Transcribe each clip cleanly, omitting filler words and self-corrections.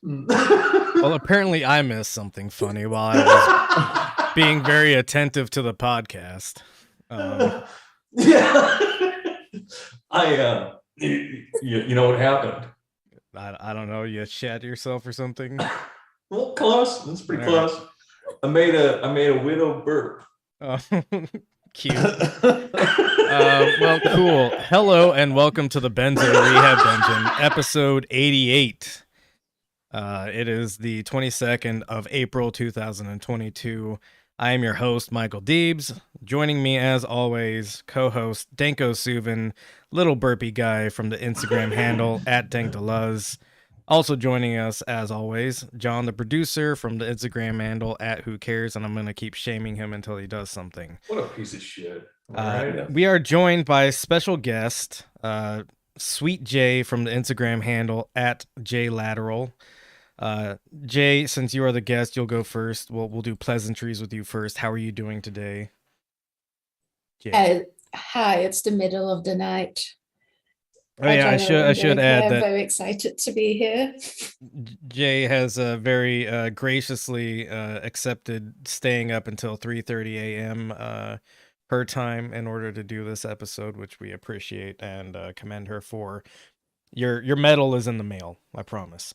Well, apparently I missed something funny while I was being very attentive to the podcast. Yeah. You know what happened? I don't know. You shat yourself or something? Well, close. That's pretty All close. Right. I made a widow burp. Cute. Well, cool. Hello and welcome to the Benzo Rehab Dungeon, episode 88. It is the 22nd of April, 2022. I am your host, Michael Deebs. Joining me, as always, co-host Danko Suvin, little burpy guy from the Instagram handle @DankDeLuz. Also joining us, as always, John, the producer from the Instagram handle @WhoCares, and I'm going to keep shaming him until he does something. What a piece of shit. Right. We are joined by a special guest, Sweet J from the Instagram handle @JLateral. Jay, since you are the guest, you'll go first. We'll do pleasantries with you first. How are you doing today? Jay. Hi, it's the middle of the night. Oh yeah, I should add that I'm very excited to be here. Jay has very graciously accepted staying up until 3:30 a.m. Her time in order to do this episode, which we appreciate and commend her for. Your medal is in the mail, I promise.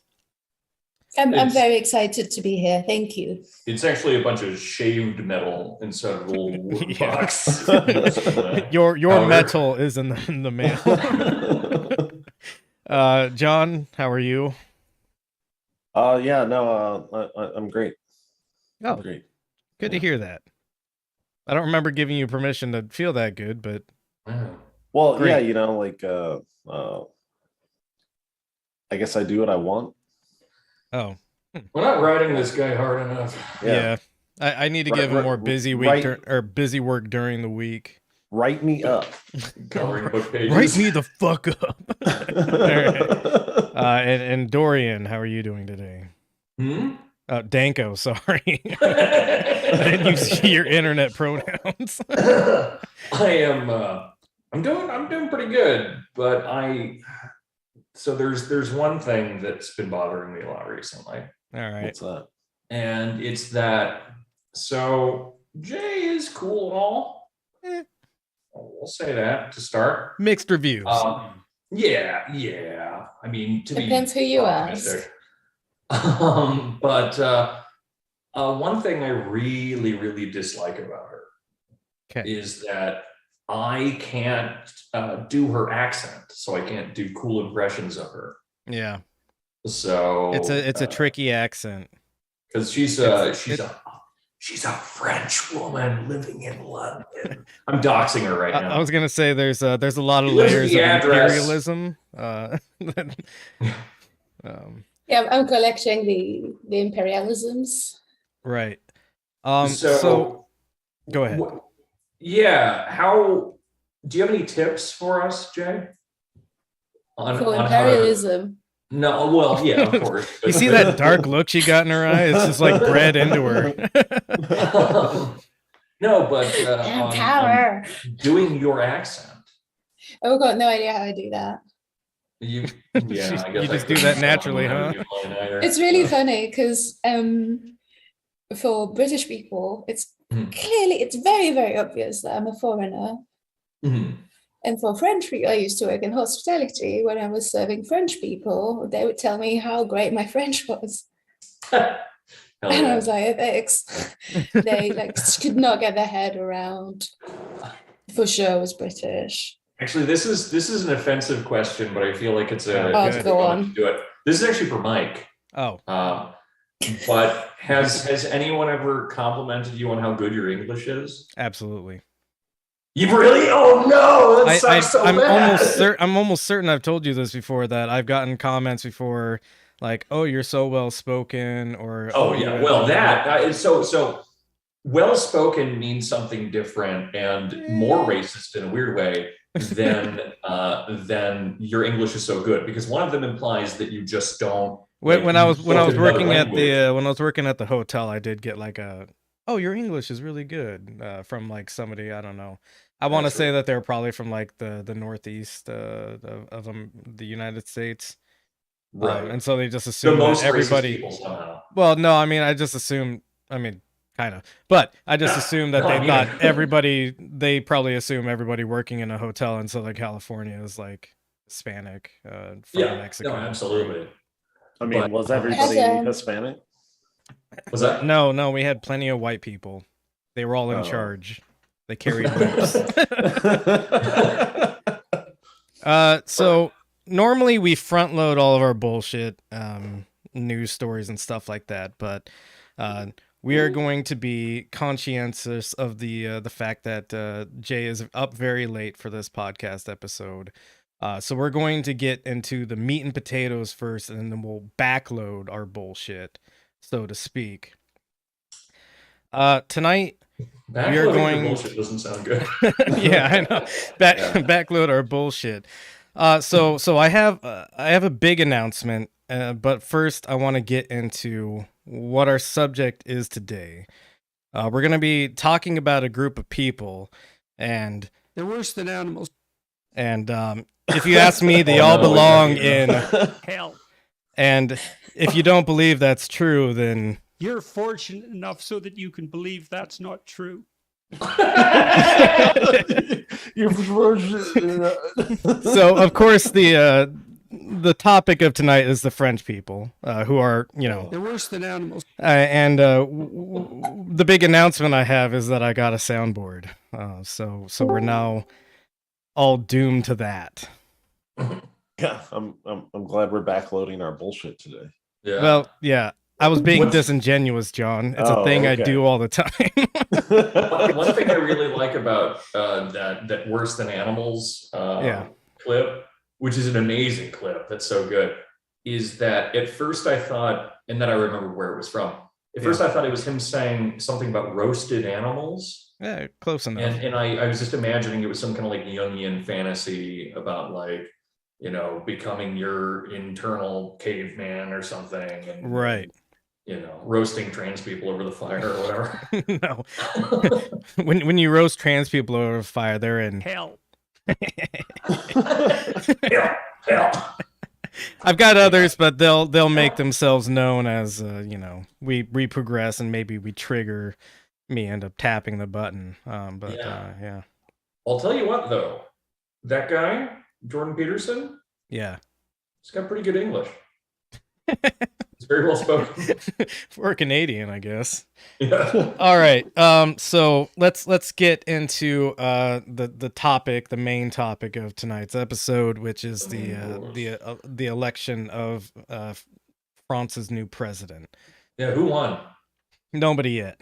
I'm very excited to be here. Thank you. It's actually a bunch of shaved metal instead of a little wood box. Your metal is in the mail. John, how are you? I'm great. Oh, great. Good to hear that. I don't remember giving you permission to feel that good, but well, great. I guess I do what I want. Oh, we're not writing this guy hard enough. Yeah. I need to give him more busy busy work during the week. Write me up. Coloring book pages. Write me the fuck up. Right. And Dorian, how are you doing today? Danko, sorry. I didn't use your internet pronouns. I'm doing pretty good, but so there's one thing that's been bothering me a lot recently. All right. What's that? And it's that, so Jay is cool and all. We'll say that to start. Mixed reviews. Yeah. I mean, depends who you ask. But one thing I really, really dislike about her is that I can't do her accent, so I can't do cool impressions of her. Yeah. So it's a tricky accent because she's a French woman living in London. I'm doxing her right now. I was gonna say there's a lot of layers of imperialism. Yeah, I'm collecting the imperialisms. Right. So go ahead. Yeah. How do you have any tips for us, Jay? For imperialism. No, well, yeah, of course. You see that dark look she got in her eye? It's just like bred into her. No, but power. Doing your accent. Oh, I've got no idea how I do that. I guess you just do that naturally, huh? It's really funny because for British people, it's very, very obvious that I'm a foreigner. Mm-hmm. And for French people, I used to work in hospitality. When I was serving French people, they would tell me how great my French was. And I was like, thanks. They could not get their head around. For sure, I was British. Actually, this is an offensive question, but I feel like it's a go on. Do it. This is actually for Mike. Oh. But has anyone ever complimented you on how good your English is? Absolutely. You really? Oh no! That sucks so bad. I'm almost certain I've told you this before, that I've gotten comments before like, "Oh, you're so well spoken," or "Oh yeah, well that is so well spoken means something different and more racist in a weird way than your English is so good, because one of them implies that you just don't. When I was working at the hotel, I did get like "Oh, your English is really good" from like somebody, I don't know. I want to say that they're probably from like the northeast of the United States. Right. And so they just The assume that most racist everybody. people somehow. Well, no, I mean, I just assume. I mean, kind of, but I just assume that they thought everybody. They probably assume everybody working in a hotel in Southern California is like Hispanic from Mexico. No, absolutely. I mean, was everybody Hispanic? Was that? No, we had plenty of white people. They were all in charge. They carried whips. So normally we front load all of our bullshit, news stories and stuff like that, but we are going to be conscientious of the fact that Jay is up very late for this podcast episode. So we're going to get into the meat and potatoes first, and then we'll backload our bullshit, so to speak. Tonight we are going. Bullshit doesn't sound good. Yeah, I know. Backload our bullshit. So I have a big announcement, but first I want to get into what our subject is today. We're gonna be talking about a group of people, and they're worse than animals. And if you ask me, they all belong in hell. And if you don't believe that's true, then you're fortunate enough so that you can believe that's not true. You're fortunate. So, of course, the topic of tonight is the French people, who are, they're worse than animals. And the big announcement I have is that I got a soundboard. So we're now all doomed to that. Yeah, I'm glad we're backloading our bullshit today. Yeah. Well, yeah. I was being disingenuous, John. It's a thing I do all the time. One thing I really like about that worse than animals clip, which is an amazing clip, that's so good, is that at first I thought, and then I remember where it was from. At first I thought it was him saying something about roasted animals. Yeah, close enough. And I was just imagining it was some kind of like Jungian fantasy about like, becoming your internal caveman or something. And, right. Roasting trans people over the fire or whatever. No. when you roast trans people over the fire, they're in hell. Hell. I've got others, but they'll make themselves known as we progress and maybe we trigger me end up tapping the button. Yeah. I'll tell you what though, that guy Jordan Peterson. Yeah, he's got pretty good English. It's very well spoken. For a Canadian, I guess. Yeah. All right. So let's get into the topic, the main topic of tonight's episode, which is the election of France's new president. Yeah, who won? Nobody yet.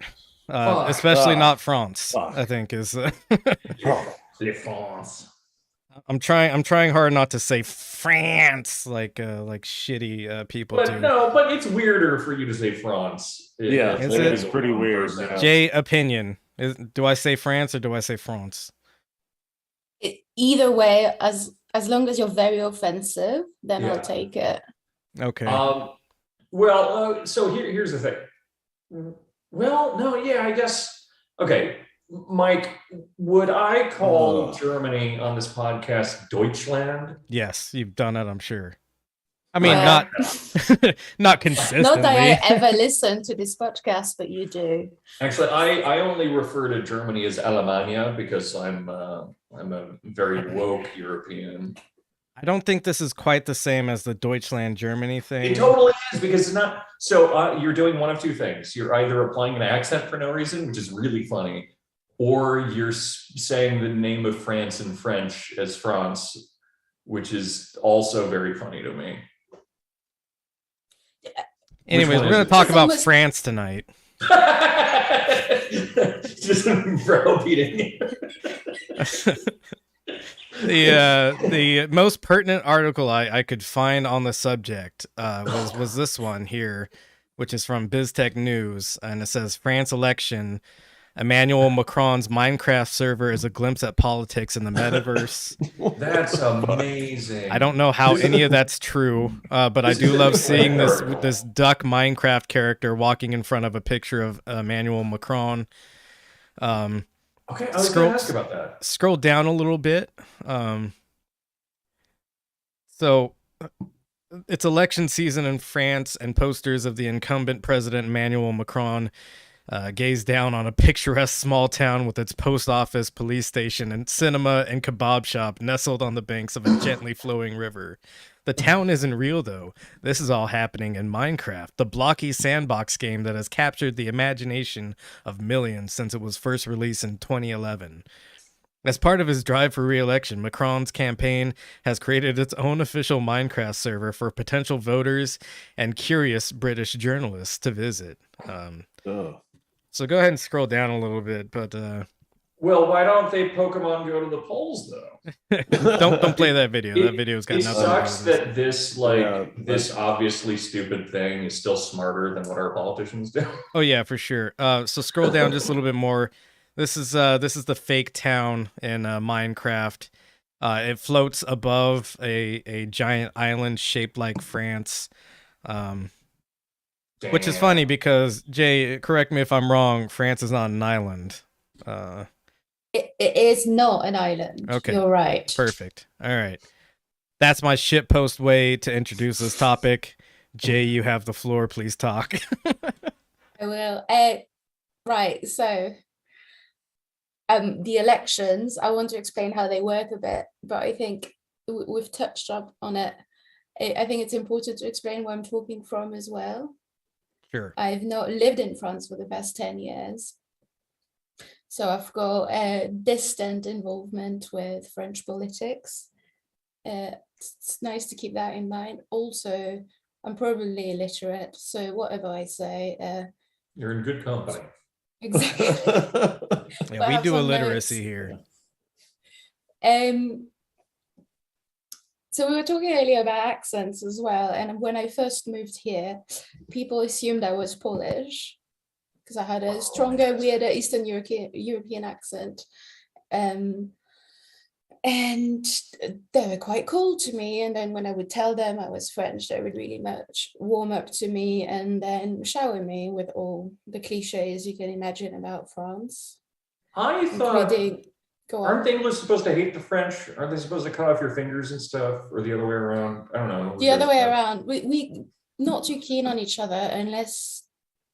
Especially not France. I think is. France. I'm trying hard not to say France like shitty people do. No, but it's weirder for you to say France. It's pretty weird. Yeah. Jay, opinion. Do I say France or do I say France? Either way, as long as you're very offensive, then I'll take it. Okay. So here's the thing. Well, no, yeah, I guess. Okay. Mike, would I call Germany on this podcast Deutschland? Yes, you've done it, I'm sure. I mean, not consistently. Not that I ever listen to this podcast, but you do. Actually, I only refer to Germany as Alemania because I'm a very woke European. I don't think this is quite the same as the Deutschland Germany thing. It totally is because it's not. So you're doing one of two things. You're either applying an accent for no reason, which is really funny, or you're saying the name of France in French as France, which is also very funny to me. Anyways, we're going to talk about France tonight. Just browbeating. The most pertinent article I could find on the subject was this one here, which is from BizTech News, and it says France election. Emmanuel Macron's Minecraft server is a glimpse at politics in the metaverse. That's amazing. I don't know how any of that's true, but I do love seeing this duck Minecraft character walking in front of a picture of Emmanuel Macron. Okay, I was going to ask about that. Scroll down a little bit. So it's election season in France, and posters of the incumbent president Emmanuel Macron gaze down on a picturesque small town with its post office, police station, and cinema and kebab shop nestled on the banks of a gently flowing river. The town isn't real, though. This is all happening in Minecraft, the blocky sandbox game that has captured the imagination of millions since it was first released in 2011. As part of his drive for re-election, Macron's campaign has created its own official Minecraft server for potential voters and curious British journalists to visit. So go ahead and scroll down a little bit, but well, why don't they Pokemon go to the polls though? don't play that video. That video's got nothing. It sucks that this obviously stupid thing is still smarter than what our politicians do. Oh yeah, for sure. So scroll down just a little bit more. This is the fake town in Minecraft. It floats above a giant island shaped like France. Which is funny because, Jay, correct me if I'm wrong, France is not an island. It is not an island. Okay. You're right. Perfect. All right. That's my shitpost way to introduce this topic. Jay, you have the floor. Please talk. I will. Right. So the elections, I want to explain how they work a bit, but I think we've touched on it. I think it's important to explain where I'm talking from as well. Sure. I've not lived in France for the past 10 years. So I've got a distant involvement with French politics. It's nice to keep that in mind. Also, I'm probably illiterate, so whatever I say... You're in good company. Exactly. Yeah, we do illiteracy here. So we were talking earlier about accents as well, and when I first moved here, people assumed I was Polish because I had a stronger, weirder Eastern European accent. And they were quite cool to me, and then when I would tell them I was French, they would really much warm up to me and then shower me with all the cliches you can imagine about France. I thought, aren't the English supposed to hate the French? Aren't they supposed to cut off your fingers and stuff, or the other way around? I don't know. The other way around. We not too keen on each other unless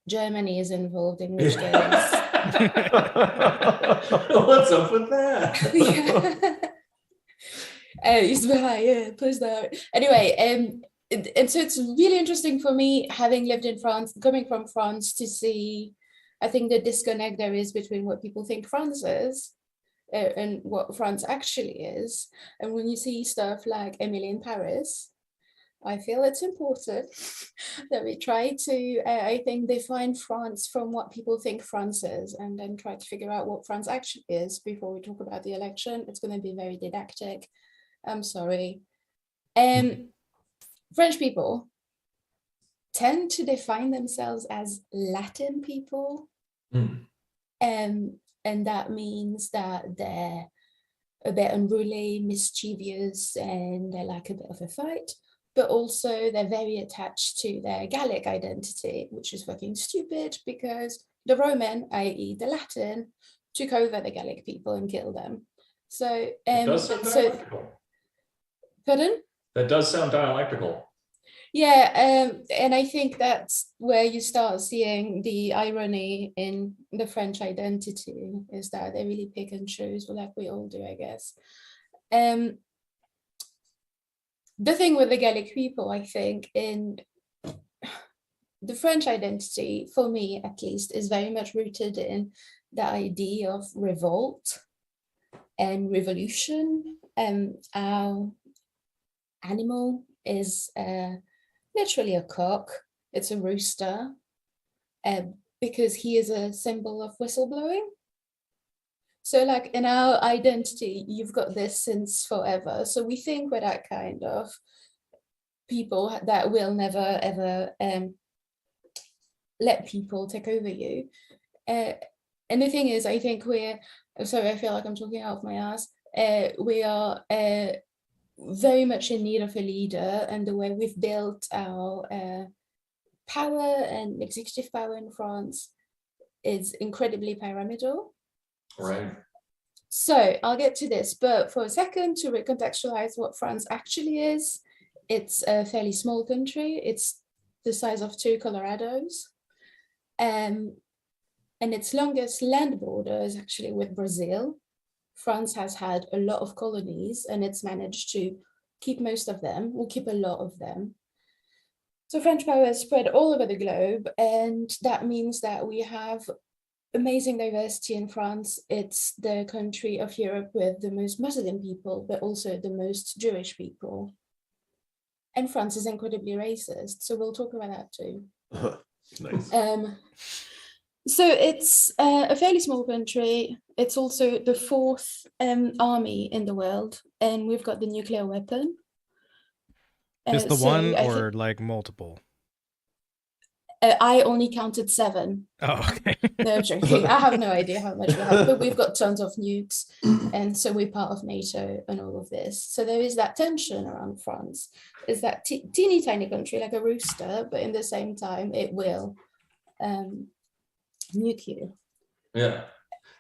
Germany is involved, in which case. What's up with that? Yeah. Anyway, and so it's really interesting for me, having lived in France, coming from France, to see, I think, the disconnect there is between what people think France is and what France actually is. And when you see stuff like Emily in Paris, I feel it's important that we try to, I think, define France from what people think France is, and then try to figure out what France actually is before we talk about the election. It's going to be very didactic. I'm sorry. French people tend to define themselves as Latin people. And that means that they're a bit unruly, mischievous, and they like a bit of a fight. But also they're very attached to their Gallic identity, which is fucking stupid because the Roman, i.e. the Latin, took over the Gallic people and killed them. So, pardon? That does sound dialectical. Yeah, and I think that's where you start seeing the irony in the French identity, is that they really pick and choose, like we all do, I guess. The thing with the Gallic people, I think, in the French identity, for me at least, is very much rooted in the idea of revolt and revolution. Our animal is literally a cock. It's a rooster, because he is a symbol of whistleblowing. So like in our identity, you've got this since forever. So we think we're that kind of people that will never ever let people take over you. And the thing is, I think sorry, I feel like I'm talking out of my ass. We are very much in need of a leader, and the way we've built our power and executive power in France is incredibly pyramidal. Right. So I'll get to this, but for a second, to recontextualize what France actually is, it's a fairly small country. It's the size of 2 Colorados. And its longest land border is actually with Brazil. France has had a lot of colonies, and it's managed to keep most of them, or keep a lot of them. So French power is spread all over the globe, and that means that we have amazing diversity in France. It's the country of Europe with the most Muslim people, but also the most Jewish people. And France is incredibly racist, so we'll talk about that too. Nice. So it's a fairly small country. It's also the 4th army in the world, and we've got the nuclear weapon. Just the one, or like multiple? I only counted 7. Oh, okay. No, I'm joking. I have no idea how much we have, but we've got tons of nukes, and so we're part of NATO and all of this. So there is that tension around France. Is that teeny tiny country like a rooster, but in the same time, it will nuke you. Yeah,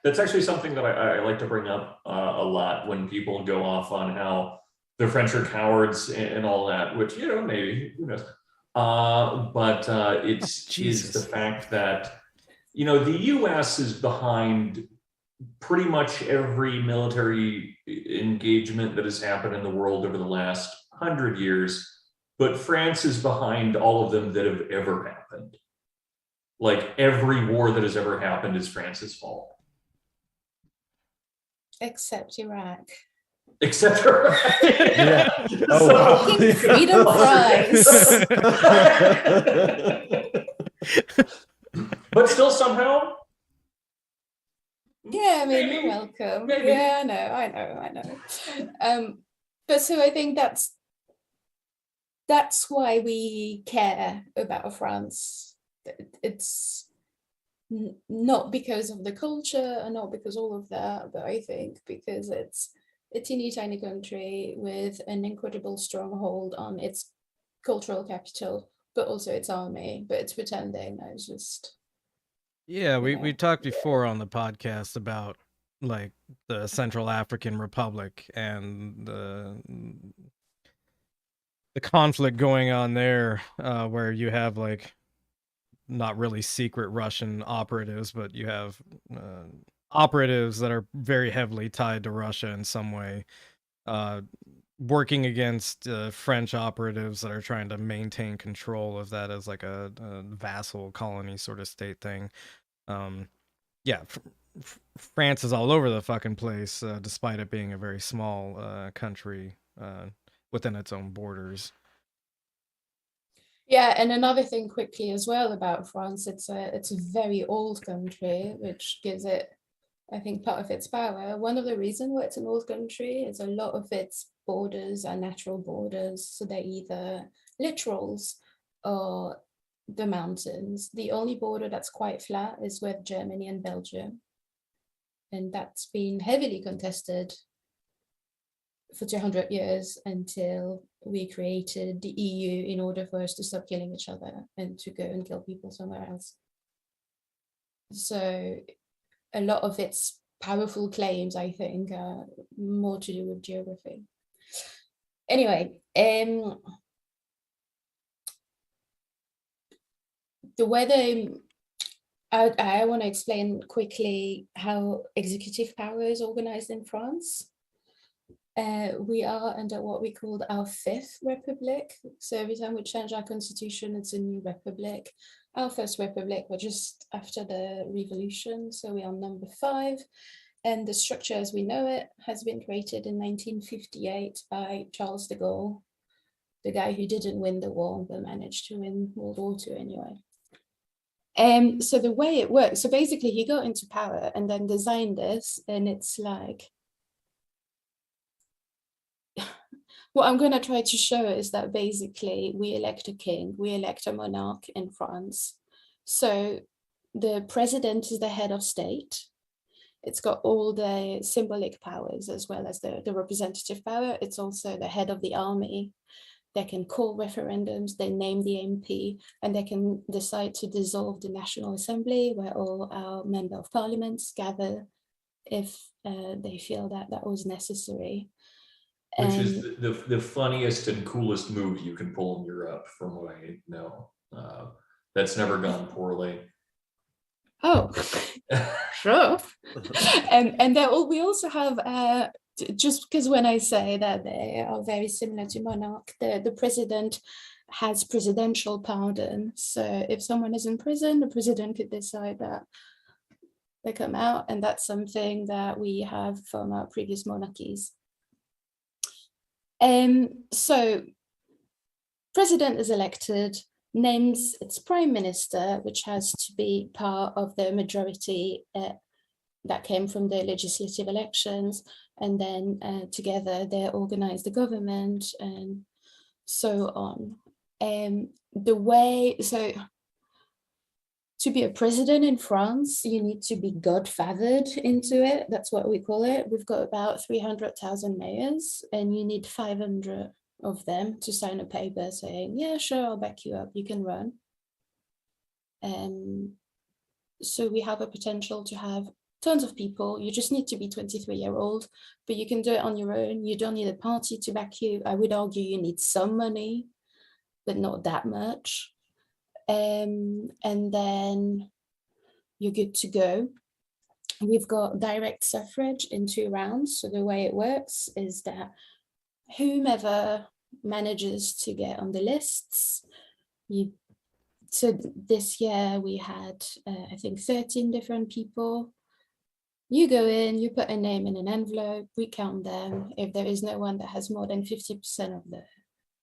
that's actually something that I like to bring up a lot when people go off on how the French are cowards and all that, which, you know, maybe, who knows. But is the fact that, you know, the US is behind pretty much every military engagement that has happened in the world over the last 100 years, but France is behind all of them that have ever happened. Like every war that has ever happened is France's fault. Except Iraq. Except Iraq. Yeah. Oh, wow. Freedom fries. But still somehow. Yeah, I mean, you're welcome. Maybe. Yeah, I know. But so I think that's why we care about France. It's not because of the culture and not because all of that, but I think because it's a teeny tiny country with an incredible stronghold on its cultural capital, but also its army, but it's pretending. I was just... Yeah, we talked before on the podcast about like the Central African Republic and the conflict going on there, where you have like not really secret Russian operatives, but you have operatives that are very heavily tied to Russia in some way, working against French operatives that are trying to maintain control of that as like a vassal colony sort of state thing. Yeah, France is all over the fucking place, despite it being a very small country within its own borders. Yeah, and another thing quickly as well about France, it's a very old country, which gives it, I think, part of its power. One of the reasons why it's an old country is a lot of its borders are natural borders, so they're either littorals or the mountains. The only border that's quite flat is with Germany and Belgium, and that's been heavily contested for 200 years until we created the EU in order for us to stop killing each other and to go and kill people somewhere else. So a lot of its powerful claims, I think, are more to do with geography. Anyway, the weather, I want to explain quickly how executive power is organized in France. We are under what we called our 5th republic. So every time we change our constitution, it's a new republic. Our first republic was just after the revolution, so we are number 5. And the structure as we know it has been created in 1958 by Charles de Gaulle, the guy who didn't win the war, but managed to win World War II anyway. So the way it works, so basically he got into power and then designed this, and it's like, what I'm going to try to show is that basically we elect a king, we elect a monarch in France. So the president is the head of state. It's got all the symbolic powers as well as the representative power. It's also the head of the army. They can call referendums, they name the MP, and they can decide to dissolve the National Assembly, where all our member of parliaments gather if they feel that that was necessary. Which is the funniest and coolest move you can pull in Europe, from what I know. That's never gone poorly. Oh, sure. And we also have, just because when I say that they are very similar to monarch, the president has presidential pardon. So if someone is in prison, the president could decide that they come out, and that's something that we have from our previous monarchies. So president is elected, names its prime minister, which has to be part of the majority that came from the legislative elections, and then together they organize the government and so on. To be a president in France, you need to be godfathered into it. That's what we call it. We've got about 300,000 mayors, and you need 500 of them to sign a paper saying, yeah, sure, I'll back you up, you can run. So we have a potential to have tons of people. You just need to be 23-year-old, but you can do it on your own. You don't need a party to back you. I would argue you need some money, but not that much. And then you're good to go. We've got direct suffrage in 2 rounds. So the way it works is that whomever manages to get on the lists, so this year we had, I think, 13 different people. You go in, you put a name in an envelope, we count them. If there is no one that has more than 50% of the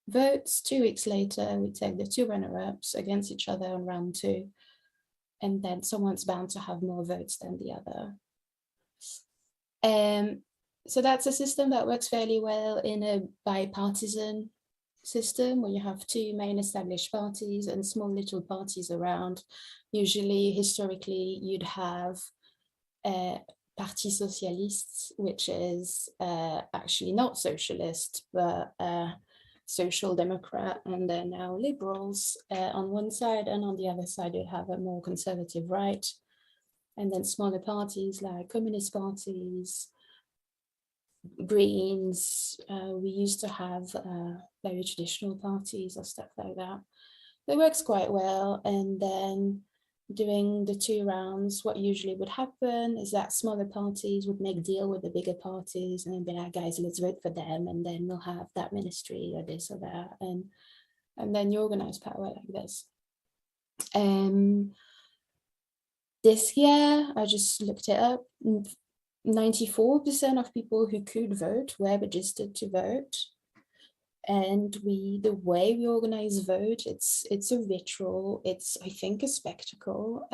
votes, 2 weeks later, we take the 2 runner-ups against each other on round 2. And then someone's bound to have more votes than the other. So that's a system that works fairly well in a bipartisan system where you have 2 main established parties and small little parties around. Usually, historically, you'd have Parti Socialiste, which is actually not socialist, but social democrat, and they're now liberals on one side, and on the other side you have a more conservative right, and then smaller parties like communist parties, Greens. We used to have very traditional parties or stuff like that. It works quite well. And then during the 2 rounds, what usually would happen is that smaller parties would make deal with the bigger parties and then be like, guys, let's vote for them, and then we'll have that ministry or this or that, and then you organize power like this. This year, I just looked it up, 94% of people who could vote were registered to vote. And the way we organize vote, it's a ritual. It's, I think, a spectacle.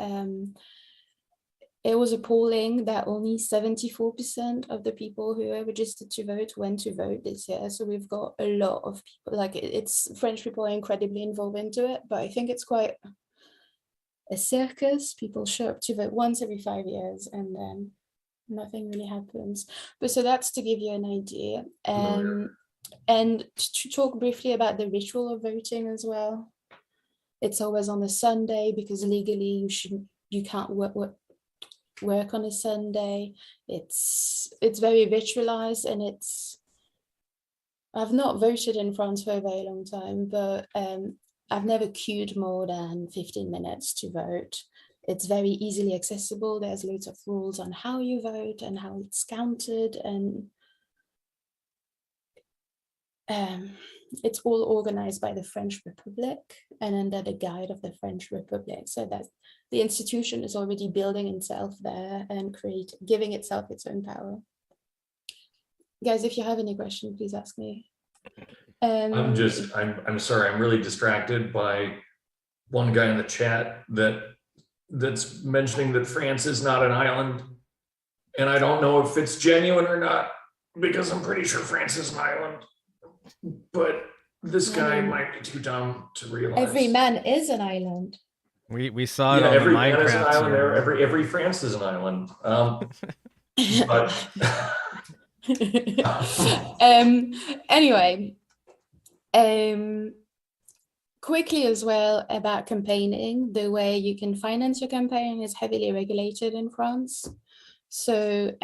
It was appalling that only 74% of the people who are registered to vote went to vote this year. So we've got a lot of people, like it's French people are incredibly involved into it, but I think it's quite a circus. People show up to vote once every 5 years and then nothing really happens. But so that's to give you an idea. And to talk briefly about the ritual of voting as well. It's always on a Sunday because legally you can't work on a Sunday. It's very ritualized, and I've not voted in France for a very long time, but I've never queued more than 15 minutes to vote. It's very easily accessible. There's loads of rules on how you vote and how it's counted, and it's all organized by the French Republic and under the guide of the French Republic, so that the institution is already building itself there and giving itself its own power. Guys, if you have any questions, please ask me. I'm sorry, I'm really distracted by one guy in the chat that's mentioning that France is not an island, and I don't know if it's genuine or not, because I'm pretty sure France is an island. But this guy might be too dumb to realize. Every man is an island. We saw it on every Minecraft man is an island there. Every France is an island. Anyway, quickly as well about campaigning. The way you can finance your campaign is heavily regulated in France. So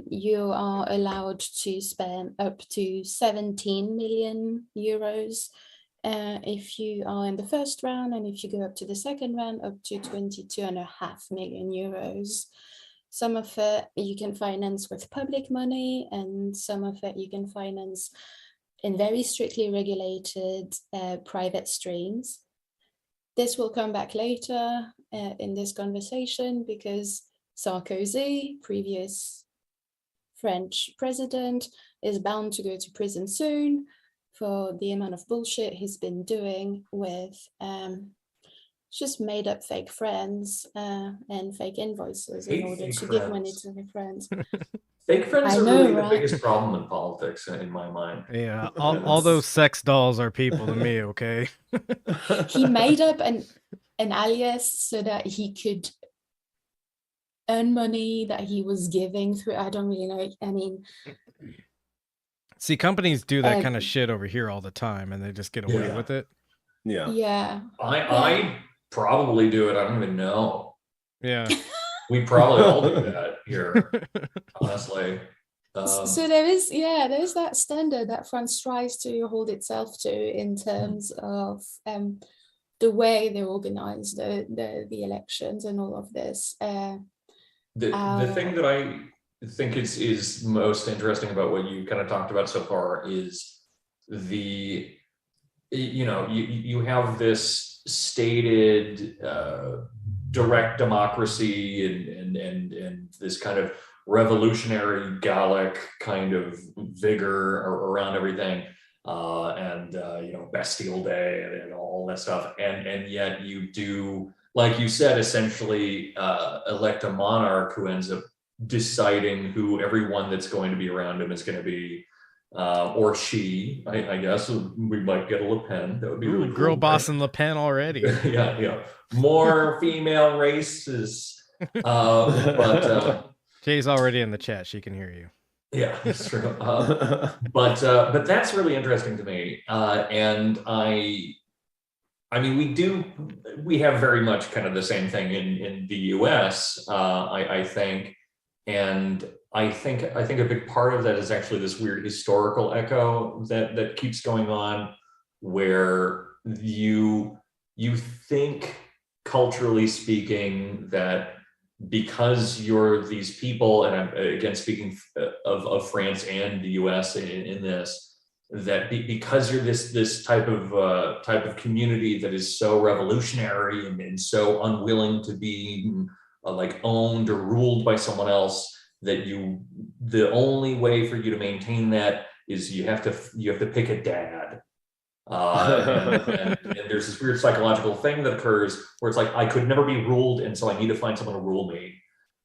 you are allowed to spend up to 17 million euros if you are in the first round, and if you go up to the second round, up to 22.5 million euros. Some of it you can finance with public money, and some of it you can finance in very strictly regulated private streams. This will come back later in this conversation, because Sarkozy, previous French president, is bound to go to prison soon for the amount of bullshit he's been doing with just made up fake friends and fake invoices in order to give money to their friends. Fake friends are really the biggest problem in politics, in my mind. Yeah, all those sex dolls are people to me, okay? He made up an alias so that he could earn money that he was giving through, I don't really know, I mean... See, companies do that kind of shit over here all the time, and they just get away with it. Yeah. I probably do it, I don't even know. Yeah. We probably all do that here, honestly. So there is that standard that France tries to hold itself to in terms of the way they organize the elections and all of this. The thing that I think is most interesting about what you kind of talked about so far is you have this stated direct democracy and this kind of revolutionary Gallic kind of vigor around everything, Bastille Day and all that stuff, and yet you do, like you said, essentially elect a monarch who ends up deciding who everyone that's going to be around him is going to be, or she. I guess we might get a Le Pen. That would be really cool, girl bossing Le Pen already. yeah, more female races. But Jay's already in the chat. She can hear you. Yeah, that's true. But that's really interesting to me. And I mean, we have very much kind of the same thing in the US, I think. And I think a big part of that is actually this weird historical echo that keeps going on, where you think, culturally speaking, that because you're these people, and I'm again speaking of France and the US in this, that because you're this type of community that is so revolutionary and so unwilling to be like owned or ruled by someone else, that the only way for you to maintain that is you have to pick a dad. And there's this weird psychological thing that occurs where it's like, I could never be ruled, and so I need to find someone to rule me.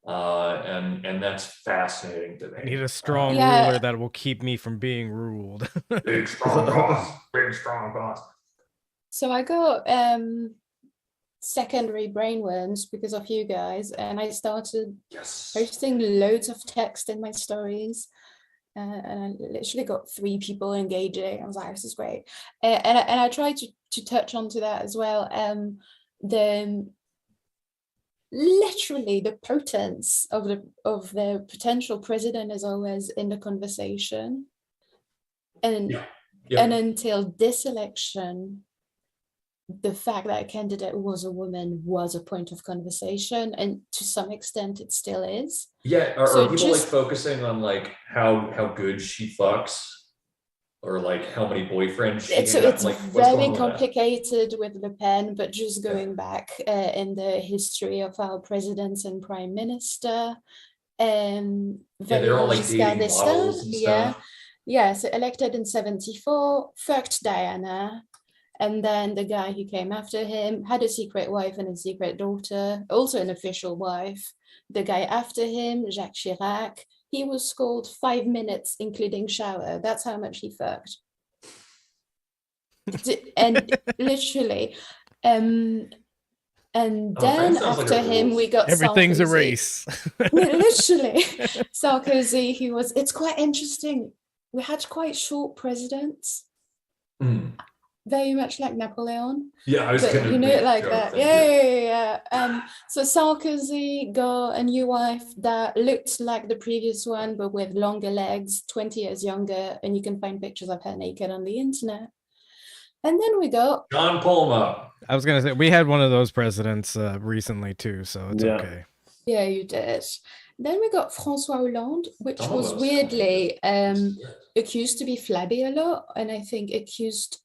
And that's fascinating to me. I need a strong ruler that will keep me from being ruled. Big strong boss. So I got secondary brainworms because of you guys, and I started posting loads of text in my stories. And I literally got 3 people engaging. I was like, this is great. And I tried to touch onto that as well. Literally the potence of the potential president is always in the conversation. And until this election, the fact that a candidate was a woman was a point of conversation, and to some extent it still is. Yeah, are people like focusing on like how good she fucks, or like how many boyfriends she has? It's like, very complicated with Le Pen, but just going back in the history of our presidents and prime minister, they're all like dating models and stuff. So elected in 1974, fucked Diana. And then the guy who came after him had a secret wife and a secret daughter, also an official wife. The guy after him, Jacques Chirac, he was scolded 5 minutes, including shower. That's how much he fucked. And literally. And then after him, we got everything's Sarkozy. A race. Literally. Sarkozy, it's quite interesting. We had quite short presidents. very much like Napoleon. Yeah, I was But going to you know make it a like joke, that. thank Yeah, you. yeah, yeah. So Sarkozy got a new wife that looked like the previous one, but with longer legs, 20 years younger, and you can find pictures of her naked on the internet. And then we got John Polma. I was gonna say we had one of those presidents recently too, so it's Yeah. okay. Yeah, you did. Then we got François Hollande, which was Almost. weirdly accused to be flabby a lot, and I think accused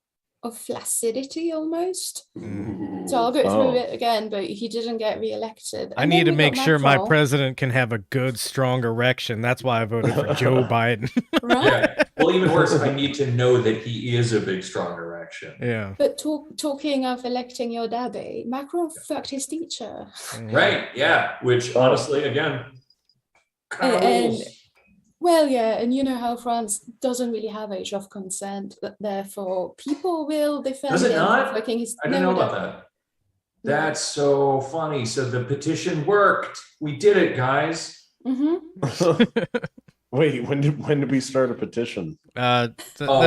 of flaccidity almost. So I'll go through it again, but he didn't get re-elected. I need to make sure my president can have a good, strong erection. That's why I voted for Joe Biden. Right? Yeah. Well, even worse, I need to know that he is a big, strong erection. Yeah. But talking of electing your daddy, Macron fucked his teacher. Right. Yeah. Which honestly, again, kind of rules. Well, yeah, and you know how France doesn't really have age of consent, but therefore people will defend Does it him not? for fucking his. I didn't know about that. That's so funny. So the petition worked. We did it, guys. Wait, when did we start a petition? That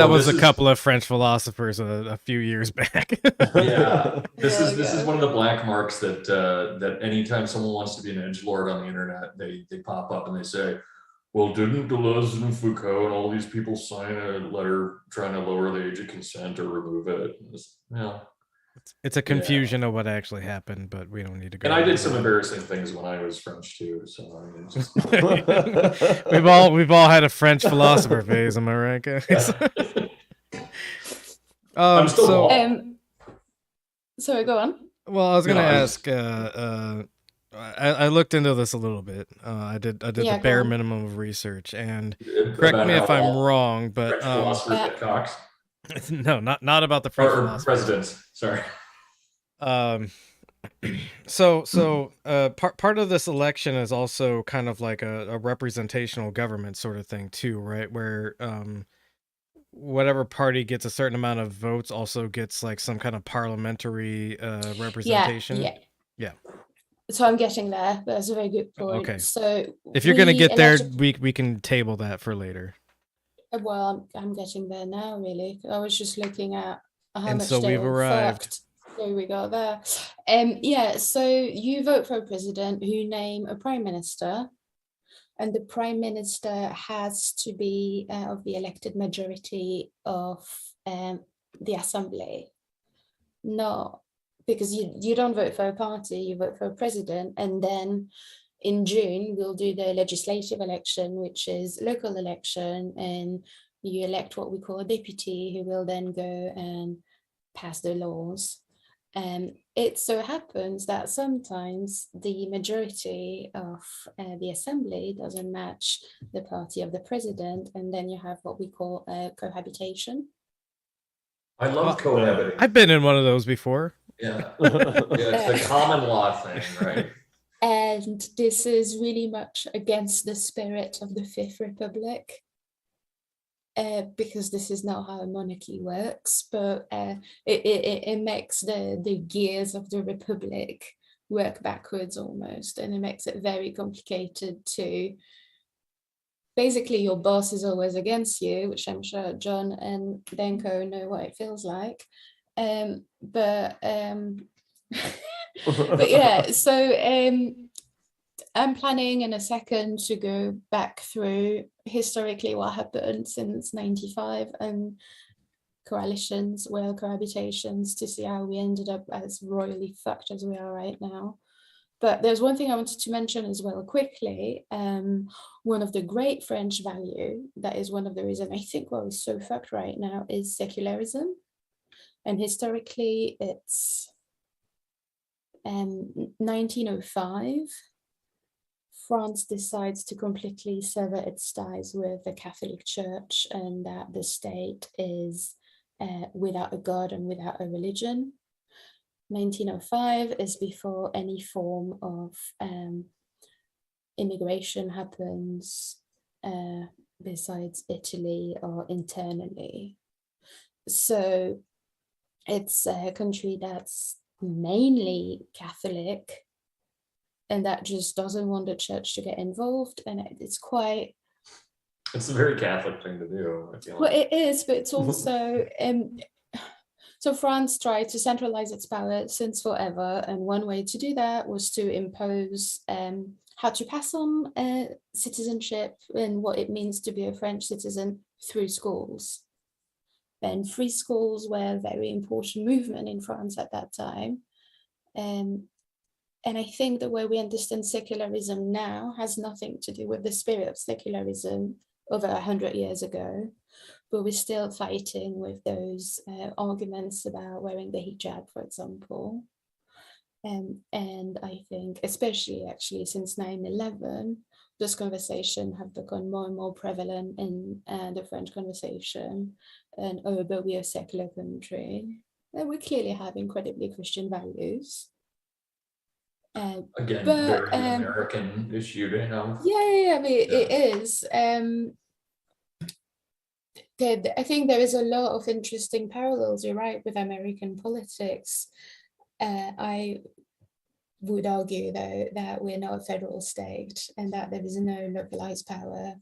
was a couple of French philosophers a few years back. Yeah, this is one of the black marks that anytime someone wants to be an edgelord on the internet, they pop up and they say, well, didn't Deleuze and Foucault and all these people sign a letter trying to lower the age of consent or remove it? It's a confusion of what actually happened, but we don't need to go. And I did some embarrassing things when I was French too. So I mean, just... we've all had a French philosopher phase, am I right, guys? I'm still sorry, go on. Well, I was gonna ask. I looked into this a little bit. I did the bare minimum of research, and correct me if I'm wrong, but Cox. No, not about the French philosophers. Presidents. Sorry. So part of this election is also kind of like a representational government sort of thing too, right? Where whatever party gets a certain amount of votes also gets like some kind of parliamentary representation. Yeah. So I'm getting there. That's a very good point. Okay. So if you're gonna get there, we can table that for later. Well, I'm getting there now, really. I was just looking at how much so we've arrived. So we got there. Yeah, so you vote for a president who name a prime minister, and the prime minister has to be of the elected majority of the assembly. No, because you don't vote for a party, you vote for a president, and then in June, we'll do the legislative election, which is local election, and you elect what we call a deputy who will then go and pass the laws. And it so happens that sometimes the majority of the assembly doesn't match the party of the president, and then you have what we call cohabitation. I love cohabiting. I've been in one of those before. Yeah, it's a common law thing, right? And this is really much against the spirit of the Fifth Republic, because this is not how a monarchy works, but it makes the gears of the Republic work backwards almost, and it makes it very complicated to, basically your boss is always against you, which I'm sure John and Danko know what it feels like. But yeah, so I'm planning in a second to go back through historically what happened since 95 and coalitions, well, cohabitations, to see how we ended up as royally fucked as we are right now. But there's one thing I wanted to mention as well quickly. One of the great French value, that is one of the reasons I think we're so fucked right now, is secularism. And historically, it's 1905. France decides to completely sever its ties with the Catholic Church, and that the state is without a God and without a religion. 1905 is before any form of immigration happens besides Italy or internally. So it's a country that's mainly Catholic, and that just doesn't want the church to get involved, and it's a very Catholic thing to do, I feel well, it is, but it's also So France tried to centralize its power since forever, and one way to do that was to impose how to pass on citizenship and what it means to be a French citizen through schools. And free schools were a very important movement in France at that time. And I think the way we understand secularism now has nothing to do with the spirit of secularism over 100 years ago, but we're still fighting with those arguments about wearing the hijab, for example. And I think, especially actually since 9/11, those conversations have become more and more prevalent in the French conversation. And oh, but we're a secular country. And we clearly have incredibly Christian values. Again, but, very American issue to have. Yeah, I mean, it is. I think there is a lot of interesting parallels, you're right, with American politics. I would argue, though, that we're not a federal state and that there is no localized power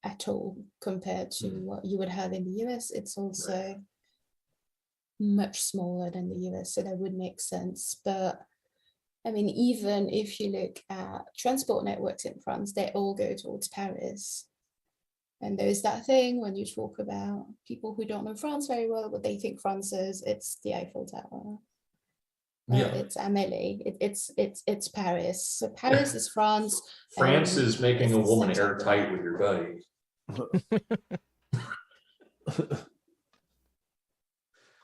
at all compared to what you would have in the US. It's also much smaller than the US, so that would make sense. But I mean, even if you look at transport networks in France, they all go towards Paris. And there's that thing when you talk about people who don't know France very well, but they think France is, it's the Eiffel Tower. It's Amélie, it's Paris. So Paris is France. France is making a woman airtight with your buddy.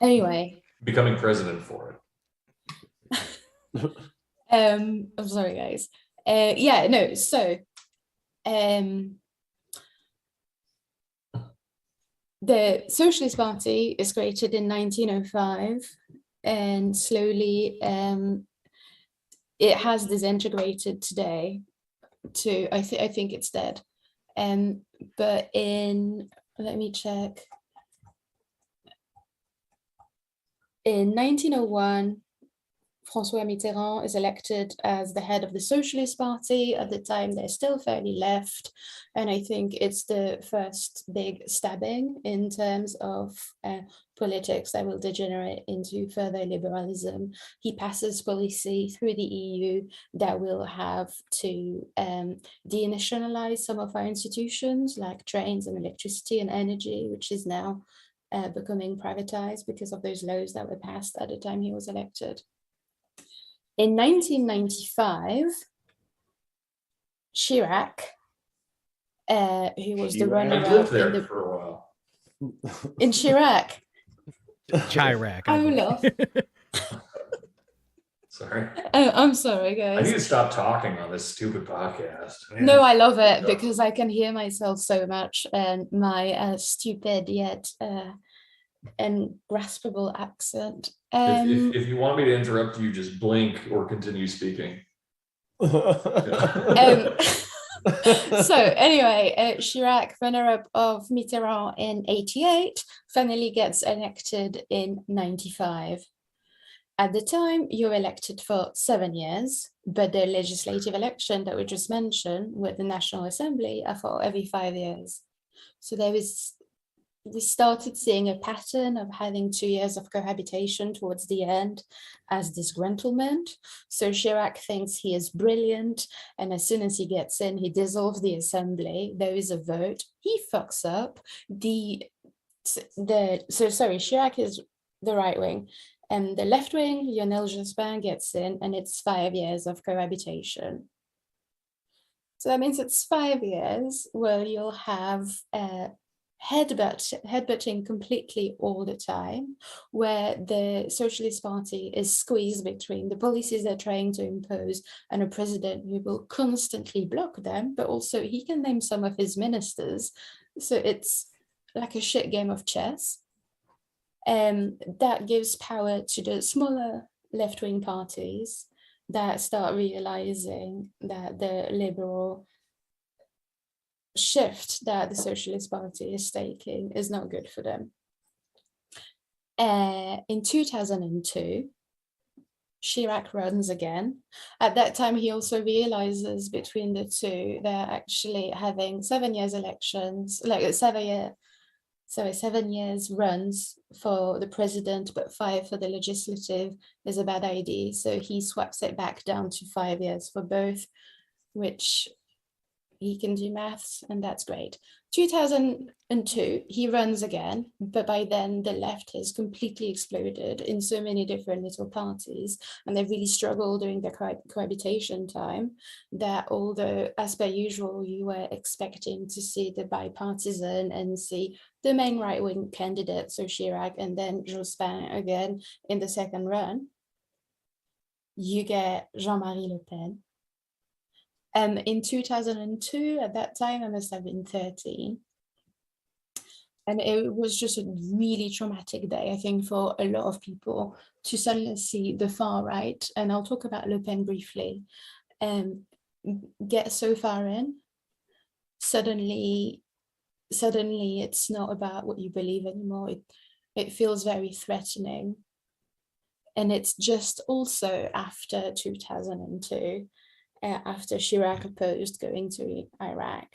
Anyway. Becoming president for it. I'm sorry, guys. The Socialist Party is created in 1905, and slowly it has disintegrated today to, I think it's dead. But let me check. In 1901, François Mitterrand is elected as the head of the Socialist Party. At the time, they're still fairly left. And I think it's the first big stabbing in terms of politics that will degenerate into further liberalism. He passes policy through the EU that will have to denationalize some of our institutions like trains and electricity and energy, which is now becoming privatized because of those laws that were passed at the time he was elected. In 1995, Chirac, who was the runner-up for a while. In Chirac. Chirac. I will laugh. Sorry. Oh, I'm sorry, guys. I need to stop talking on this stupid podcast. No, I love it because I can hear myself so much and my stupid yet and graspable accent. If you want me to interrupt you, just blink or continue speaking. So anyway, Chirac, runner-up of Mitterrand in 88, finally gets elected in 95. At the time, you're elected for 7 years, but the legislative election that we just mentioned with the National Assembly are for every 5 years. So we started seeing a pattern of having 2 years of cohabitation towards the end as disgruntlement. So Chirac thinks he is brilliant, and as soon as he gets in, he dissolves the assembly. There is a vote. He fucks up. Chirac is the right wing, and the left wing, Lionel Jospin, gets in, and it's 5 years of cohabitation. So that means it's 5 years where you'll have headbutting completely all the time, where the Socialist Party is squeezed between the policies they're trying to impose and a president who will constantly block them, but also he can name some of his ministers. So it's like a shit game of chess. That gives power to the smaller left-wing parties that start realizing that the liberal shift that the Socialist Party is taking is not good for them. In 2002, Chirac runs again. At that time, he also realizes between the two, they're actually having 7 years elections, like a 7 year So 7 years runs for the president, but 5 for the legislative is a bad idea. So he swaps it back down to 5 years for both, which he can do maths, and that's great. 2002, he runs again, but by then the left has completely exploded in so many different little parties, and they really struggle during their cohabitation time, that although, as per usual, you were expecting to see the bipartisan and see the main right-wing candidate, so Chirac, and then Jospin again in the second run, you get Jean-Marie Le Pen. In 2002, at that time, I must have been 13. And it was just a really traumatic day, I think, for a lot of people to suddenly see the far right, and I'll talk about Le Pen briefly, get so far in. Suddenly it's not about what you believe anymore. It feels very threatening. And it's just also after 2002, after Chirac opposed going to Iraq,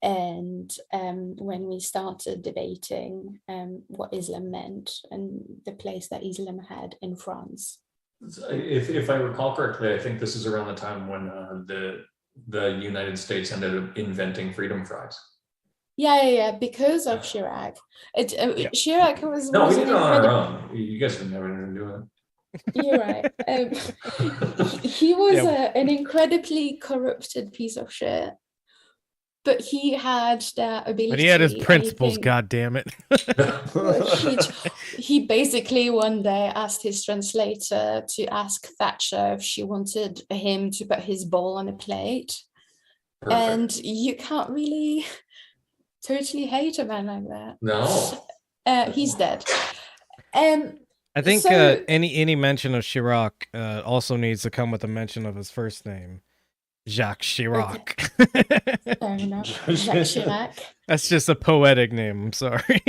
and when we started debating what Islam meant and the place that Islam had in France. If I recall correctly, I think this is around the time when the United States ended up inventing freedom fries. Yeah, because of Chirac. Chirac was... No, we did it on our own. You guys didn't have anything to do with it. You're right. He was an incredibly corrupted piece of shit, but he had that ability. But he had his principles, God damn it. He basically one day asked his translator to ask Thatcher if she wanted him to put his bowl on a plate. Perfect. And you can't really totally hate a man like that. No. He's dead. I think any mention of Chirac also needs to come with a mention of his first name, Jacques Chirac. Okay. Fair enough. Jacques Chirac. That's just a poetic name. I'm sorry.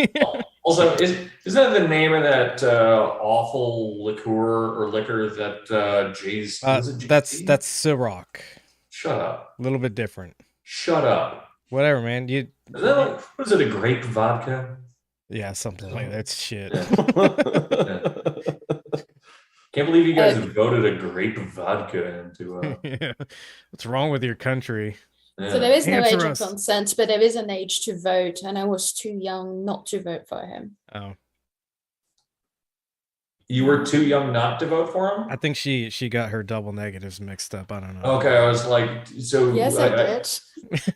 Also, isn't that the name of that awful liquor that Jay's? That's Ciroc. Shut up. A little bit different. Shut up. Whatever, man. Was it a grape vodka? Yeah, something like that. That's shit. Yeah. Can't believe you guys voted a grape vodka into. Yeah. What's wrong with your country? Yeah. So there is no age of consent, but there is an age to vote, and I was too young not to vote for him. Oh. You were too young not to vote for him? I think she got her double negatives mixed up. I don't know. Okay, I was like, so... Yes, I did.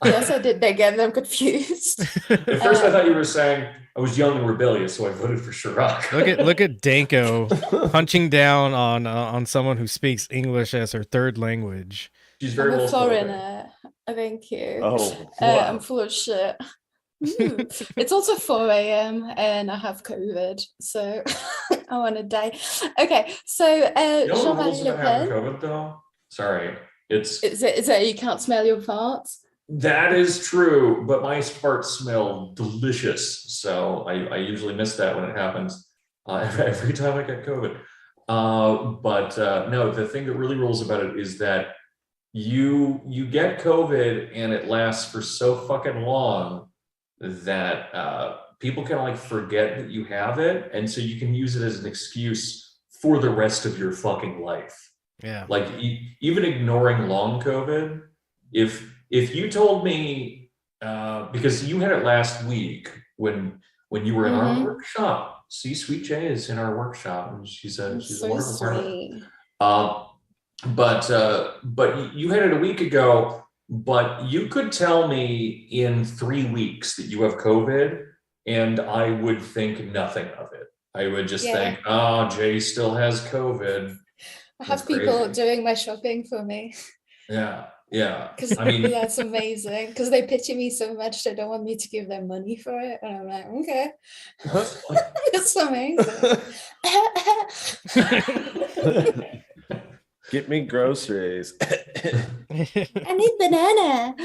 Yes, I did. They get them confused. At first, I thought you were saying I was young and rebellious, so I voted for Chirac. Look at Danko punching down on someone who speaks English as her third language. She's very I'm a foreigner. Thank you. Oh, wow. I'm full of shit. It's also 4 a.m. and I have COVID, so I want to die. Okay, so Jean-Marie Le Pen. COVID though? Sorry, is it you can't smell your farts? That is true, but my farts smell delicious, so I usually miss that when it happens. Every time I get COVID. No, the thing that really rules about it is that you get COVID and it lasts for so fucking long that people can like forget that you have it, and so you can use it as an excuse for the rest of your fucking life. Yeah, like even ignoring long COVID. If you told me because you had it last week when you were in our workshop. See, Sweet J is in our workshop, and she's so a wonderful sweet. But you had it a week ago. But you could tell me in 3 weeks that you have COVID, and I would think nothing of it. I would just think, oh, Jay still has COVID. I have people doing my shopping for me. Yeah. Because that's amazing. Because they pity me so much, they don't want me to give them money for it. And I'm like, okay. That's amazing. Get me groceries. I need banana.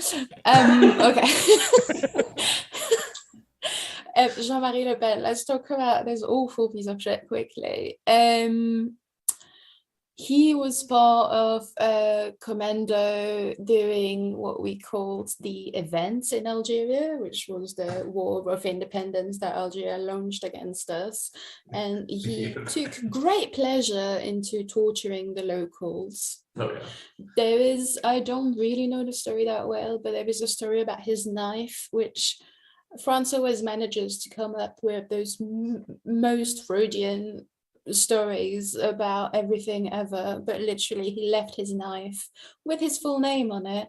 Okay. Jean-Marie Le Pen. Let's talk about this awful piece of shit quickly. He was part of a commando during what we called the events in Algeria, which was the war of independence that Algeria launched against us. And he took great pleasure into torturing the locals. Oh, yeah. There is, I don't really know the story that well, but there is a story about his knife, which France always manages to come up with those most Freudian stories about everything ever, but literally he left his knife with his full name on it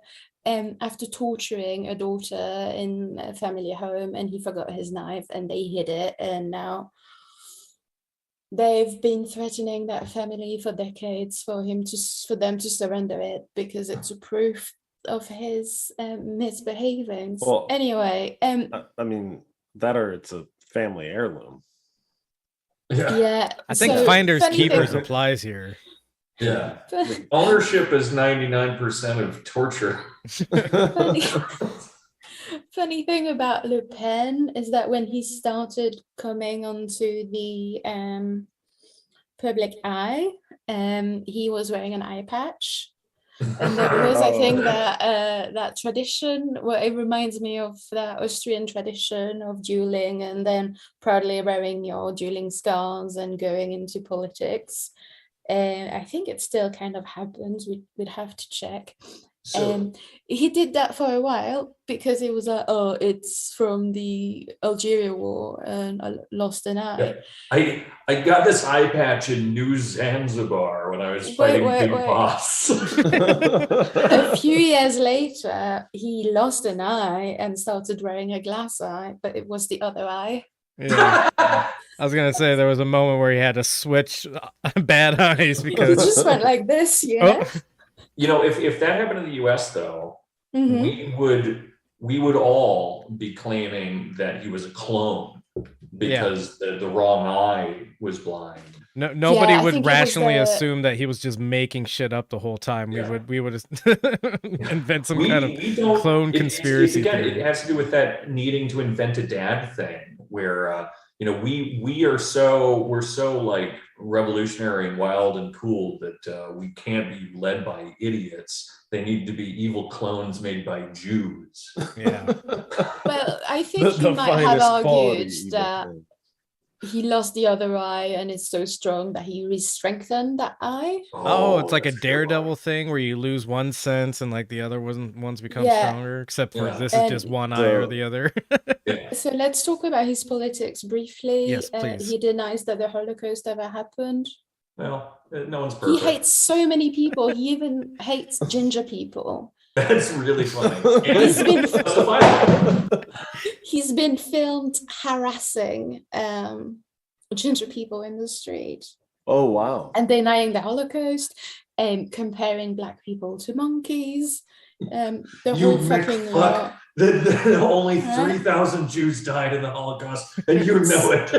after torturing a daughter in a family home, and he forgot his knife and they hid it, and now they've been threatening that family for decades for them to surrender it because it's a proof of his misbehaving. Well, anyway, I mean, that or it's a family heirloom. Yeah. I think finders keepers applies here. Yeah. Ownership is 99% of torture. Funny thing about Le Pen is that when he started coming onto the public eye, he was wearing an eye patch. And that was, I think, that tradition. Well, it reminds me of that Austrian tradition of dueling and then proudly wearing your dueling scars and going into politics. And I think it still kind of happens. We'd have to check. So he did that for a while because it was like, oh, it's from the Algeria war and I lost an eye. Yeah. I got this eye patch in New Zanzibar when I was fighting Big Boss. A few years later, he lost an eye and started wearing a glass eye, but it was the other eye. Yeah. I was gonna say there was a moment where he had to switch bad eyes because he just went like this, yeah. Oh. You know, if that happened in the U.S., though, we would all be claiming that he was a clone because the wrong eye was blind. Nobody would rationally assume that he was just making shit up the whole time. We would invent some kind of clone conspiracy theory. It has to do with that needing to invent a dad thing, where we're so like revolutionary and wild and cool that we can't be led by idiots. They need to be evil clones made by Jews. Yeah. Well, I think he might have argued that he lost the other eye and it's so strong that he re-strengthened that eye. Oh, it's like a Daredevil thing where you lose one sense and like the other ones become stronger, except for this is just one eye or the other. So let's talk about his politics briefly. Yes, please. He denies that the Holocaust ever happened. Well, no one's perfect. He hates so many people. He even hates ginger people. That's really funny. He's been filmed harassing ginger people in the street. Oh, wow. And denying the Holocaust and comparing black people to monkeys. The whole fucking lot. Only 3,000 Jews died in the Holocaust, and you know it.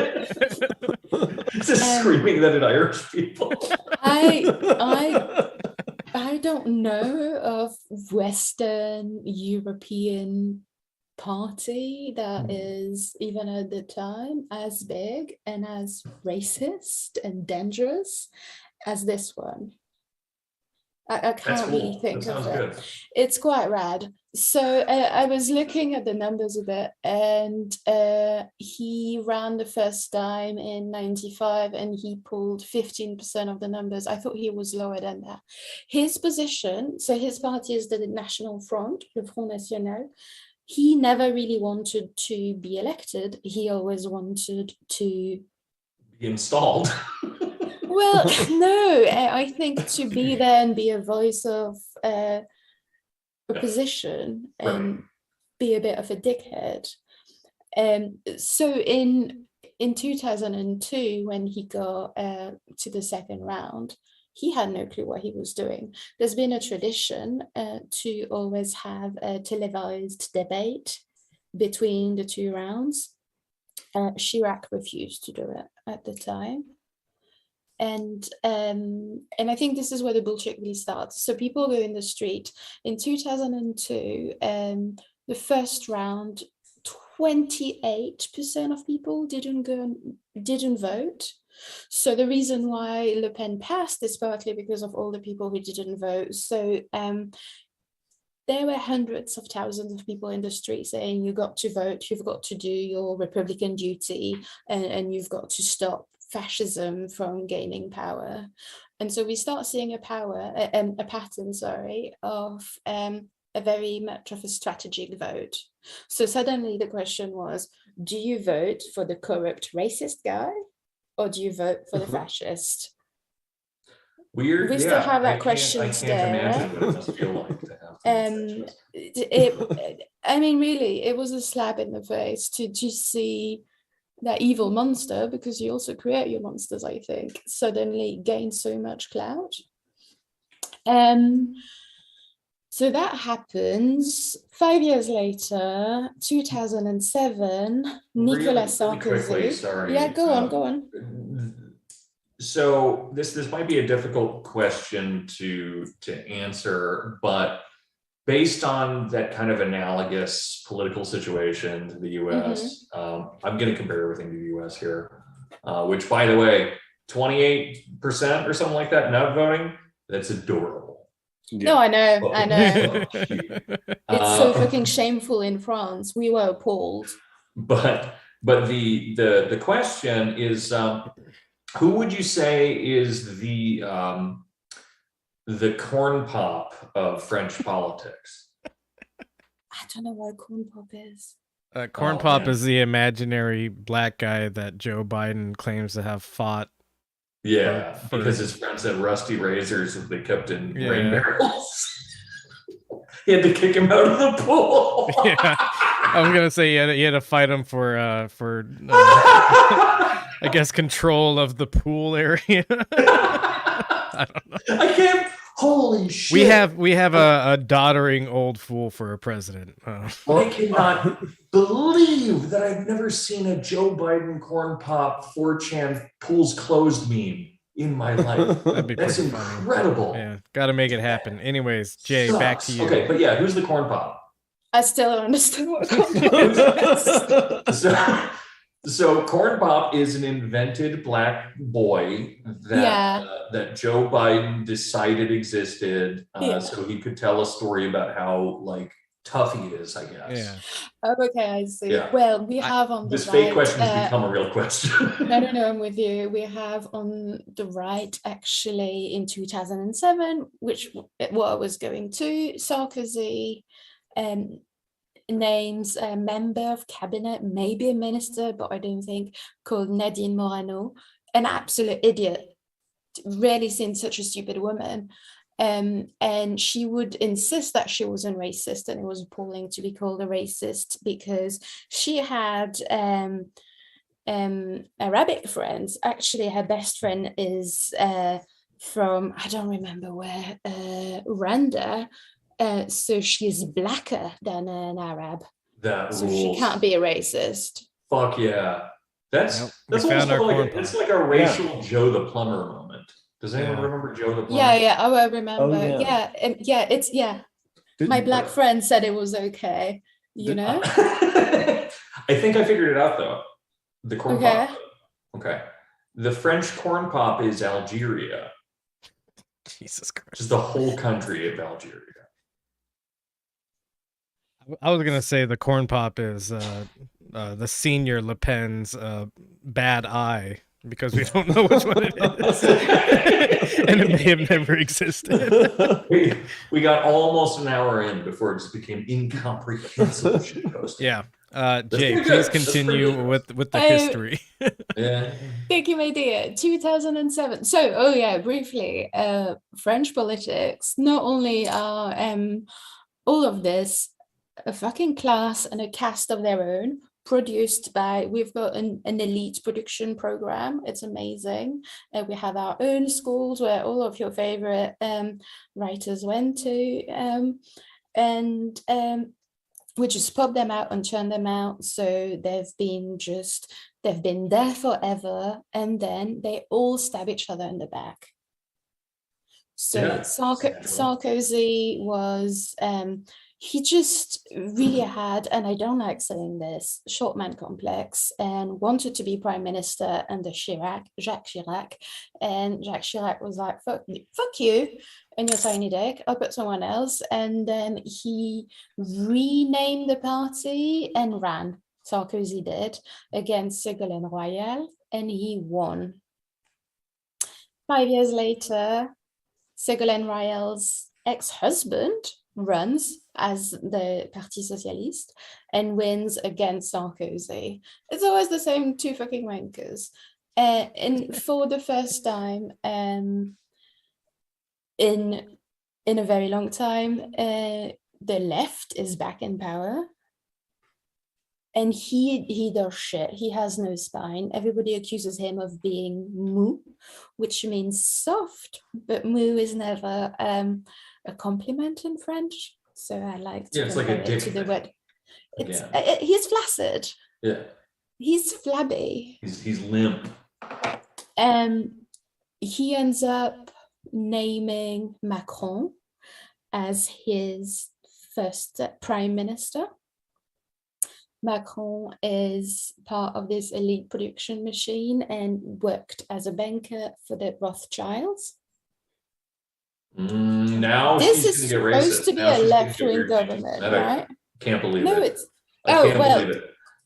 Just screaming that at Irish people. I don't know of Western European party that is, even at the time, as big and as racist and dangerous as this one. I can't really think of it. Good. It's quite rad. So I was looking at the numbers of it, and he ran the first time in 95 and he pulled 15% of the numbers. I thought he was lower than that. His position, so his party is the National Front, le Front National. He never really wanted to be elected. He always wanted to be installed. Well, no, I think to be there and be a voice of opposition and be a bit of a dickhead. So in 2002, when he got to the second round, he had no clue what he was doing. There's been a tradition to always have a televised debate between the two rounds. Chirac refused to do it at the time. And I think this is where the bullshit really starts. So people go in the street. In 2002, the first round, 28% of people didn't vote. So the reason why Le Pen passed is partly because of all the people who didn't vote. So there were hundreds of thousands of people in the street saying, you got to vote, you've got to do your Republican duty, and you've got to stop fascism from gaining power. And so we start seeing a pattern, of a very much of a strategic vote. So suddenly the question was, do you vote for the corrupt racist guy, or do you vote for the fascist? Weird. We still have that question I can't imagine what it must feel like to have. I mean, really, it was a slap in the face to see that evil monster, because you also create your monsters, I think, suddenly gain so much clout. So that happens. 5 years later, 2007, Nicolas Sarkozy. Quickly, sorry. Yeah, go on. So this might be a difficult question to answer, but based on that kind of analogous political situation to the US, I'm going to compare everything to the US here, which, by the way, 28% or something like that not voting, that's adorable. Yeah. No, I know. It's so fucking shameful in France. We were appalled. But the question is, who would you say is the corn pop of French politics? I don't know what a corn pop is. Corn pop is the imaginary black guy that Joe Biden claims to have fought. Yeah, because his friends had rusty razors that they kept in rain barrels. He had to kick him out of the pool. Yeah, I was gonna say he had to fight him for I guess control of the pool area. I don't know. I can't. Holy shit! We have a doddering old fool for a president. I cannot believe that I've never seen a Joe Biden corn pop 4chan pools closed meme in my life. That's incredible. Funny. Yeah, got to make it happen. Anyways, Jay, back to you. Okay, but yeah, who's the corn pop? I still don't understand what corn pop is. So corn pop is an invented black boy that Joe Biden decided existed, so he could tell a story about how tough he is, I guess. Yeah. Oh, okay, I see. Yeah. Well, we have on the this fake question has become a real question. No, I'm with you. We have on the right, actually, in 2007, which what I was going to, Sarkozy names a member of cabinet, maybe a minister, but I don't think, called Nadine Morano, an absolute idiot. Rarely seen such a stupid woman. And she would insist that she wasn't racist, and it was appalling to be called a racist because she had Arabic friends. Actually, her best friend is from, I don't remember where, Rwanda. So she's blacker than an Arab. That so rules. She can't be a racist. Fuck yeah. That's almost it's like a racial Joe the Plumber moment. Does anyone remember Joe the Plumber? Yeah, I remember. My black friend said it was okay, you know? I think I figured it out, though. The corn pop. Okay. The French corn pop is Algeria. Jesus Christ. Which is the whole country of Algeria. I was going to say the corn pop is the senior Le Pen's bad eye, because we don't know which one it is. And it may have never existed. We got almost an hour in before it just became incomprehensible. Yeah. Jay, please continue with the history. Yeah. Thank you, my dear. 2007. So, briefly, French politics, not only are all of this a fucking class and a cast of their own, produced by, we've got an elite production program. It's amazing. We have our own schools where all of your favorite writers went to, and we just pop them out and churn them out. So they've been there forever, and then they all stab each other in the back. So Sarkozy was he just really had, and I don't like saying this, short man complex, and wanted to be prime minister under Jacques Chirac. And Jacques Chirac was like, fuck you and your tiny dick, I'll put someone else. And then he renamed the party and ran, Sarkozy did, against Ségolène Royal, and he won. 5 years later, Ségolène Royal's ex-husband runs as the Parti Socialiste and wins against Sarkozy. It's always the same two fucking wankers. And for the first time in a very long time, the left is back in power. And he does shit. He has no spine. Everybody accuses him of being mou, which means soft, but mou is never a compliment in French. So I like to compare it to the word. He's flaccid. Yeah. He's flabby. He's limp. He ends up naming Macron as his first prime minister. Macron is part of this elite production machine and worked as a banker for the Rothschilds. Now this is supposed to be a left-wing government, right? Can't believe no, it. It's believe it.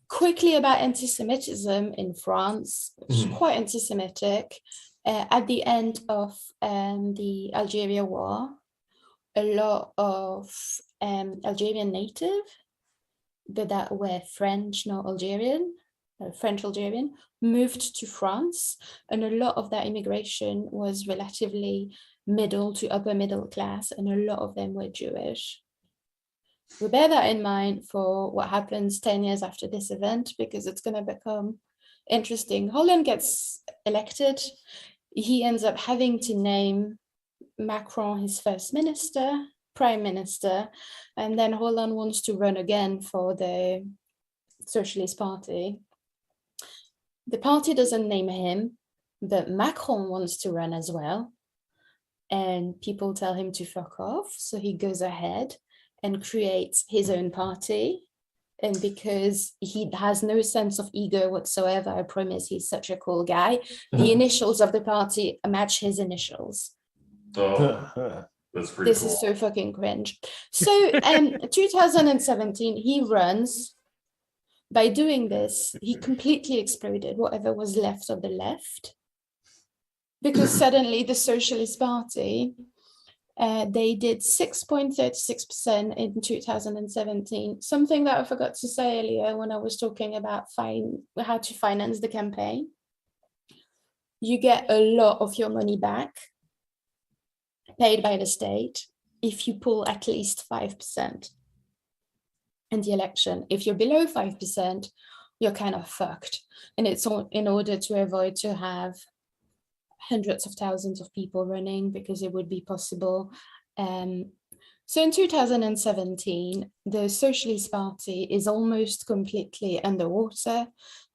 Quickly about anti-Semitism in France, quite anti-Semitic. At the end of the Algeria War, a lot of Algerian native, but that were French, not Algerian, French-Algerian, moved to France. And a lot of that immigration was relatively middle to upper middle class, and a lot of them were Jewish. We bear that in mind for what happens 10 years after this event, because it's going to become interesting. Hollande gets elected. He ends up having to name Macron his first minister, prime minister, and then Hollande wants to run again for the Socialist Party. The party doesn't name him, but Macron wants to run as well. And people tell him to fuck off. So he goes ahead and creates his own party. And because he has no sense of ego whatsoever, I promise he's such a cool guy, the initials of the party match his initials. Oh. That's pretty This cool. is so fucking cringe. So 2017, he runs. By doing this, he completely exploded whatever was left of the left. Because suddenly the Socialist Party, they did 6.36% in 2017. Something that I forgot to say earlier when I was talking about how to finance the campaign. You get a lot of your money back paid by the state if you pull at least 5% in the election. If you're below 5%, you're kind of fucked. And it's in order to avoid to have hundreds of thousands of people running, because it would be possible. So in 2017, the Socialist Party is almost completely underwater.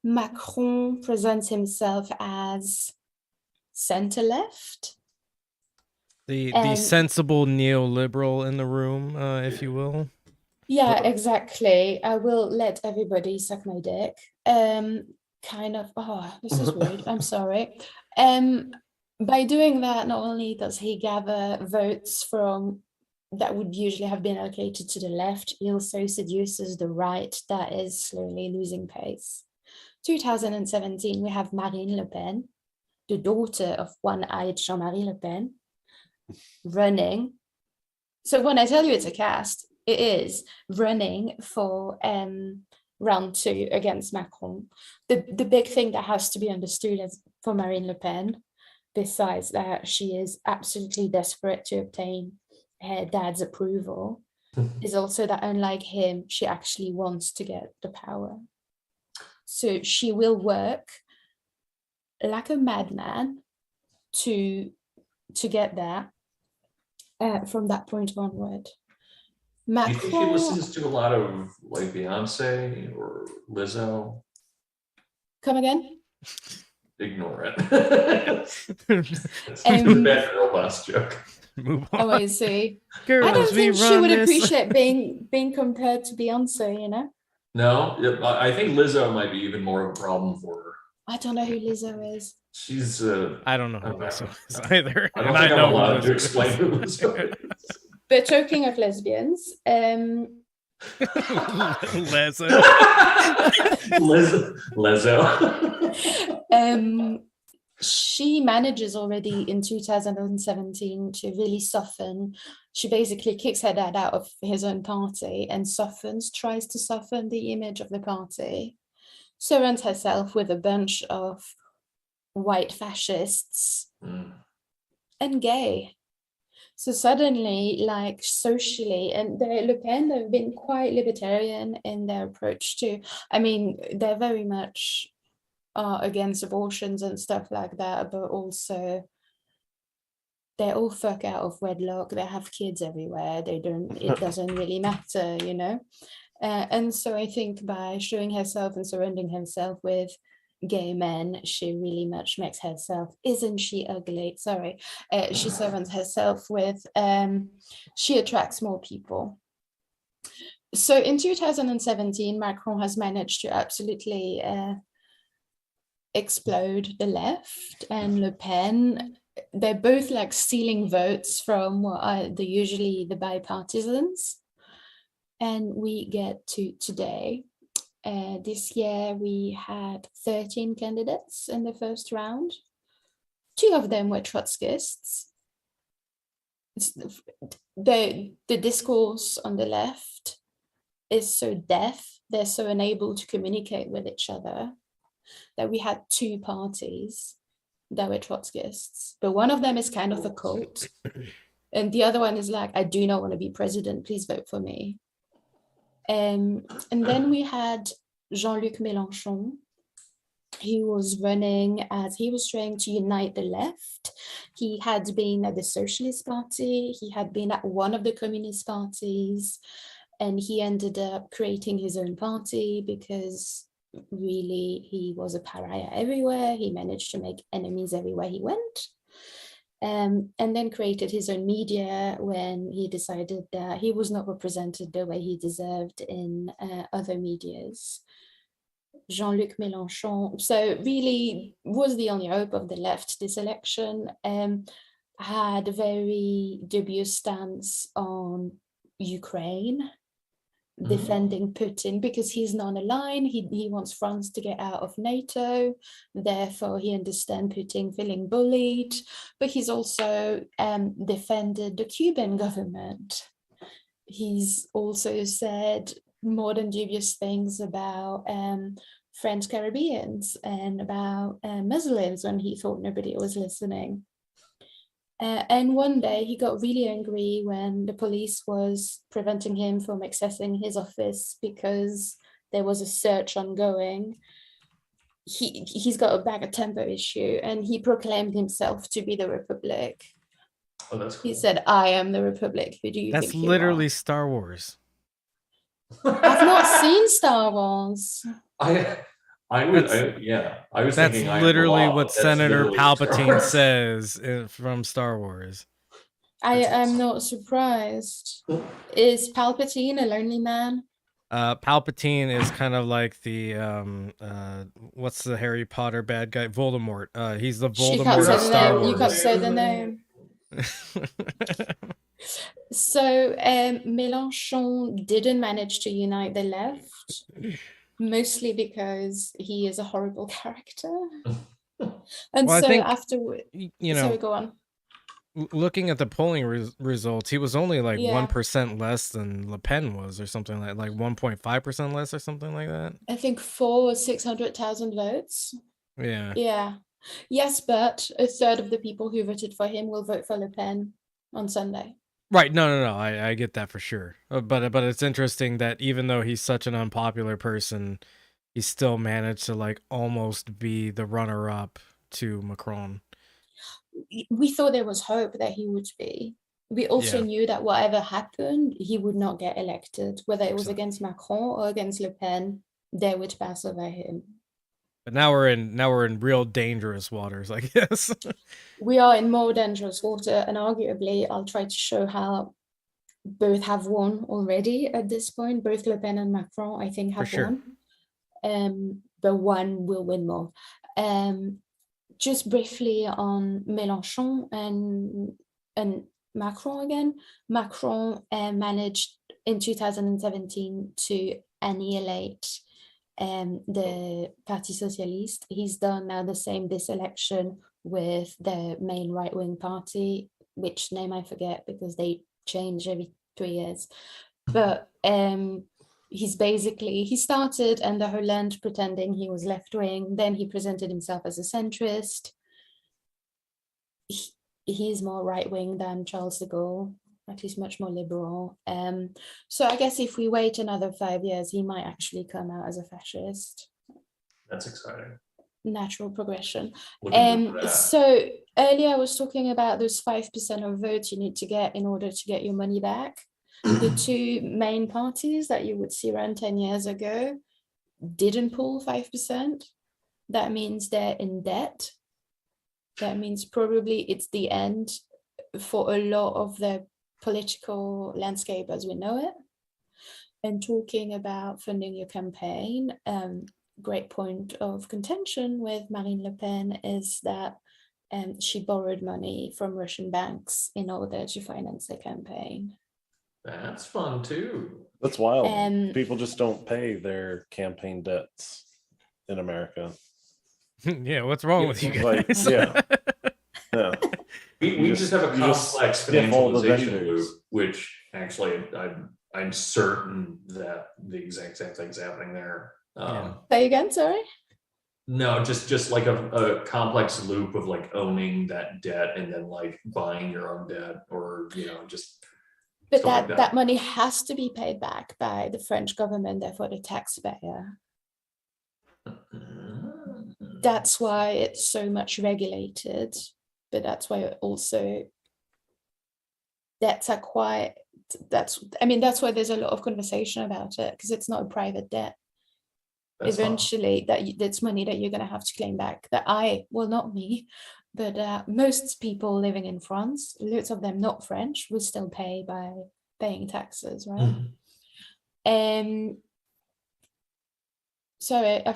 Macron presents himself as center-left. The sensible neoliberal in the room, if you will. Yeah, exactly. I will let everybody suck my dick. This is rude. I'm sorry. By doing that, not only does he gather votes from that would usually have been allocated to the left, he also seduces the right that is slowly losing pace. 2017, we have Marine Le Pen, the daughter of one-eyed Jean-Marie Le Pen, running. So when I tell you it's a cast, it is running for round 2 against Macron. The big thing that has to be understood as for Marine Le Pen, besides that she is absolutely desperate to obtain her dad's approval, is also that unlike him, she actually wants to get the power. So she will work like a madman to get that from that point onward. Macron, do you think he listens to a lot of like Beyonce or Lizzo? Come again? Ignore it. It's a bad girl boss joke. Move on. Oh, I see. Girls, I don't we think she run would this. appreciate being compared to Beyonce, you know? No, I think Lizzo might be even more of a problem for her. I don't know who Lizzo is. She's I don't know who Lizzo is either. I don't And think I'm know allowed who to Lizzo explain is. who Lizzo is. But talking of lesbians, Lizzo. Lizzo. She manages already in 2017 to really soften. She basically kicks her dad out of his own party and tries to soften the image of the party. Surrounds herself with a bunch of white fascists and gay. So suddenly, like socially, and Le Pen have been quite libertarian in their approach to, I mean, they're very much against abortions and stuff like that, but also they all fuck out of wedlock. They have kids everywhere. It doesn't really matter, you know? And so I think by showing herself and surrounding herself with gay men, she really much makes herself, isn't she ugly? Sorry. She surrounds herself with, she attracts more people. So in 2017, Macron has managed to absolutely explode the left, and Le Pen, they're both like stealing votes from what are usually the bipartisans. And we get to today. This year we had 13 candidates in the first round. 2 of them were Trotskyists. The discourse on the left is so deaf, they're so unable to communicate with each other, that we had 2 parties that were Trotskyists. But one of them is kind of a cult. And the other one is like, I do not want to be president, please vote for me. And then we had Jean-Luc Mélenchon. He was running as he was trying to unite the left. He had been at the Socialist Party. He had been at one of the Communist parties. And he ended up creating his own party because really he was a pariah everywhere. He managed to make enemies everywhere he went. And then created his own media when he decided that he was not represented the way he deserved in other medias. Jean-Luc Mélenchon, so really was the only hope of the left this election, had a very dubious stance on Ukraine, defending Putin because he's non-aligned. He wants France to get out of NATO. Therefore, he understands Putin feeling bullied. But he's also defended the Cuban government. He's also said more than dubious things about French Caribbeans and about Muslims when he thought nobody was listening. And one day he got really angry when the police was preventing him from accessing his office because there was a search ongoing. He's got a bag of temper issue and he proclaimed himself to be the Republic. Oh, that's cool. He said, I am the Republic. Who do you think you are? That's literally Star Wars. I've not seen Star Wars. I was that's thinking literally what Senator Palpatine says from Star Wars. I am not surprised. Is Palpatine a lonely man? Palpatine is kind of like the what's the Harry Potter bad guy? Voldemort. He's the Voldemort of Star Wars. You can't say the name. So Mélenchon didn't manage to unite the left, mostly because he is a horrible character. And so afterward, sorry, go on. Looking at the polling results, he was only like 1% less than Le Pen was, or something like 1.5% less, or something like that. I think 400,000 or 600,000 votes. Yeah. Yeah. Yes, but a third of the people who voted for him will vote for Le Pen on Sunday. Right. No. I get that for sure. But it's interesting that even though he's such an unpopular person, he still managed to almost be the runner-up to Macron. We thought there was hope that he would be. We also knew that whatever happened, he would not get elected, whether it was against Macron or against Le Pen, they would pass over him. But now we're in real dangerous waters, I guess. We are in more dangerous water, and arguably, I'll try to show how both have won already at this point. Both Le Pen and Macron, I think, have won. But one will win more. Just briefly on Mélenchon and Macron again. Macron managed in 2017 to annihilate the Parti Socialiste. He's done now the same this election with the main right-wing party, which name I forget because they change every 3 years. But he started under Hollande pretending he was left-wing. Then he presented himself as a centrist. He's more right-wing than Charles de Gaulle, at least much more liberal. So I guess if we wait another 5 years, he might actually come out as a fascist. That's exciting. Natural progression. So earlier I was talking about those 5% of votes you need to get in order to get your money back. The two main parties that you would see around 10 years ago didn't pull 5%. That means they're in debt. That means probably it's the end for a lot of the political landscape as we know it. And talking about funding your campaign, great point of contention with Marine Le Pen is that she borrowed money from Russian banks in order to finance the campaign. That's fun too. That's wild. People just don't pay their campaign debts in America. Yeah, what's wrong with you guys? Yeah. We just have a complex financialization loop, which actually I'm certain that the exact same thing's happening there. Say again, sorry? No, just like a complex loop of like owning that debt and then like buying your own debt, or just. But that money has to be paid back by the French government, therefore the taxpayer. That's why it's so much regulated, but that's why also debts are that's why there's a lot of conversation about it, because it's not a private debt. That's eventually that's money that you're going to have to claim back, not me, but most people living in France, lots of them not French, will still pay by paying taxes, right? Sorry, I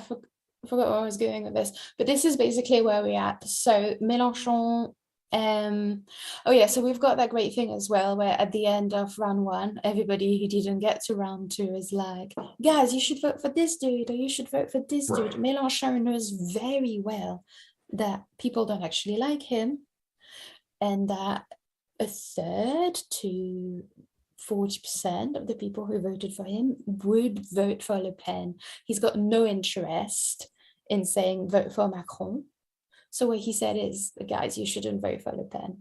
forgot where I was going with this, but this is basically where we're at. So Mélenchon, so we've got that great thing as well, where at the end of round one, everybody who didn't get to round two is like, guys, you should vote for this dude, or you should vote for this dude. Mélenchon knows very well that people don't actually like him, and that a third to 40% of the people who voted for him would vote for Le Pen. He's got no interest in saying vote for Macron. So what he said is, guys, you shouldn't vote for Le Pen.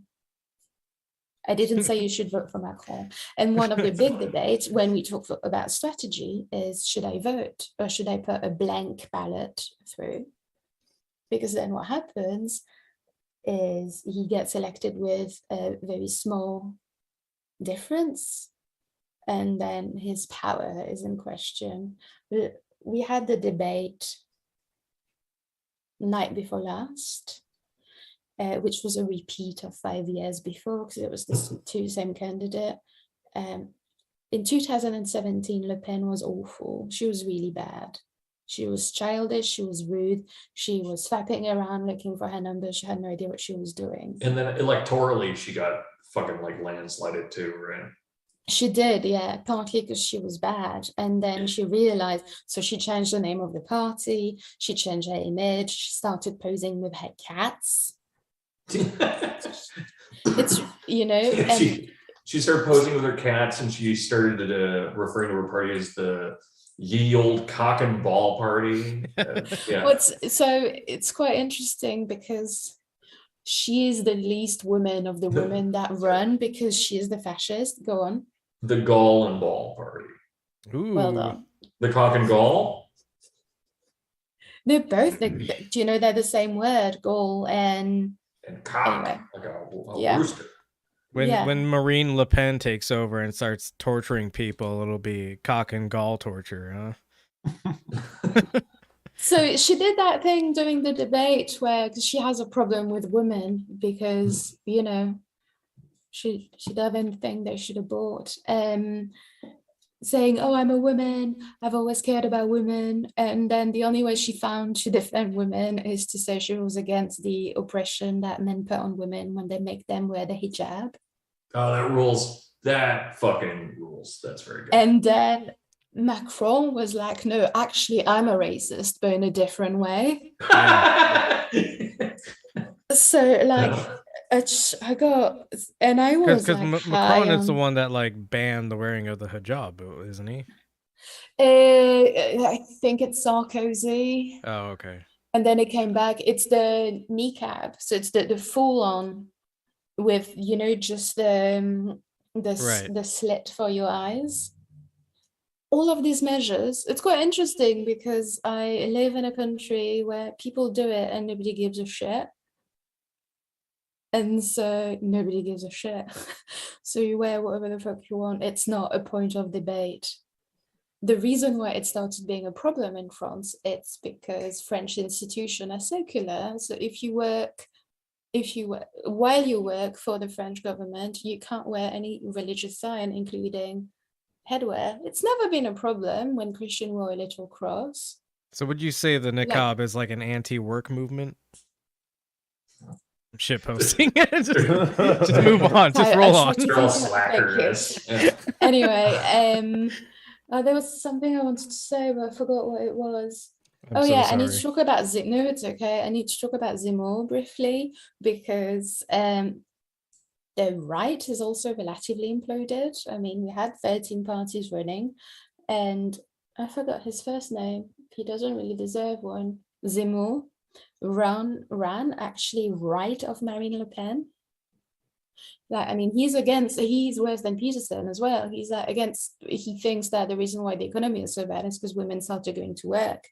I didn't say you should vote for Macron. And one of the big debates when we talk about strategy is, should I vote or should I put a blank ballot through? Because then what happens is he gets elected with a very small difference, and then his power is in question. We had the debate night before last, which was a repeat of 5 years before, because it was the two same candidate. In 2017, Le Pen was awful. She was really bad. She was childish, she was rude, she was flapping around looking for her numbers, she had no idea what she was doing. And then electorally, she got fucking like landslided too, right? She did, yeah, partly because she was bad. And then she realized, so she changed the name of the party, she changed her image, she started posing with her cats. It's, she started posing with her cats, and she started referring to her party as the ye old cock and ball party. So it's quite interesting because she is the least woman of the women that run, because she is the fascist. Go on. The gall and ball party. Ooh. Well done. The cock and gall? They're both, do you know they're the same word, gall and cock. Anyway. Like a rooster. When Marine Le Pen takes over and starts torturing people, it'll be cock and gall torture, huh? So she did that thing during the debate where, because she has a problem with women because, you know, she doesn't think they should abort. Saying, oh, I'm a woman, I've always cared about women. And then the only way she found to defend women is to say she was against the oppression that men put on women when they make them wear the hijab. Oh, that rules. That fucking rules. That's very good. And then Macron was like, no, actually, I'm a racist, but in a different way. So, like, I got, and I was because like, Macron is the one that like banned the wearing of the hijab, isn't he? I think it's Sarkozy. Oh, okay. And then it came back. It's the niqab, so it's the full on with, you know, just the slit for your eyes. All of these measures, it's quite interesting because I live in a country where people do it and nobody gives a shit. And so nobody gives a shit. So you wear whatever the fuck you want. It's not a point of debate. The reason why it started being a problem in France, it's because French institutions are secular. So while you work for the French government, you can't wear any religious sign, including headwear. It's never been a problem when Christian wore a little cross. So would you say the niqab is like an anti-work movement? Shit posting. just move on. Just roll on. Anyway, there was something I wanted to say, but I forgot what it was. I need to talk about no, it's okay. I need to talk about Zemmour briefly because the right is also relatively imploded. I mean, we had 13 parties running, and I forgot his first name. He doesn't really deserve one. Zemmour ran actually right of Marine Le Pen. Like, I mean, he's worse than Peterson as well. He's he thinks that the reason why the economy is so bad is because women started going to work.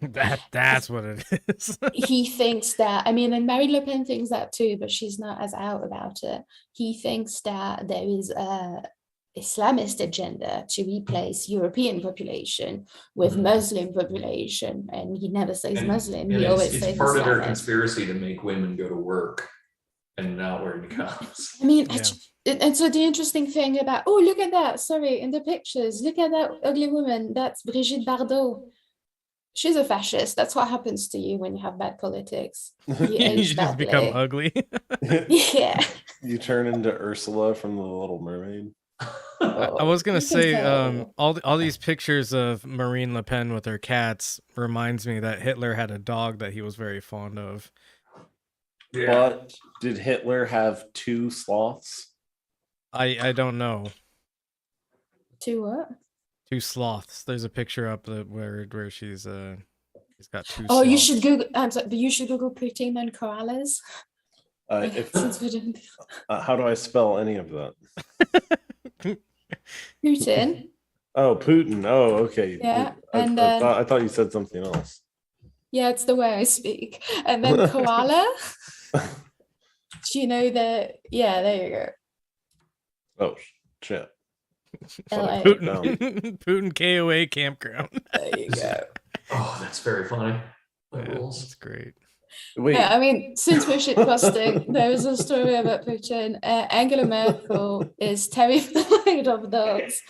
That's what it is. He thinks that, I mean, and Marine Le Pen thinks that too, but she's not as out about it. He thinks that there is a Islamist agenda to replace European population with Muslim population, and he never says Muslim. He always says it's part Islamic. of their conspiracy to make women go to work and not wear niqabs. I mean, and so the interesting thing about, oh, look at that, sorry, in the pictures, look at that ugly woman, that's Brigitte Bardot. She's a fascist. That's what happens to you when you have bad politics. You just become ugly. Yeah. You turn into Ursula from The Little Mermaid. I was gonna say, all these pictures of Marine Le Pen with her cats reminds me that Hitler had a dog that he was very fond of. Yeah. But did Hitler have 2 sloths? I don't know. 2 what? 2 sloths. There's a picture up where she's got 2 Oh, sloths. you should Google. I'm sorry, but you should Google Putin and koalas. How do I spell any of that? Putin. Oh, Putin. Oh, okay. Yeah, I thought you said something else. Yeah, it's the way I speak. And then koala. Do you know that? Yeah, there you go. Oh shit. Putin KOA campground. There you go. Oh, that's very funny. That's great. Wait. Yeah, I mean, since we're shitposting, there was a story about Putin. Angela Merkel is terrified of dogs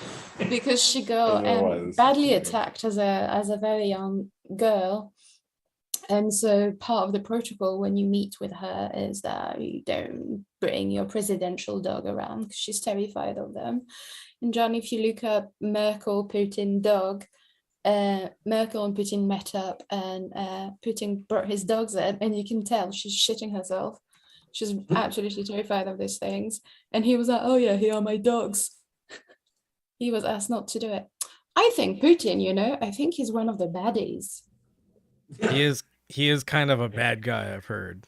because she got badly attacked as a very young girl. And so part of the protocol when you meet with her is that you don't bring your presidential dog around because she's terrified of them. And John, if you look up Merkel, Putin, dog, Merkel and Putin met up and Putin brought his dogs in, and you can tell she's shitting herself. She's absolutely terrified of these things. And he was like, oh yeah, here are my dogs. He was asked not to do it. I think Putin, I think he's one of the baddies. He is kind of a bad guy, I've heard.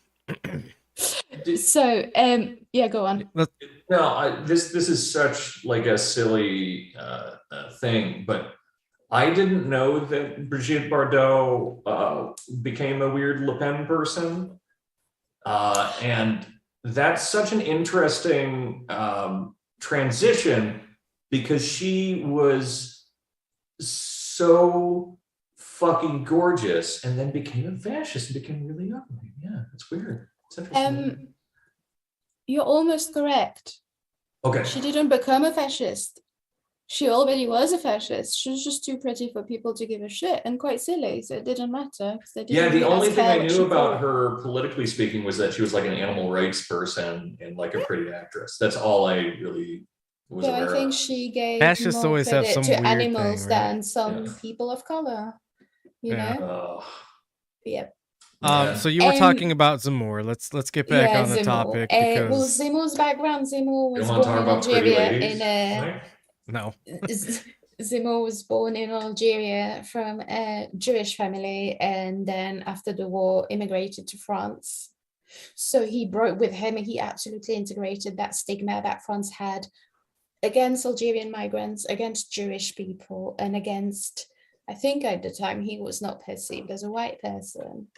So, yeah, go on. No, this is such like a silly thing, but I didn't know that Brigitte Bardot became a weird Le Pen person, and that's such an interesting transition because she was so fucking gorgeous, and then became a fascist and became really ugly. Yeah, it's weird. It's interesting. You're almost correct. Okay. She didn't become a fascist. She already was a fascist. She was just too pretty for people to give a shit, and quite silly, so it didn't matter. Yeah, the only thing I knew about her, politically speaking, was that she was like an animal rights person and like a pretty actress. That's all I really was aware of. I think she gave Fascists more always have credit some to weird animals thing, right? than some people of color. You know? Yep. So you were talking about Zemmour. Let's get back on the topic because well, Zemmour's background. Zemmour was born in Algeria Zemmour was born in Algeria from a Jewish family, and then after the war immigrated to France. So he brought with him, he absolutely integrated that stigma that France had against Algerian migrants, against Jewish people, and against, I think at the time he was not perceived as a white person.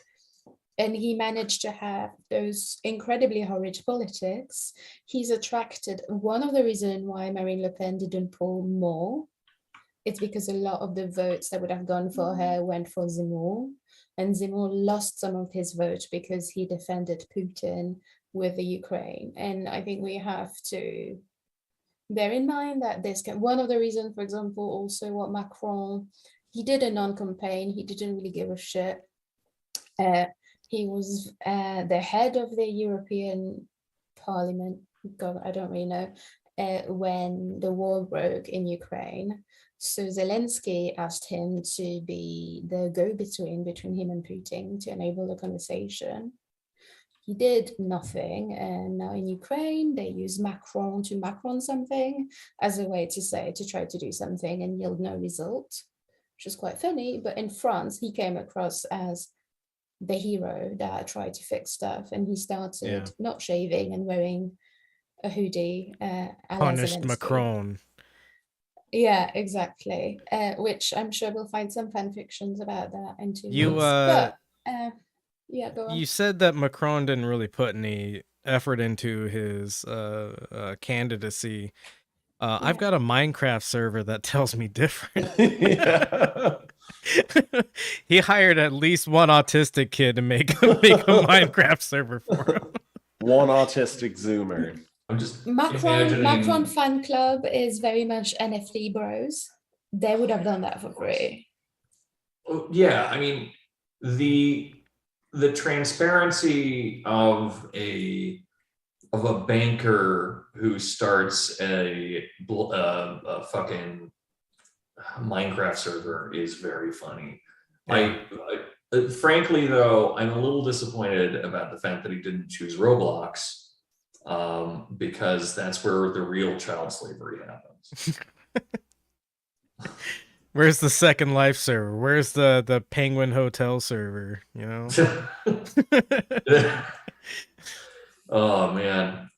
And he managed to have those incredibly horrid politics. He's attracted, one of the reasons why Marine Le Pen didn't pull more, it's because a lot of the votes that would have gone for her went for Zemmour. And Zemmour lost some of his vote because he defended Putin with the Ukraine. And I think we have to bear in mind that this can, one of the reasons, for example, also what Macron, he did a non-campaign, he didn't really give a shit. He was the head of the European Parliament, God, I don't really know, when the war broke in Ukraine. So Zelensky asked him to be the go-between between him and Putin to enable the conversation. He did nothing, and now in Ukraine, they use Macron to Macron something as a way to say, to try to do something and yield no result, which is quite funny. But in France, he came across as the hero that tried to fix stuff, and he started not shaving and wearing a hoodie. Punished Macron. Yeah, exactly. Which I'm sure we'll find some fan fictions about that in 2 You months. But yeah, go on. You said that Macron didn't really put any effort into his candidacy. I've got a Minecraft server that tells me different. He hired at least one autistic kid to make a Minecraft server for him. One autistic Zoomer. I'm just Macron fan club is very much NFT bros. They would have done that for free. Yeah, I mean, the transparency of a banker who starts a fucking Minecraft server is very funny. I frankly, though, I'm a little disappointed about the fact that he didn't choose Roblox, because that's where the real child slavery happens. Where's the Second Life server? Where's the Penguin Hotel server? You know? Oh man,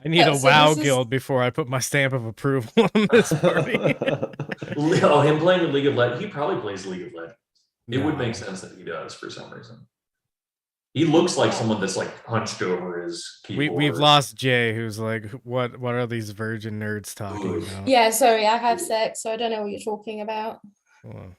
I need a WoW guild before I put my stamp of approval on this party. Oh, him playing League of Legends. He probably plays League of Legends. It would make sense that he does for some reason. He looks like someone that's like hunched over his keyboard. We've lost Jay, who's like, what are these virgin nerds talking about? Yeah, sorry, I have sex, so I don't know what you're talking about.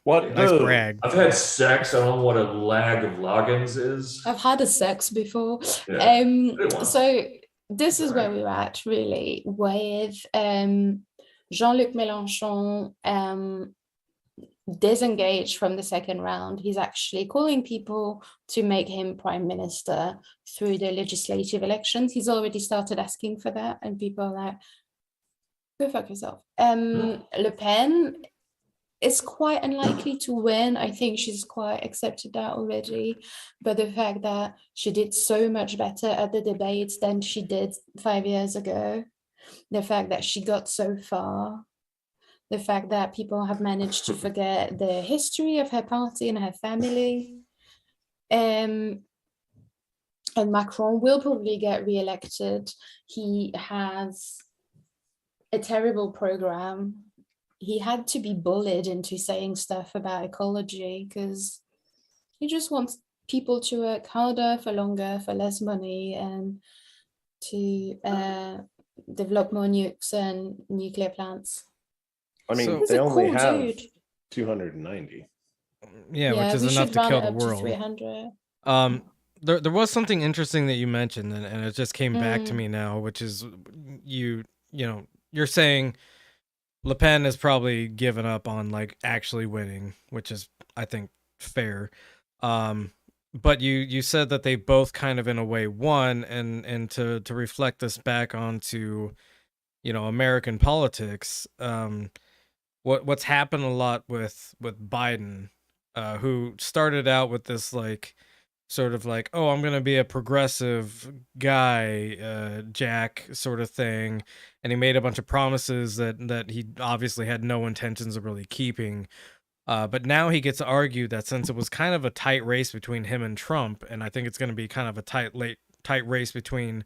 What? Nice brag. I've had sex. I don't know what a lag of logins is. I've had a sex before. Yeah. So this is where we're at, really, with Jean-Luc Mélenchon disengaged from the second round. He's actually calling people to make him prime minister through the legislative elections. He's already started asking for that, and people are like, go fuck yourself. Le Pen is quite unlikely to win. I think she's quite accepted that already. But the fact that she did so much better at the debates than she did 5 years ago, the fact that she got so far, the fact that people have managed to forget the history of her party and her family. And Macron will probably get re-elected. He has a terrible program. He had to be bullied into saying stuff about ecology because he just wants people to work harder for longer, for less money, and to develop more nukes and nuclear plants. I mean, they only have 290. Yeah, which is we enough should to round kill it the up to world. 300. There was something interesting that you mentioned, and it just came back to me now, which is you're saying Le Pen has probably given up on like actually winning, which is, I think, fair. But you said that they both kind of in a way won, and to reflect this back onto American politics, what's happened a lot with Biden, who started out with this like sort of like, oh, I'm gonna be a progressive guy, Jack sort of thing, and he made a bunch of promises that he obviously had no intentions of really keeping. But now he gets argued that since it was kind of a tight race between him and Trump, and I think it's going to be kind of a tight race between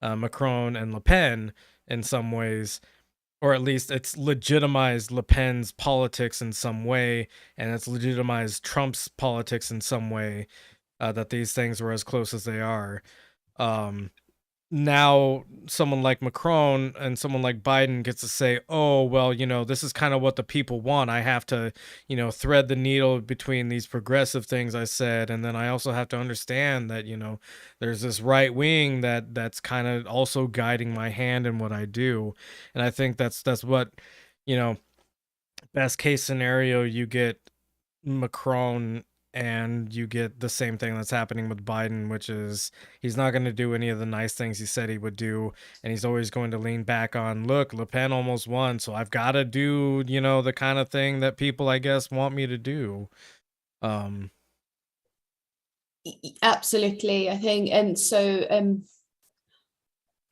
Macron and Le Pen in some ways, or at least it's legitimized Le Pen's politics in some way, and it's legitimized Trump's politics in some way, that these things were as close as they are. Now someone like Macron and someone like Biden gets to say, oh, well, this is kind of what the people want. I have to, thread the needle between these progressive things I said. And then I also have to understand that, there's this right wing that's kind of also guiding my hand in what I do. And I think that's what, best case scenario, you get Macron and you get the same thing that's happening with Biden, which is he's not going to do any of the nice things he said he would do, and he's always going to lean back on, look, Le Pen almost won, so I've got to do, the kind of thing that people, I guess, want me to do. Absolutely, I think, and so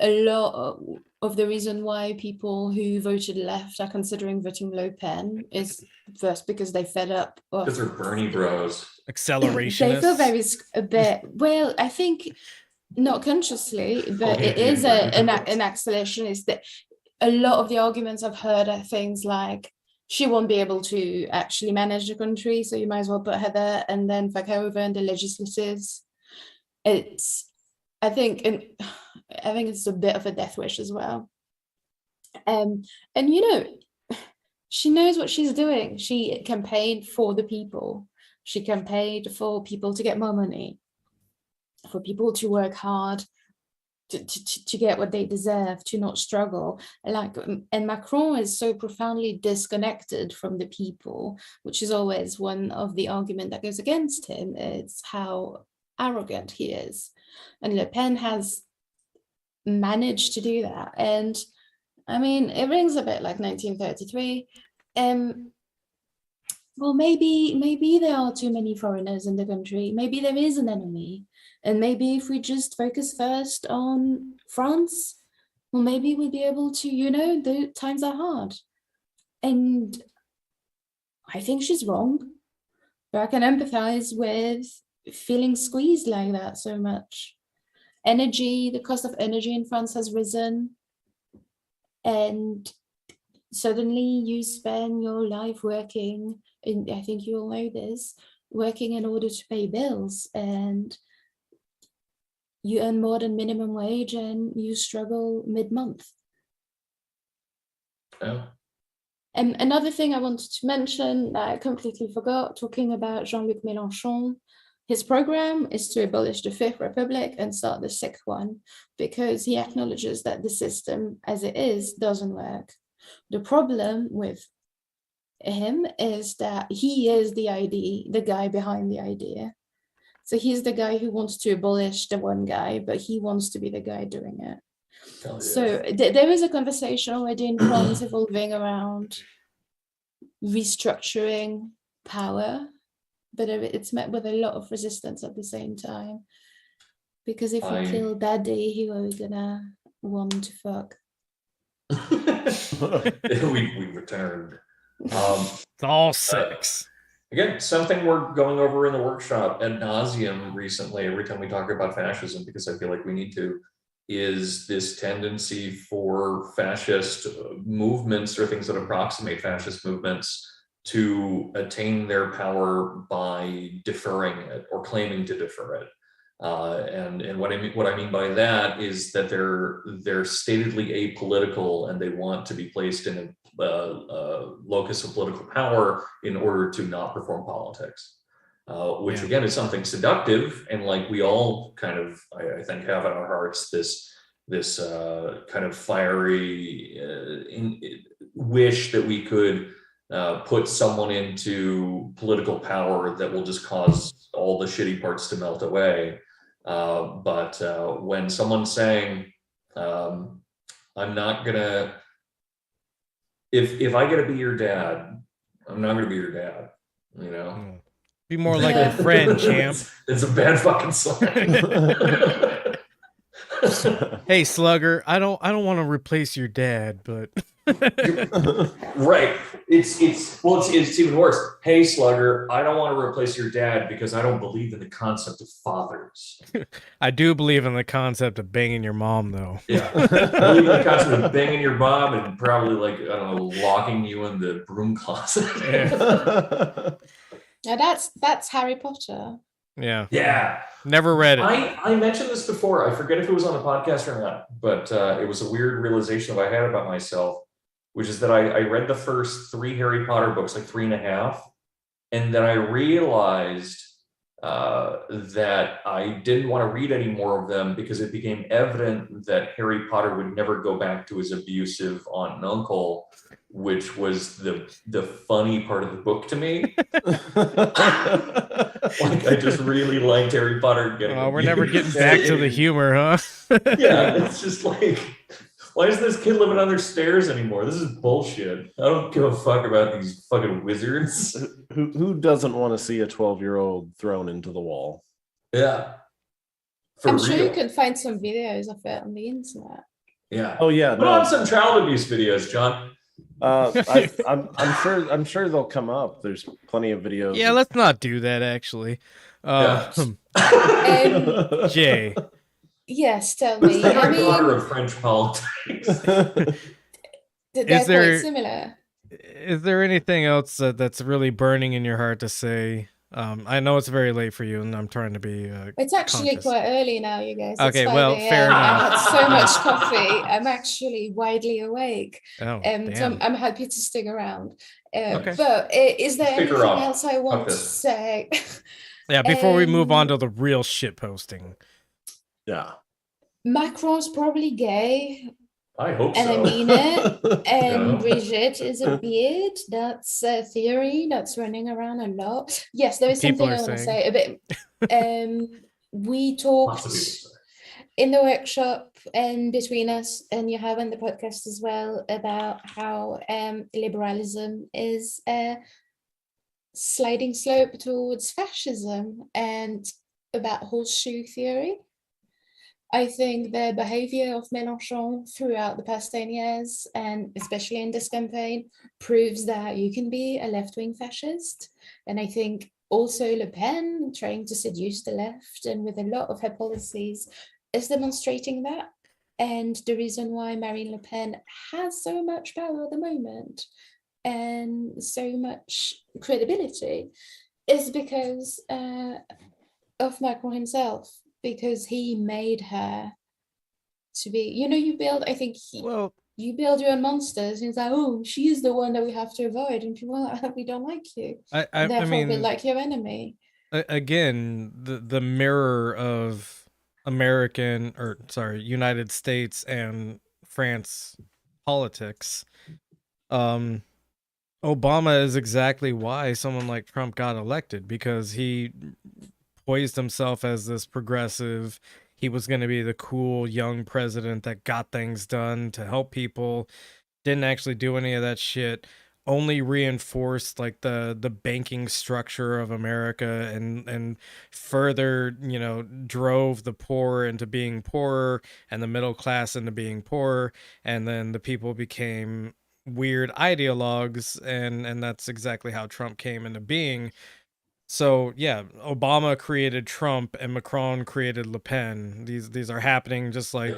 a lot of the reason why people who voted left are considering voting Le Pen is first because they fed up because they're Bernie bros, accelerationists. They feel a bit, well, I think not consciously, but it is an acceleration. Is that a lot of the arguments I've heard are things like, she won't be able to actually manage the country, so you might as well put her there and then fuck her over in the legislatives. I think it's a bit of a death wish as well. And she knows what she's doing. She campaigned for the people. She campaigned for people to get more money, for people to work hard, to get what they deserve, to not struggle. And Macron is so profoundly disconnected from the people, which is always one of the arguments that goes against him. It's how arrogant he is. And Le Pen has managed to do that. And I mean, it rings a bit like 1933. Well, maybe there are too many foreigners in the country. Maybe there is an enemy. And maybe if we just focus first on France, well, maybe we'll be able to, the times are hard. And I think she's wrong, but I can empathize with feeling squeezed like that so much. The cost of energy in France has risen. And suddenly you spend your life working, and I think you all know this, working in order to pay bills, and you earn more than minimum wage and you struggle mid-month. Oh. And another thing I wanted to mention that I completely forgot, talking about Jean-Luc Mélenchon, his program is to abolish the Fifth Republic and start the Sixth one, because he acknowledges that the system as it is doesn't work. The problem with him is that he is the guy behind the idea. So he's the guy who wants to abolish the one guy, but he wants to be the guy doing it. Yeah. So there is a conversation already in France evolving around restructuring power, but it's met with a lot of resistance at the same time. Because if we kill Daddy, he was gonna want to fuck. we returned. It's all sex. Again, something we're going over in the workshop ad nauseum recently, every time we talk about fascism, because I feel like we need to, is this tendency for fascist movements or things that approximate fascist movements to attain their power by deferring it or claiming to defer it. And what I mean by that is that they're statedly apolitical, and they want to be placed in locus of political power in order to not perform politics. Which again is something seductive, and like we all kind of, I think, have in our hearts this kind of fiery wish that we could put someone into political power that will just cause all the shitty parts to melt away. But when someone's saying, "I'm not gonna," if I get to be your dad, I'm not gonna be your dad, you know. Be more like a friend, champ. It's a bad fucking sign. Hey, Slugger, I don't want to replace your dad, but right. It's even worse. Hey, Slugger, I don't want to replace your dad because I don't believe in the concept of fathers. I do believe in the concept of banging your mom, though. Yeah, I believe in the concept of banging your mom and probably, like, I don't know, locking you in the broom closet. Yeah. Now that's Harry Potter. Yeah. Never read it. I mentioned this before. I forget if it was on the podcast or not, but it was a weird realization that I had about myself, which is that I read the first 3 Harry Potter books, like 3.5, and then I realized that I didn't want to read any more of them because it became evident that Harry Potter would never go back to his abusive aunt and uncle, which was the funny part of the book to me. Like, I just really liked Harry Potter getting we're never getting back to the humor, huh? Yeah, it's just like, why is this kid living on their stairs anymore? This is bullshit. I don't give a fuck about these fucking wizards. Who doesn't want to see a 12-year-old thrown into the wall? Yeah. I'm sure you can find some videos of it on the internet. Yeah. Oh yeah. Put on some child abuse videos, John. I'm sure they'll come up. There's plenty of videos. Yeah, let's not do that, actually. Jay. Yes, tell me. The Harry Potter of French politics. They're quite similar. Is there anything else that's really burning in your heart to say? I know it's very late for you, and I'm trying to be. It's actually conscious. quite early now, you guys. Okay, well, fair enough. I had so much coffee. I'm actually widely awake. Oh, so I'm happy to stick around. Okay. But is there anything else I want to say? Yeah, before we move on to the real shit posting. Yeah. Macron's probably gay. I hope and so. I mean it. And Brigitte is a beard. That's a theory that's running around a lot. Yes, there is something I want to say a bit. We talked in the workshop and between us, and you have on the podcast as well, about how liberalism is a sliding slope towards fascism and about horseshoe theory. I think the behavior of Mélenchon throughout the past 10 years, and especially in this campaign, proves that you can be a left-wing fascist. And I think also Le Pen, trying to seduce the left and with a lot of her policies, is demonstrating that. And the reason why Marine Le Pen has so much power at the moment and so much credibility is because of Macron himself. Because he made her to be, you build, I think you build your own monsters, and it's like, oh, she's the one that we have to avoid, and people are like, we don't like you. Therefore, we like your enemy. Again, the mirror of United States and France politics. Obama is exactly why someone like Trump got elected, because he poised himself as this progressive. He was going to be the cool young president that got things done to help people. Didn't actually do any of that shit. Only reinforced like the banking structure of America and further, drove the poor into being poorer and the middle class into being poorer. And then the people became weird ideologues, and that's exactly how Trump came into being. So yeah, Obama created Trump and Macron created Le Pen. These are happening just like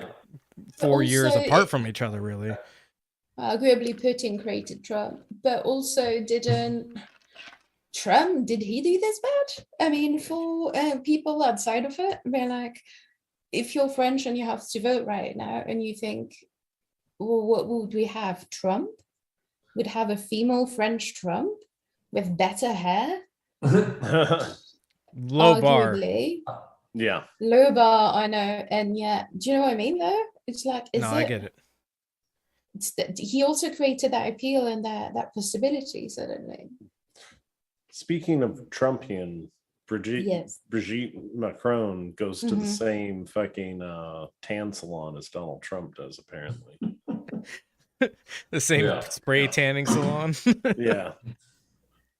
4 years apart from each other, really. Arguably Putin created Trump, but also did he do this bad? I mean, for people outside of it, they're like, if you're French and you have to vote right now and you think, well, what would we have? Trump? would have a female French Trump with better hair? Low bar. Arguably. Yeah. Low bar, I know. And yeah, do you know what I mean though? It's like, I get it. He also created that appeal and that possibility, suddenly. Speaking of Trumpian, Brigitte Macron goes to the same fucking tan salon as Donald Trump does, apparently. The same spray tanning salon. Yeah.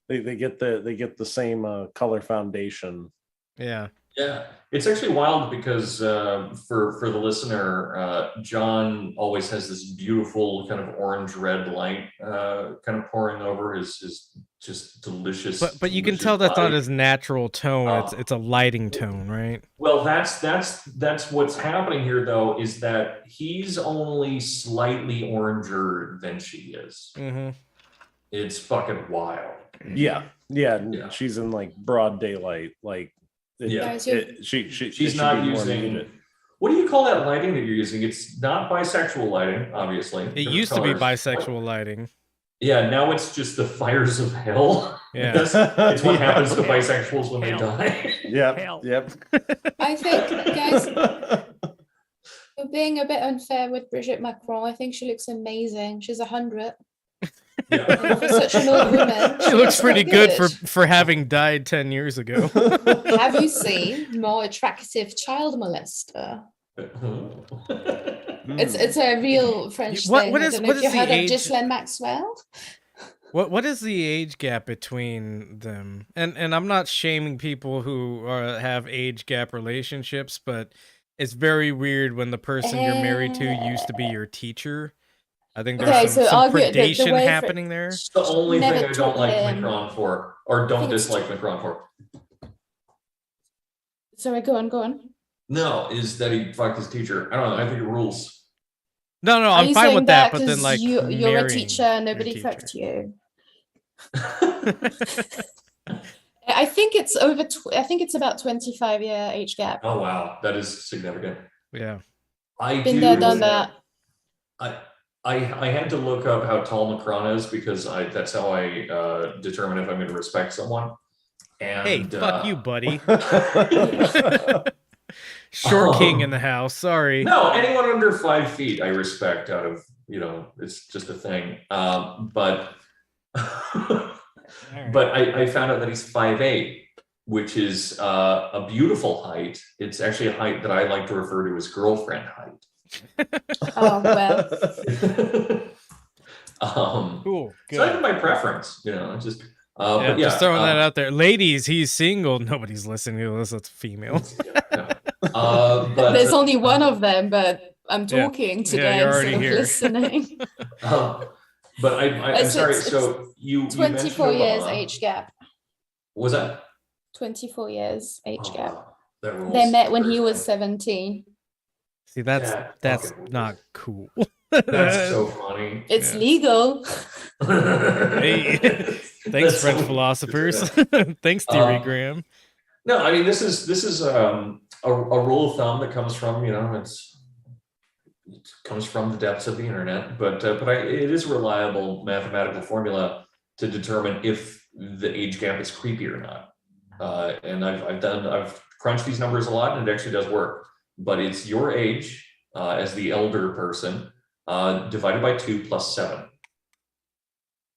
They get the same color foundation. Yeah. Yeah, it's actually wild because for the listener, John always has this beautiful kind of orange red light kind of pouring over his just delicious. But you can tell that's not his natural tone. It's a lighting tone, right? Well, that's what's happening here, though, is that he's only slightly oranger than she is. Mm-hmm. It's fucking wild. Yeah. She's in like broad daylight, like. She's not using. What do you call that lighting that you're using? It's not bisexual lighting, obviously. It used to be bisexual lighting. Yeah, now it's just the fires of hell. Yeah, it's what happens to bisexuals when they die. Yep. I think, guys, you're being a bit unfair with Brigitte Macron. I think she looks amazing. She's 100. Yeah. For such an old woman, she looks pretty good for having died 10 years ago. Have you seen more attractive child molester? It's a real French thing. What is I don't know if you heard age? of Ghislaine Maxwell? What is the age gap between them? And I'm not shaming people who have age gap relationships, but it's very weird when the person you're married to used to be your teacher. I think there's some predation happening there. It's the only thing I don't like Macron for, or don't dislike Macron for. Sorry, go on. No, is that he fucked his teacher. I don't know. I think it rules. No, I'm fine with that. But then, like, you're a teacher, nobody fucked you. I think it's over. I think it's about 25-year age gap. Oh wow, that is significant. Yeah, I've been there, done that. I had to look up how tall Macron is because that's how I determine if I'm going to respect someone. And, hey, fuck you, buddy. Short king in the house. Sorry. No, anyone under 5 feet I respect. Out of it's just a thing. But but I found out that he's 5'8", which is a beautiful height. It's actually a height that I like to refer to as girlfriend height. Oh well. Cool. Good. It's not even my preference, just just throwing that out there. Ladies, he's single. Nobody's listening to this. That's female. But there's only one of them, but I'm talking to them, already here. Listening. But I'm sorry. So you 24 years age gap. Was that 24 years age gap? They met when he was 17. See, that's not cool. That's so funny. It's legal. Hey, thanks, French philosophers. Thanks, Theory Graham. No, I mean this is a rule of thumb that comes from it comes from the depths of the internet, but it is a reliable mathematical formula to determine if the age gap is creepy or not. And I've crunched these numbers a lot, and it actually does work. But it's your age as the elder person divided by 2 plus 7.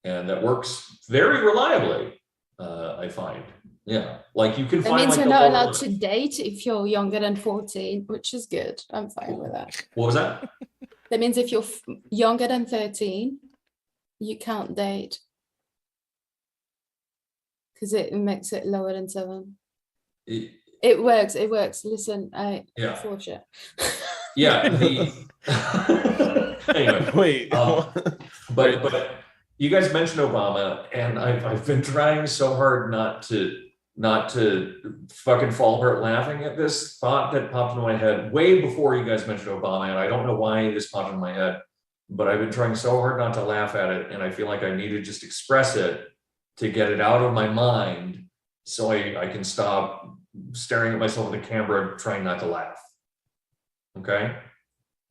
And that works very reliably, I find. Yeah, like you can find. That means like you're not allowed to date if you're younger than 14, which is good. I'm fine with that. What was that? That means if you're younger than 13, you can't date. Because it makes it lower than 7. It works. Listen, forge it. Yeah. Anyway, wait. But you guys mentioned Obama, and I've been trying so hard not to fucking fall apart laughing at this thought that popped into my head way before you guys mentioned Obama, and I don't know why this popped into my head, but I've been trying so hard not to laugh at it, and I feel like I need to just express it to get it out of my mind so I can stop staring at myself in the camera trying not to laugh. Okay?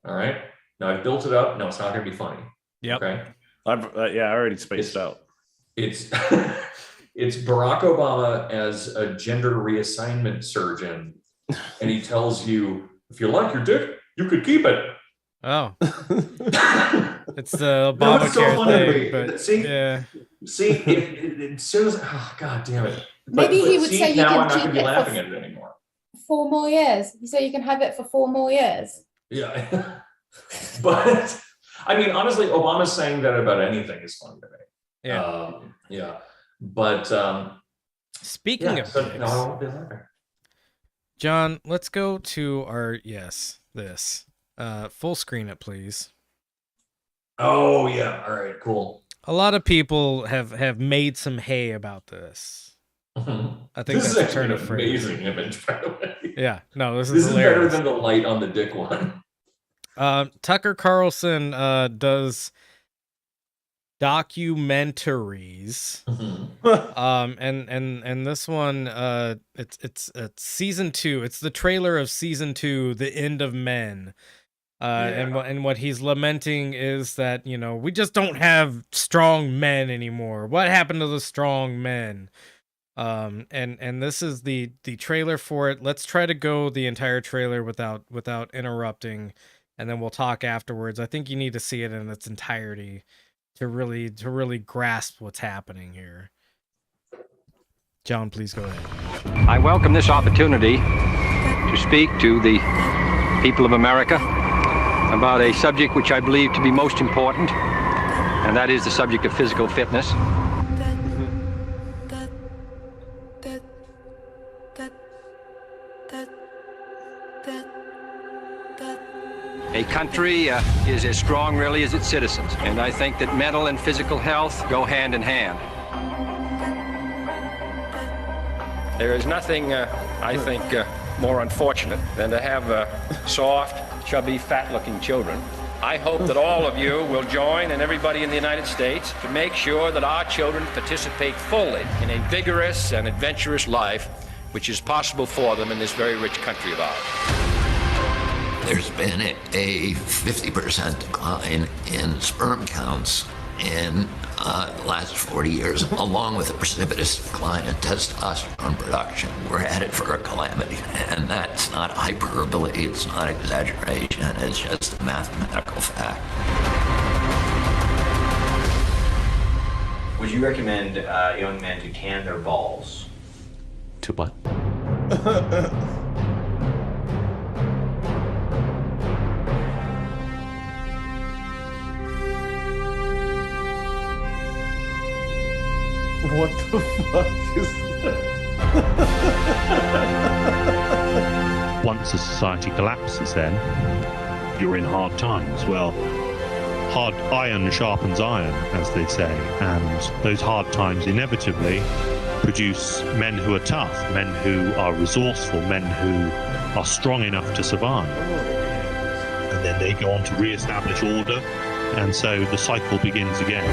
All right? Now I've built it up. No, it's not going to be funny. Yep. Okay? I already spaced out. It's it's Barack Obama as a gender reassignment surgeon, and he tells you, if you like your dick, you could keep it. Oh, it's the Obamacare thing, but see, it soon as God damn it. Maybe he would say you now I'm can not keep going to be it laughing at it anymore. 4 more years. So you can have it for 4 more years. Yeah, but I mean, honestly, Obama's saying that about anything is funny to me. Yeah, but speaking of dicks, no, I won't be laughing. John, let's go to our full screen it, please. Oh yeah, all right, cool. A lot of people have made some hay about this. I think this that's is a turn an of phrase. amazing image, by the way. Yeah, no, this is better hilarious. than the light on the dick one. Tucker Carlson does documentaries. And this one it's season 2. It's the trailer of season 2, The End of Men. And what he's lamenting is that, you know, we just don't have strong men anymore. What happened to the strong men? And this is the trailer for it. Let's try to go the entire trailer without interrupting, and then we'll talk afterwards. I think you need to see it in its entirety to really grasp what's happening here. John, please go ahead. I welcome this opportunity to speak to the people of America about a subject which I believe to be most important, and that is the subject of physical fitness. A country is as strong, really, as its citizens, and I think that mental and physical health go hand in hand. There is nothing, I think, more unfortunate than to have soft, chubby, fat-looking children. I hope that all of you will join, and everybody in the United States, to make sure that our children participate fully in a vigorous and adventurous life which is possible for them in this very rich country of ours. There's been a 50% decline in sperm counts in the last 40 years, along with a precipitous decline in testosterone production. We're headed for a calamity, and that's not hyperbole, it's not exaggeration, it's just a mathematical fact. Would you recommend young men to tan their balls? To what? What the fuck is that? Once a society collapses, then you're in hard times. Well, hard iron sharpens iron, as they say, and those hard times inevitably produce men who are tough, men who are resourceful, men who are strong enough to survive. And then they go on to re-establish order, and so the cycle begins again.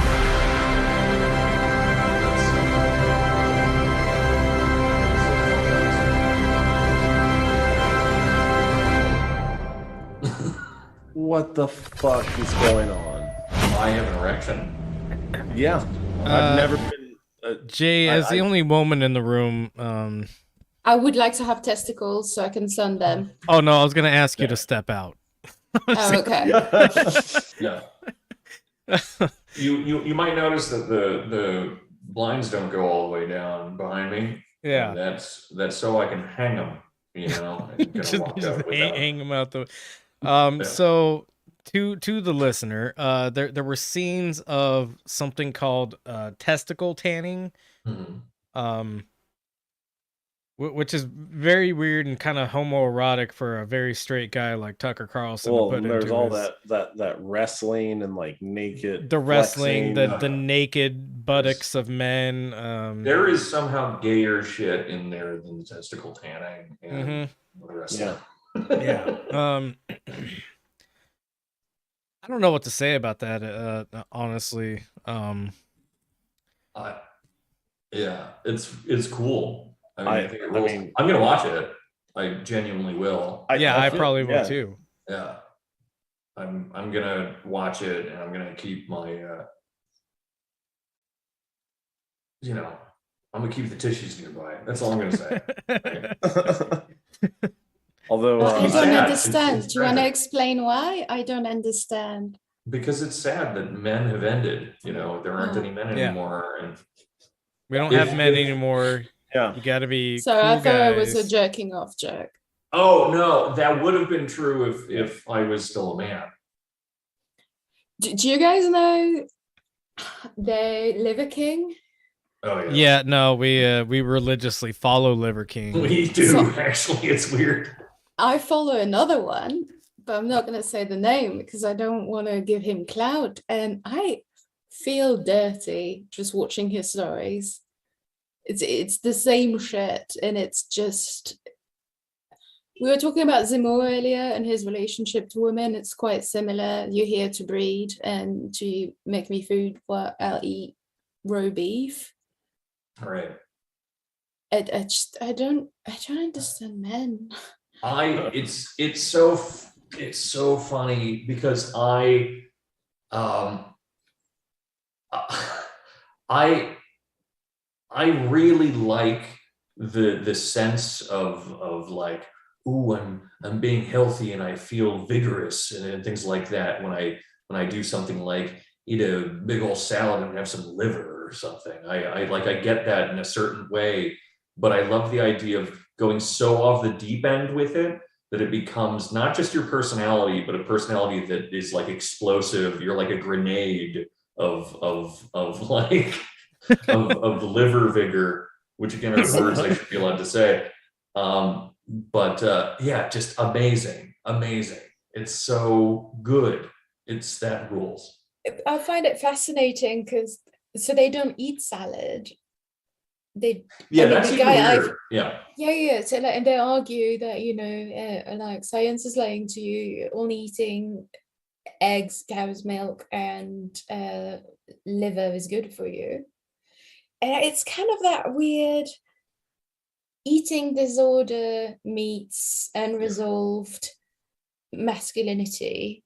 What the fuck is going on? I have an erection. Yeah. I've never been... Jay, as the only woman in the room... I would like to have testicles so I can sun them. Oh, no, I was going to ask you to step out. Oh, okay. Yeah. You might notice that the blinds don't go all the way down behind me. Yeah. And that's so I can hang them, you know. just hang them out the... So to the listener, there were scenes of something called testicle tanning, which is very weird and kind of homoerotic for a very straight guy like Tucker Carlson. Well, there's all that wrestling and like naked, the wrestling, the naked buttocks of men. There is somehow gayer shit in there than the testicle tanning and the wrestling. Yeah. I don't know what to say about that, honestly. Yeah, it's cool. I think it I mean, I'm gonna watch it. I genuinely will. I probably will too. Yeah, I'm gonna watch it, and I'm gonna keep my you know, I'm gonna keep the tissues nearby. That's all I'm gonna say. Right? Although I don't sad. understand. It's Do you want to tragic. explain why? I don't understand. Because it's sad that men have ended. You know, there aren't any men anymore, and we don't have men anymore. Yeah, you got to be. So cool I thought it was a guys. jerking off joke. Oh no, that would have been true if I was still a man. Do you guys know the Liver King? Oh yeah. Yeah, no, we religiously follow Liver King. We do, actually. It's weird. I follow another one, but I'm not going to say the name because I don't want to give him clout. And I feel dirty just watching his stories. It's the same shit, and it's just. We were talking about Zemo earlier and his relationship to women. It's quite similar. You're here to breed and to make me food. Well, I'll eat raw beef. All right. I don't understand men. It's so funny because I really like the sense of like, ooh, I'm being healthy and I feel vigorous and things like that when I do something like eat a big old salad and have some liver or something. I get that in a certain way, but I love the idea of going so off the deep end with it that it becomes not just your personality, but a personality that is like explosive. You're like a grenade of like of liver vigor, which again are words I should be allowed to say. But yeah, just amazing. It's so good. It's that rules. I find it fascinating because so they don't eat salad. That's even weird. Yeah. So and they argue that like science is lying to you. Only eating eggs, cow's milk, and liver is good for you. And it's kind of that weird eating disorder meets unresolved masculinity.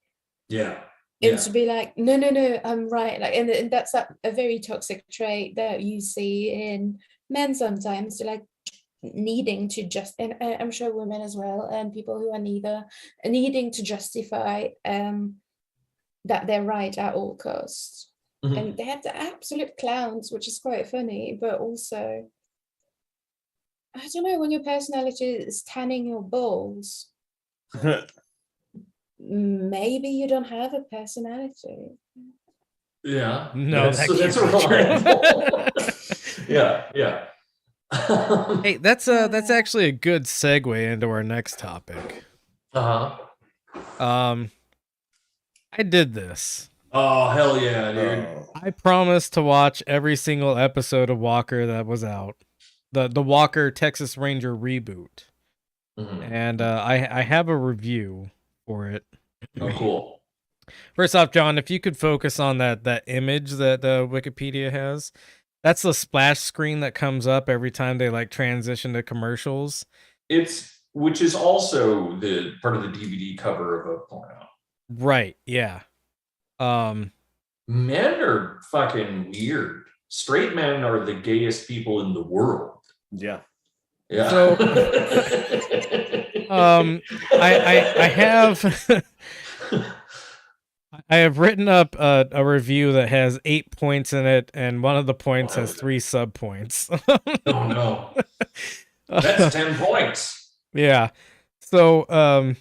And to be like, no, I'm right. Like, and that's a very toxic trait that you see in men sometimes. They're like needing to and I'm sure women as well, and people who are neither, needing to justify that they're right at all costs. Mm-hmm. And they have the absolute clowns, which is quite funny, but also, I don't know, when your personality is tanning your balls, maybe you don't have a personality. Yeah. No, that's reliable. Yeah. Hey, that's actually a good segue into our next topic. I did this. Oh, hell yeah, dude. I promised to watch every single episode of Walker that was out. The Walker Texas Ranger reboot. Mm-hmm. And I have a review for it. Oh, cool. First off, John, if you could focus on that image that Wikipedia has. That's the splash screen that comes up every time they like transition to commercials. Which is also the part of the DVD cover of a porno. Right, yeah. Men are fucking weird. Straight men are the gayest people in the world. Yeah. So I have written up a review that has 8 points in it, and one of the points has 3 sub points. Oh no. That's 10 points. Yeah. So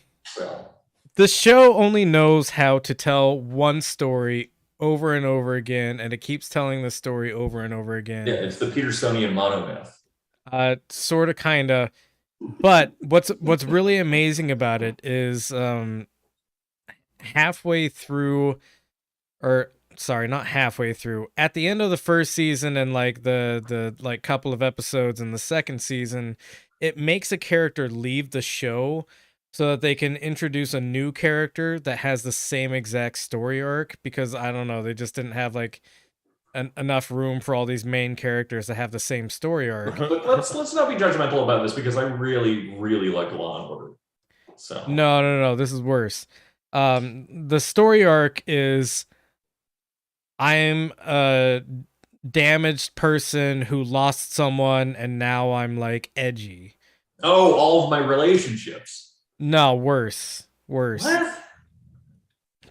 the show only knows how to tell one story over and over again, and it keeps telling the story over and over again. Yeah, it's the Petersonian monomyth. Sort of, kind of. But what's really amazing about it is halfway through, or sorry, not halfway through, at the end of the first season and like the like couple of episodes in the second season, it makes a character leave the show so that they can introduce a new character that has the same exact story arc, because I don't know, they just didn't have like enough room for all these main characters to have the same story arc. But let's not be judgmental about this, because I really like Law and Order. So no, this is worse. The story arc is, I'm damaged person who lost someone and now I'm like edgy. Oh, all of my relationships. No, worse. What?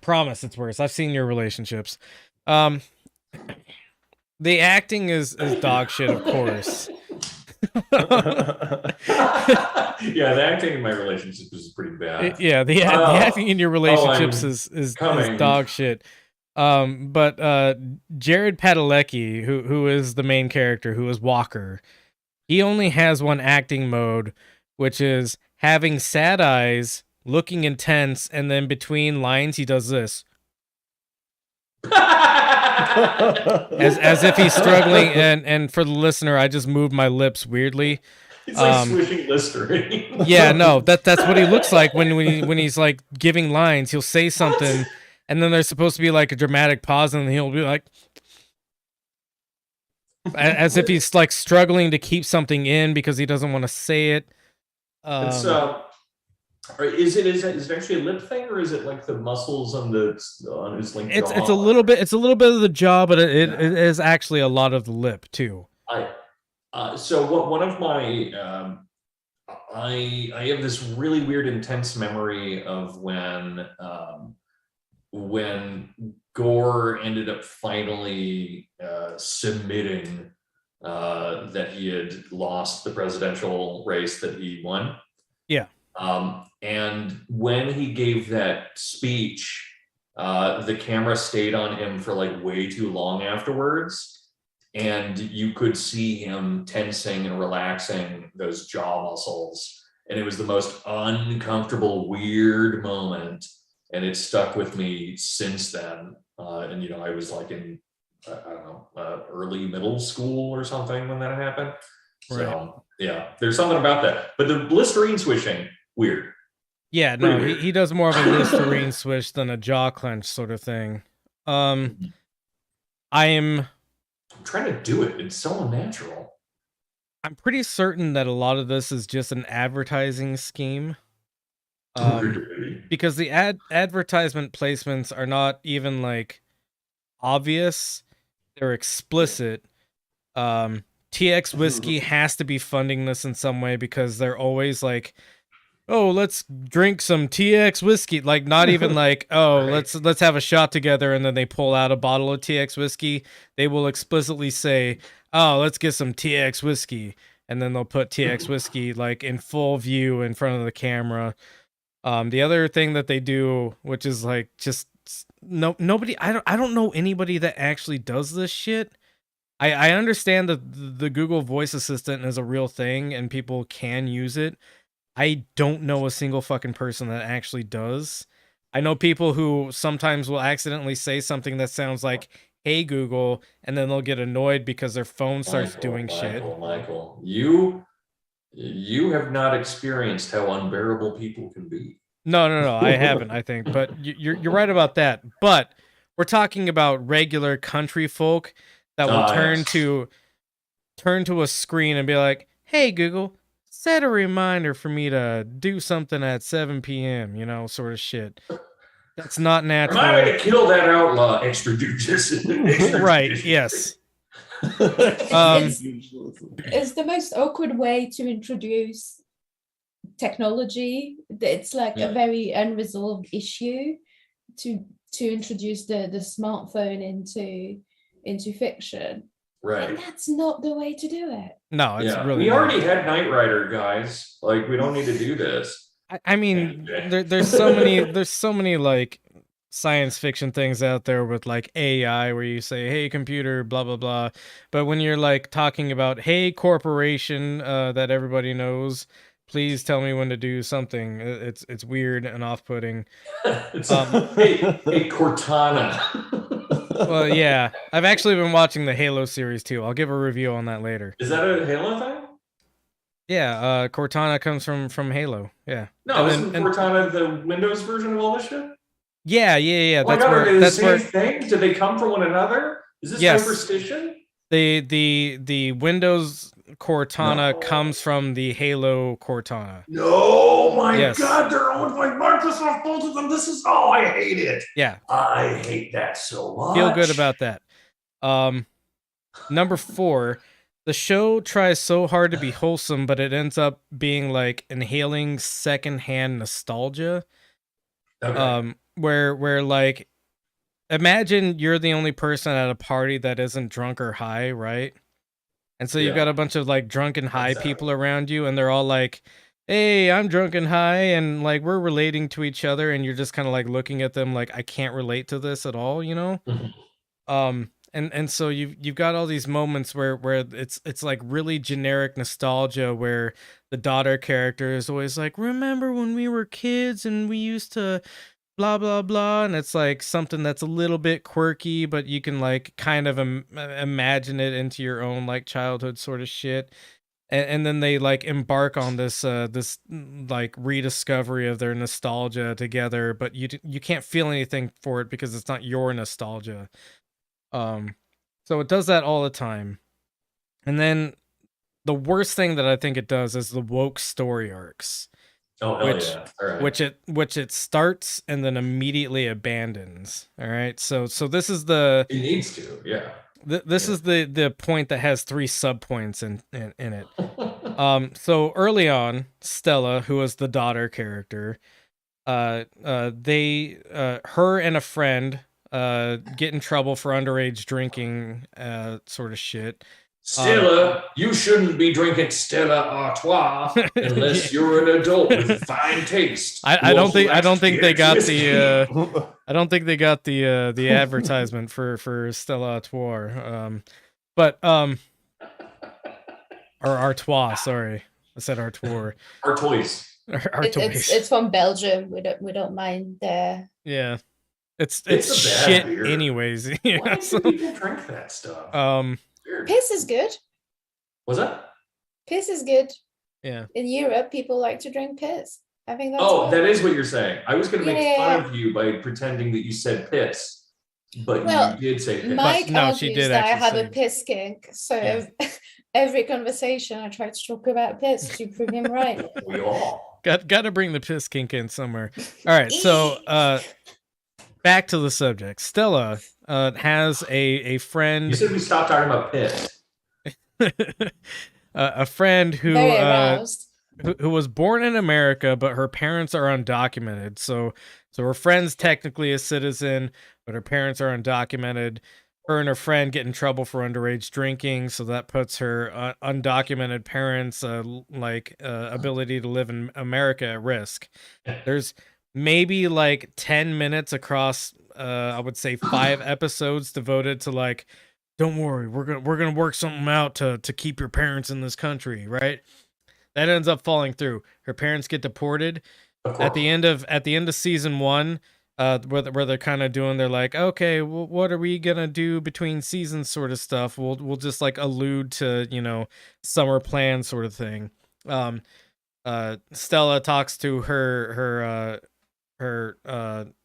Promise it's worse. I've seen your relationships. The acting is dog shit, of course. Yeah, the acting in my relationships is pretty bad. Yeah, the acting in your relationships is dog shit. But Jared Padalecki, who is the main character, who is Walker, he only has one acting mode, which is having sad eyes, looking intense, and then between lines he does this. as if he's struggling, and for the listener, I just moved my lips weirdly. He's like swishing Listerine. Yeah, no, that's what he looks like when he's like giving lines. He'll say something, and then there's supposed to be like a dramatic pause, and he'll be like, as if he's like struggling to keep something in because he doesn't want to say it. Is it actually a lip thing, or is it like the muscles on his like jaw? It's a little bit of the jaw, but it is actually a lot of the lip too. So one of my I have this really weird intense memory of when Gore ended up finally submitting that he had lost the presidential race that he won. Yeah. And when he gave that speech, the camera stayed on him for like way too long afterwards. And you could see him tensing and relaxing those jaw muscles. And it was the most uncomfortable, weird moment. And it stuck with me since then. And, I was like in, I don't know, early middle school or something when that happened. Right. So, yeah, there's something about that. But the Listerine swishing, weird. Yeah, no, he does more of a Listerine swish than a jaw clench sort of thing. I'm trying to do it. It's so unnatural. I'm pretty certain that a lot of this is just an advertising scheme. Because the advertisement placements are not even like obvious. They're explicit. TX Whiskey has to be funding this in some way because they're always like, oh, let's drink some TX whiskey. Like, not even like, oh, right. let's have a shot together, and then they pull out a bottle of TX whiskey. They will explicitly say, oh, let's get some TX whiskey, and then they'll put TX whiskey like in full view in front of the camera. The other thing that they do, which is like just nobody, I don't know anybody that actually does this shit. I understand that the Google Voice Assistant is a real thing and people can use it. I don't know a single fucking person that actually does. I know people who sometimes will accidentally say something that sounds like, hey, Google, and then they'll get annoyed because their phone starts doing shit. Michael, you have not experienced how unbearable people can be. No, I haven't, I think. But you're right about that. But we're talking about regular country folk that will turn to a screen and be like, hey, Google, set a reminder for me to do something at 7 p.m., sort of shit. That's not natural. Remind me to kill that outlaw, extrajudicial. Right, yes. It's the most awkward way to introduce technology. It's like a very unresolved issue to introduce the smartphone into fiction. Right. And that's not the way to do it. No, it's really. We already had Knight Rider, guys. Like, we don't need to do this. I mean, there's so many like science fiction things out there with like AI where you say, hey, computer, blah, blah, blah. But when you're like talking about, hey, corporation that everybody knows, please tell me when to do something. It's weird and off-putting. Hey, Cortana. Well, yeah. I've actually been watching the Halo series too. I'll give a review on that later. Is that a Halo thing? Yeah, Cortana comes from Halo. Yeah. No, isn't Cortana the Windows version of all this shit? Yeah. Oh my God, are they the same thing? Do they come from one another? Is this superstition? The Windows Cortana comes from the Halo Cortana. No, my God, they're owned by Microsoft, both of them. I hate it. Yeah. I hate that so much. Feel good about that. Number 4, the show tries so hard to be wholesome, but it ends up being like inhaling secondhand nostalgia. Okay. Where like, imagine you're the only person at a party that isn't drunk or high, right? And so you've got a bunch of like drunken high people around you, and they're all like, "Hey, I'm drunk and high," and like we're relating to each other, and you're just kind of like looking at them like, I can't relate to this at all, you know? And so you've got all these moments where it's like really generic nostalgia, where the daughter character is always like, remember when we were kids and we used to blah blah blah, and it's like something that's a little bit quirky, but you can like kind of imagine it into your own like childhood sort of shit. And then they like embark on this like rediscovery of their nostalgia together, but you can't feel anything for it because it's not your nostalgia. So it does that all the time. And then the worst thing that I think it does is the woke story arcs. Oh, hell yeah. All right. Which it starts and then immediately abandons. All right. So this is the, it needs to, yeah. This is the point that has 3 subpoints in it. So early on, Stella, who was the daughter character, her and a friend get in trouble for underage drinking, sort of shit. Stella, you shouldn't be drinking Stella Artois unless you're an adult with fine taste. I don't think they got the I don't think they got the advertisement for Stella Artois. Or Artois, sorry. I said Artois. Artois. It's from Belgium. We don't mind there. Yeah. It's shit beer. Anyways. Why do people drink that stuff? Piss is good. Was that? Piss is good. Yeah. In Europe, people like to drink piss. I think that's that is what you're saying. I was going to make fun of you by pretending that you said piss, but you did say piss. Mike argues that I have a piss kink, so every conversation I try to talk about piss to prove him right. We all got to bring the piss kink in somewhere. All right, so back to the subject. Stella has a friend. You said we stopped talking about piss. A friend who was born in America, but her parents are undocumented. So her friend's technically a citizen, but her parents are undocumented. Her and her friend get in trouble for underage drinking, so that puts her undocumented parents' ability to live in America at risk. There's maybe like 10 minutes across I would say 5 episodes devoted to like, don't worry, we're gonna work something out to keep your parents in this country, right? That ends up falling through. Her parents get deported at the end of season 1, where they're kind of doing, they're like, okay, well, what are we gonna do between seasons, sort of stuff. We'll just like allude to, you know, summer plan sort of thing. Stella talks to her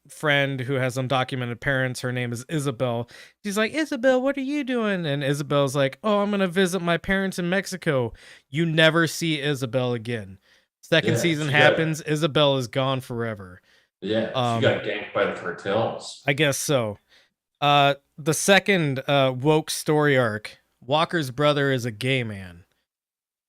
friend who has undocumented parents. Her name is Isabel. She's like, Isabel, what are you doing? And Isabel's like, oh, I'm gonna visit my parents in Mexico. You never see Isabel again. Second season happens. Isabel is gone forever. Yeah, she got ganked by the cartels. I guess so. The second woke story arc, Walker's brother is a gay man.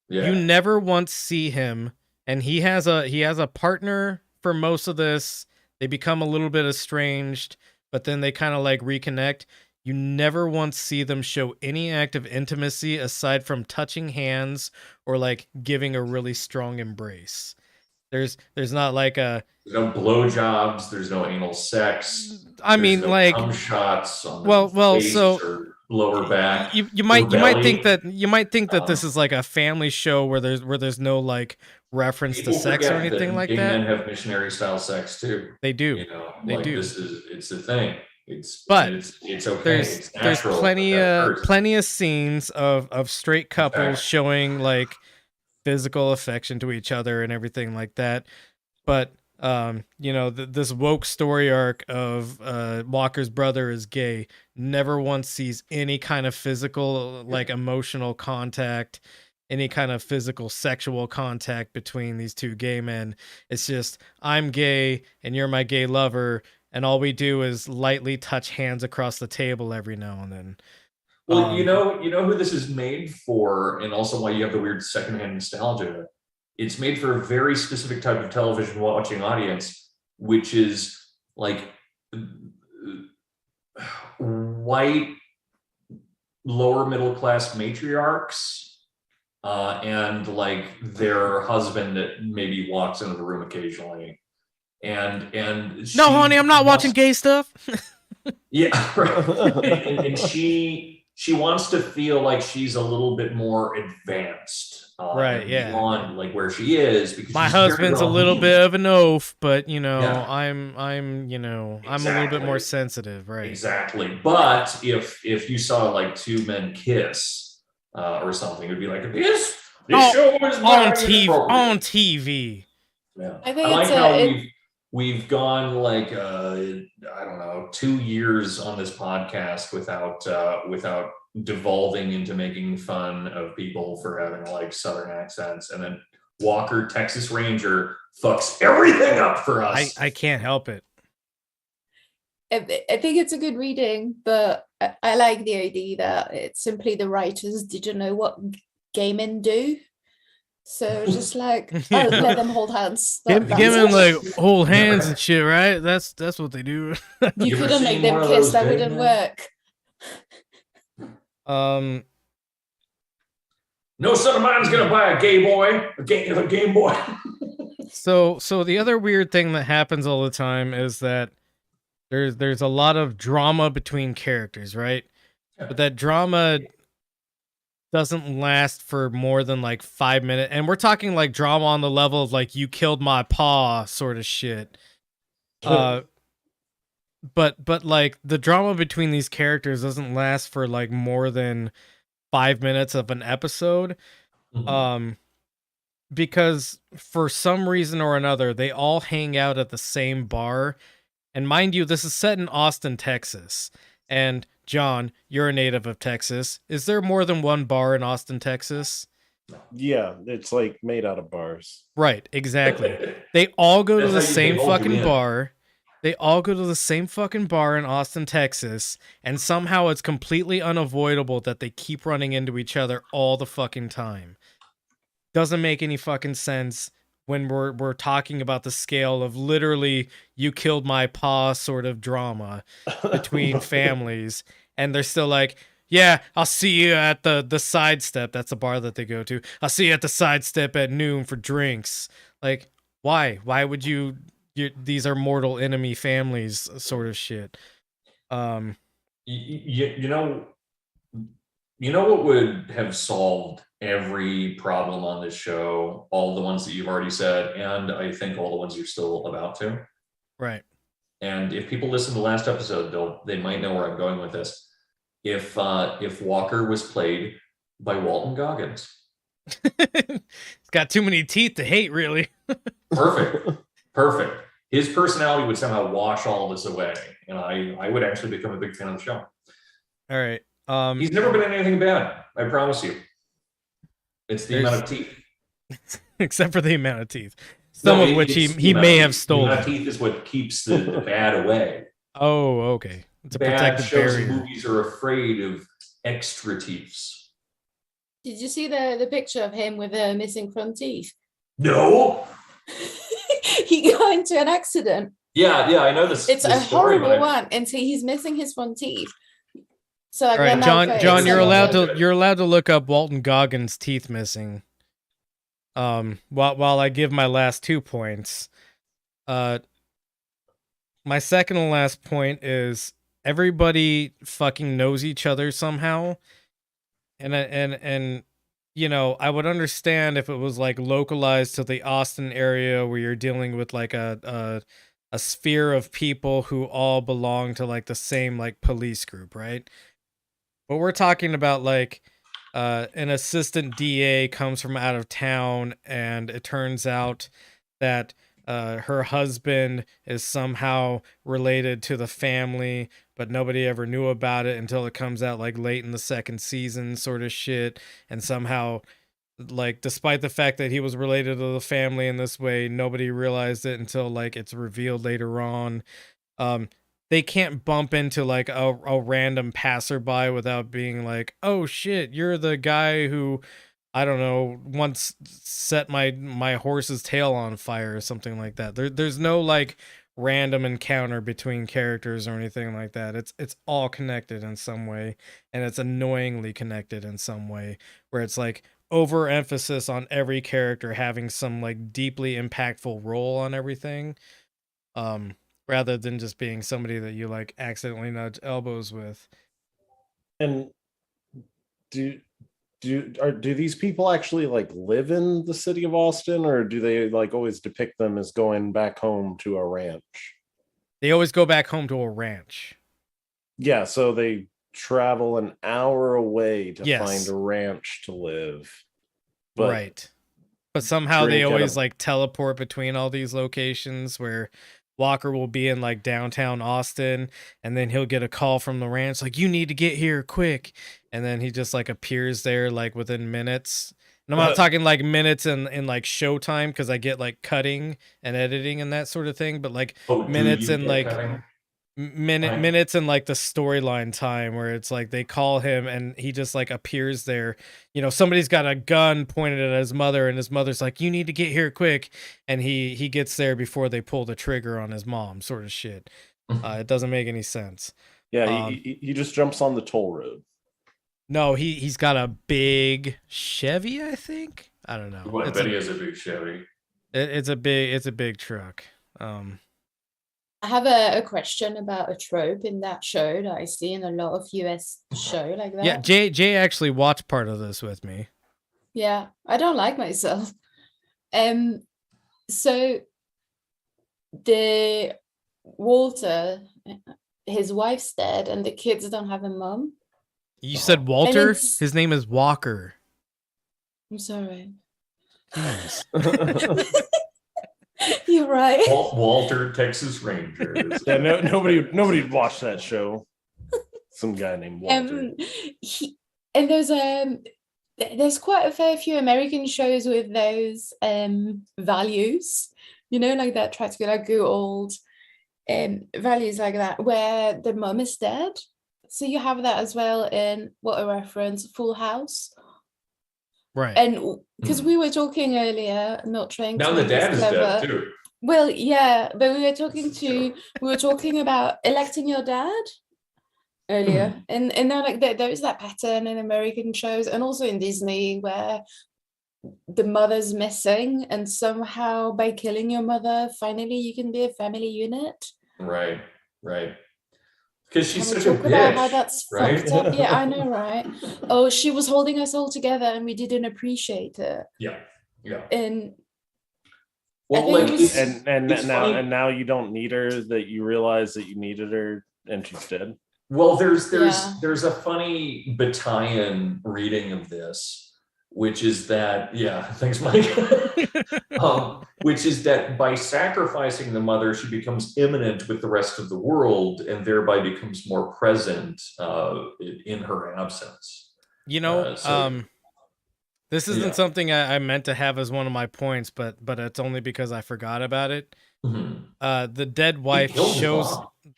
Yeah. You never once see him, and he has a partner for most of this. They become a little bit estranged, but then they kind of like reconnect. You never once see them show any act of intimacy aside from touching hands or like giving a really strong embrace. There's not like there's no blowjobs, there's no anal sex. I mean, no like cum shots on well, face so or lower back. You might think that this is like a family show where there's no like reference to sex or anything like that. Men have missionary style sex too. They do. You know, they do. It's a thing. It's okay. There's plenty of scenes of straight couples showing like physical affection to each other and everything like that. But you know, this woke story arc of Walker's brother is gay never once sees any kind of physical, like emotional contact, any kind of physical sexual contact between these two gay men. It's just, I'm gay and you're my gay lover, and all we do is lightly touch hands across the table every now and then. Well, you know who this is made for, and also why you have the weird secondhand nostalgia. It's made for a very specific type of television watching audience, which is like white, lower middle class matriarchs, and like their husband that maybe walks into the room occasionally. And no, honey, I'm not watching gay stuff. Yeah, right. and she wants to feel like she's a little bit more advanced, right? Yeah, beyond like where she is, because my husband's a little bit of an oaf, but you know, Yeah. I'm you know, I'm a little bit more sensitive, right? Exactly. But if you saw like two men kiss or something, it would be like this show is on TV. Yeah, I think I like it's how we've gone like I don't know, 2 years on this podcast without devolving into making fun of people for having like Southern accents, and then Walker, Texas Ranger, fucks everything up for us. I can't help it. I think it's a good reading, but I like the idea that it's simply the writers didn't know what gay men do. So just like, Yeah. let them hold hands. Give them like hold hands and shit, right? That's what they do. You couldn't make them kiss, that wouldn't work. No son of mine's gonna buy a Game Boy. So the other weird thing that happens all the time is that there's a lot of drama between characters, right? But that drama doesn't last for more than like 5 minutes, and we're talking like drama on the level of like you killed my paw sort of shit. But like the drama between these characters doesn't last for like more than 5 minutes of an episode. Because for some reason or another, they all hang out at the same bar. And mind you, this is set in Austin, Texas. And John, you're a native of Texas. Is there more than one bar in Austin, Texas? Yeah, it's like made out of bars. Right, exactly. They all go to the same fucking bar. They all go to the same fucking bar in Austin, Texas, and somehow it's completely unavoidable that they keep running into each other all the fucking time. Doesn't make any fucking sense when we're talking about the scale of literally you killed my paw sort of drama between families, and they're still like, yeah, I'll see you at the Sidestep. That's a bar that they go to. I'll see you at the Sidestep at noon for drinks. Like, why? Why would you these are mortal enemy families sort of shit. You know what would have solved every problem on this show, all the ones that you've already said, and I think all the ones you're still about to. Right. And if people listen to the last episode, they might know where I'm going with this. If Walker was played by Walton Goggins. He's got too many teeth to hate, really. Perfect. His personality would somehow wash all this away, and I would actually become a big fan of the show. All right. He's never been in anything bad, I promise you. It's the amount of teeth. Except for the amount of teeth. Some of which he may have stolen. The amount of teeth is what keeps the bad away. Oh, okay. It's a bad protective shows barrier. And movies are afraid of extra teeths. Did you see the picture of him with the missing front teeth? No. He got into an accident. Yeah, I know this. It's this a story, horrible one, and so he's missing his front teeth. So like, all right, John, you're allowed to look up Walton Goggins' teeth missing. While I give my last 2 points, my second and last point is everybody fucking knows each other somehow, and you know, I would understand if it was like localized to the Austin area where you're dealing with like a sphere of people who all belong to like the same like police group, right? But we're talking about like an assistant DA comes from out of town, and it turns out that her husband is somehow related to the family, but nobody ever knew about it until it comes out like late in the second season sort of shit. And somehow, like, despite the fact that he was related to the family in this way, nobody realized it until like it's revealed later on. they can't bump into like a random passerby without being like, oh shit, you're the guy who, I don't know, once set my horse's tail on fire or something like that. There's no like random encounter between characters or anything like that. It's all connected in some way, and it's annoyingly connected in some way, where it's like overemphasis on every character having some like deeply impactful role on everything. Rather than just being somebody that you like accidentally nudge elbows with. And do these people actually like live in the city of Austin, or do they like always depict them as going back home to a ranch? They always go back home to a ranch. Yeah, so they travel an hour away to find a ranch to live. But right. But somehow they always like teleport between all these locations, where Walker will be in like downtown Austin, and then he'll get a call from the ranch like, you need to get here quick, and then he just like appears there like within minutes. And I'm not talking like minutes in like showtime, because I get like cutting and editing and that sort of thing, but like minutes and like minutes and like the storyline time, where it's like they call him and he just like appears there. You know, somebody's got a gun pointed at his mother, and his mother's like, you need to get here quick, and he gets there before they pull the trigger on his mom, sort of shit. It doesn't make any sense. Yeah, he just jumps on the toll road. No, he's got a big Chevy, I think. I don't know. Well, I bet he has a big Chevy. It's a big truck. I have a question about a trope in that show that I see in a lot of US show like that. Yeah, Jay actually watched part of this with me. Yeah, I don't like myself. So the Walter, his wife's dead, and the kids don't have a mom. You said Walter? His name is Walker. I'm sorry. You're right. Walter, Texas Rangers. Yeah, nobody watched that show. Some guy named Walter. And there's quite a fair few American shows with those values, you know, like that try to be like good old values like that, where the mom is dead. So you have that as well in, what a reference, Full House. Right. And because we were talking earlier, not trying now to the dad is dead too. Well, yeah, but we were talking about electing your dad earlier, and now like there is that pattern in American shows and also in Disney where the mother's missing, and somehow by killing your mother, finally you can be a family unit. Right. Because she's such a talk bitch, about how that's right? fucked up? Yeah, I know, right? Oh, she was holding us all together and we didn't appreciate it. Yeah. And well, like now you don't need her, that you realize that you needed her and she's dead. Well, there's a funny battalion reading of this, which is that, thanks, Mike. Which is that by sacrificing the mother, she becomes immanent with the rest of the world and thereby becomes more present in her absence. You know, this isn't something I meant to have as one of my points, but it's only because I forgot about it. The dead wife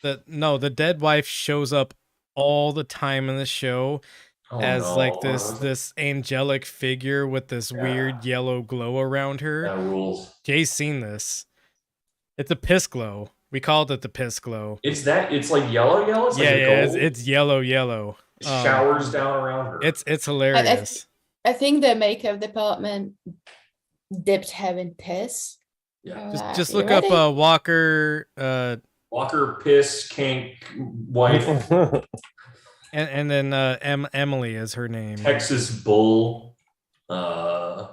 the dead wife shows up all the time in the show as this angelic figure with this weird yellow glow around her. That rules. Jay's seen this. It's a piss glow. We called it the piss glow. It's like yellow. It's like it's yellow. It showers down around her. It's hilarious. I think the makeup department dipped her in piss. Yeah. Just look up Walker. Walker piss kink wife. And then Emily is her name. Texas Bull. So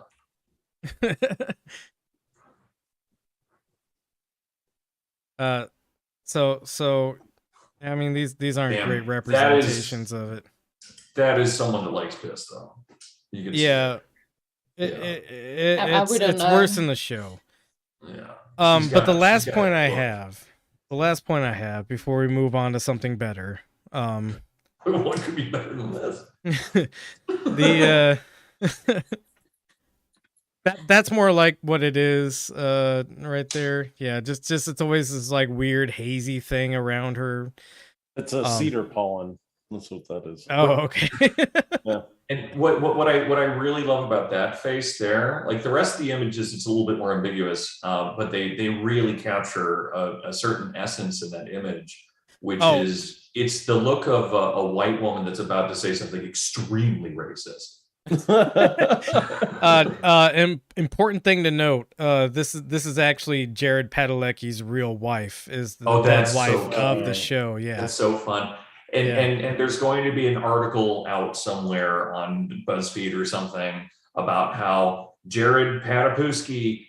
I mean these aren't great representations of it. That is someone that likes piss though. You can it's worse in the show. Yeah. But the last point I have before we move on to something better. What could be better than this? That's more like what it is, right there. Yeah, just it's always this like weird hazy thing around her. It's a cedar pollen. That's what that is. Oh, okay. Yeah. And what I really love about that face there, like the rest of the images, it's a little bit more ambiguous, but they really capture a certain essence in that image, which is it's the look of a white woman that's about to say something extremely racist. Important thing to note, this is actually Jared Padalecki's real wife, is the that's wife so of the show. Yeah, that's so fun. And there's going to be an article out somewhere on BuzzFeed or something about how Jared Padalecki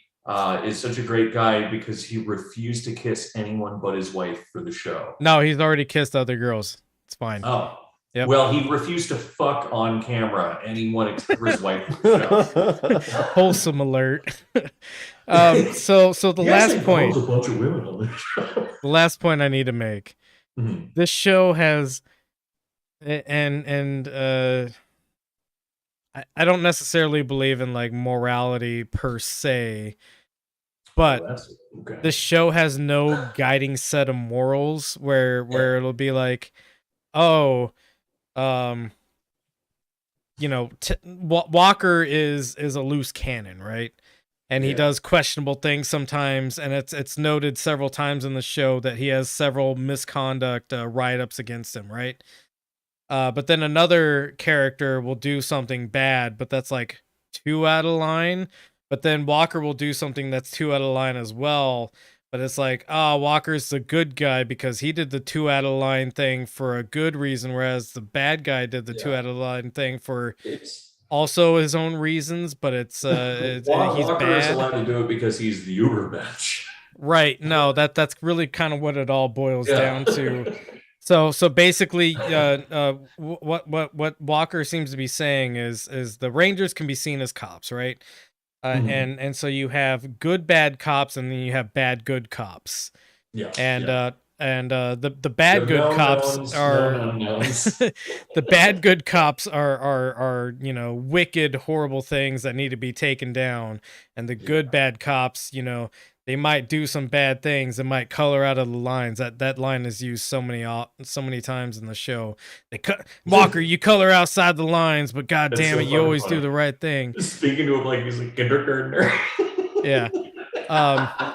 is such a great guy because he refused to kiss anyone but his wife for the show. No, he's already kissed other girls. It's fine. Oh. Yep. Well, he refused to fuck on camera anyone except for his wife for the show. Wholesome alert. So the last point. A bunch of women on this show. The last point I need to make. Mm-hmm. This show has, and I don't necessarily believe in like morality per se, but the show has no guiding set of morals where it'll be like, oh, Walker is a loose cannon, right? And he does questionable things sometimes, and it's noted several times in the show that he has several misconduct write-ups against him, right? But then another character will do something bad, but that's like too out of line. But then Walker will do something that's too out of line as well. But it's like, Walker's the good guy because he did the too out of line thing for a good reason, whereas the bad guy did the too out of line thing for also his own reasons. But it's he's Walker bad. is allowed to do it because he's the Ubermensch. Right? No, that's really kind of what it all boils down to. So basically, what Walker seems to be saying is the Rangers can be seen as cops, right? And so you have good bad cops, and then you have bad good cops. Yeah. And the bad good cops are the bad good cops are wicked, horrible things that need to be taken down, and the good bad cops, they might do some bad things. It might color out of the lines. That line is used so many times in the show. Walker, you color outside the lines, but god damn it, you always do the right thing. Speaking to him like he's a kindergartner. Yeah.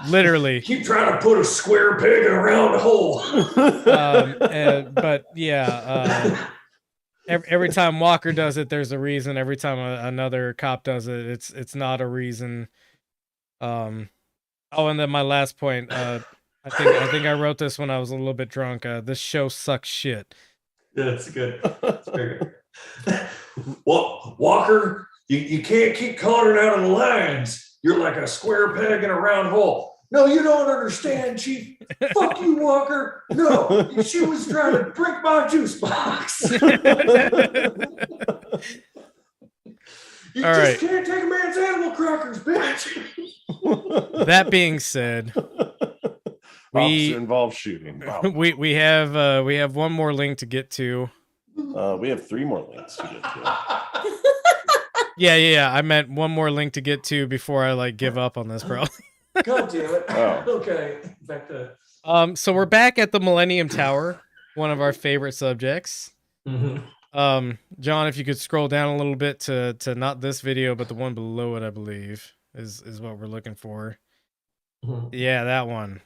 Literally. Keep trying to put a square peg in a round hole. But yeah, every time Walker does it, there's a reason. Every time another cop does it, it's not a reason. And then my last point, I think I wrote this when I was a little bit drunk. This show sucks shit. Yeah, that's good. That's very good. Well, Walker, you can't keep coloring out on the lines. You're like a square peg in a round hole. No, you don't understand, Chief. Fuck you, Walker. No, she was trying to drink my juice box. You just can't take a man's animal crackers, bitch. That being said, we involve shooting. Wow. We have one more link to get to. We have 3 more links to get to. Yeah. I meant one more link to get to before I give up on this, bro. God damn it. Oh. Okay. Back to. So we're back at the Millennium Tower, one of our favorite subjects. Mm-hmm. John, if you could scroll down a little bit to not this video, but the one below it, I believe is what we're looking for. Mm-hmm. Yeah, that one.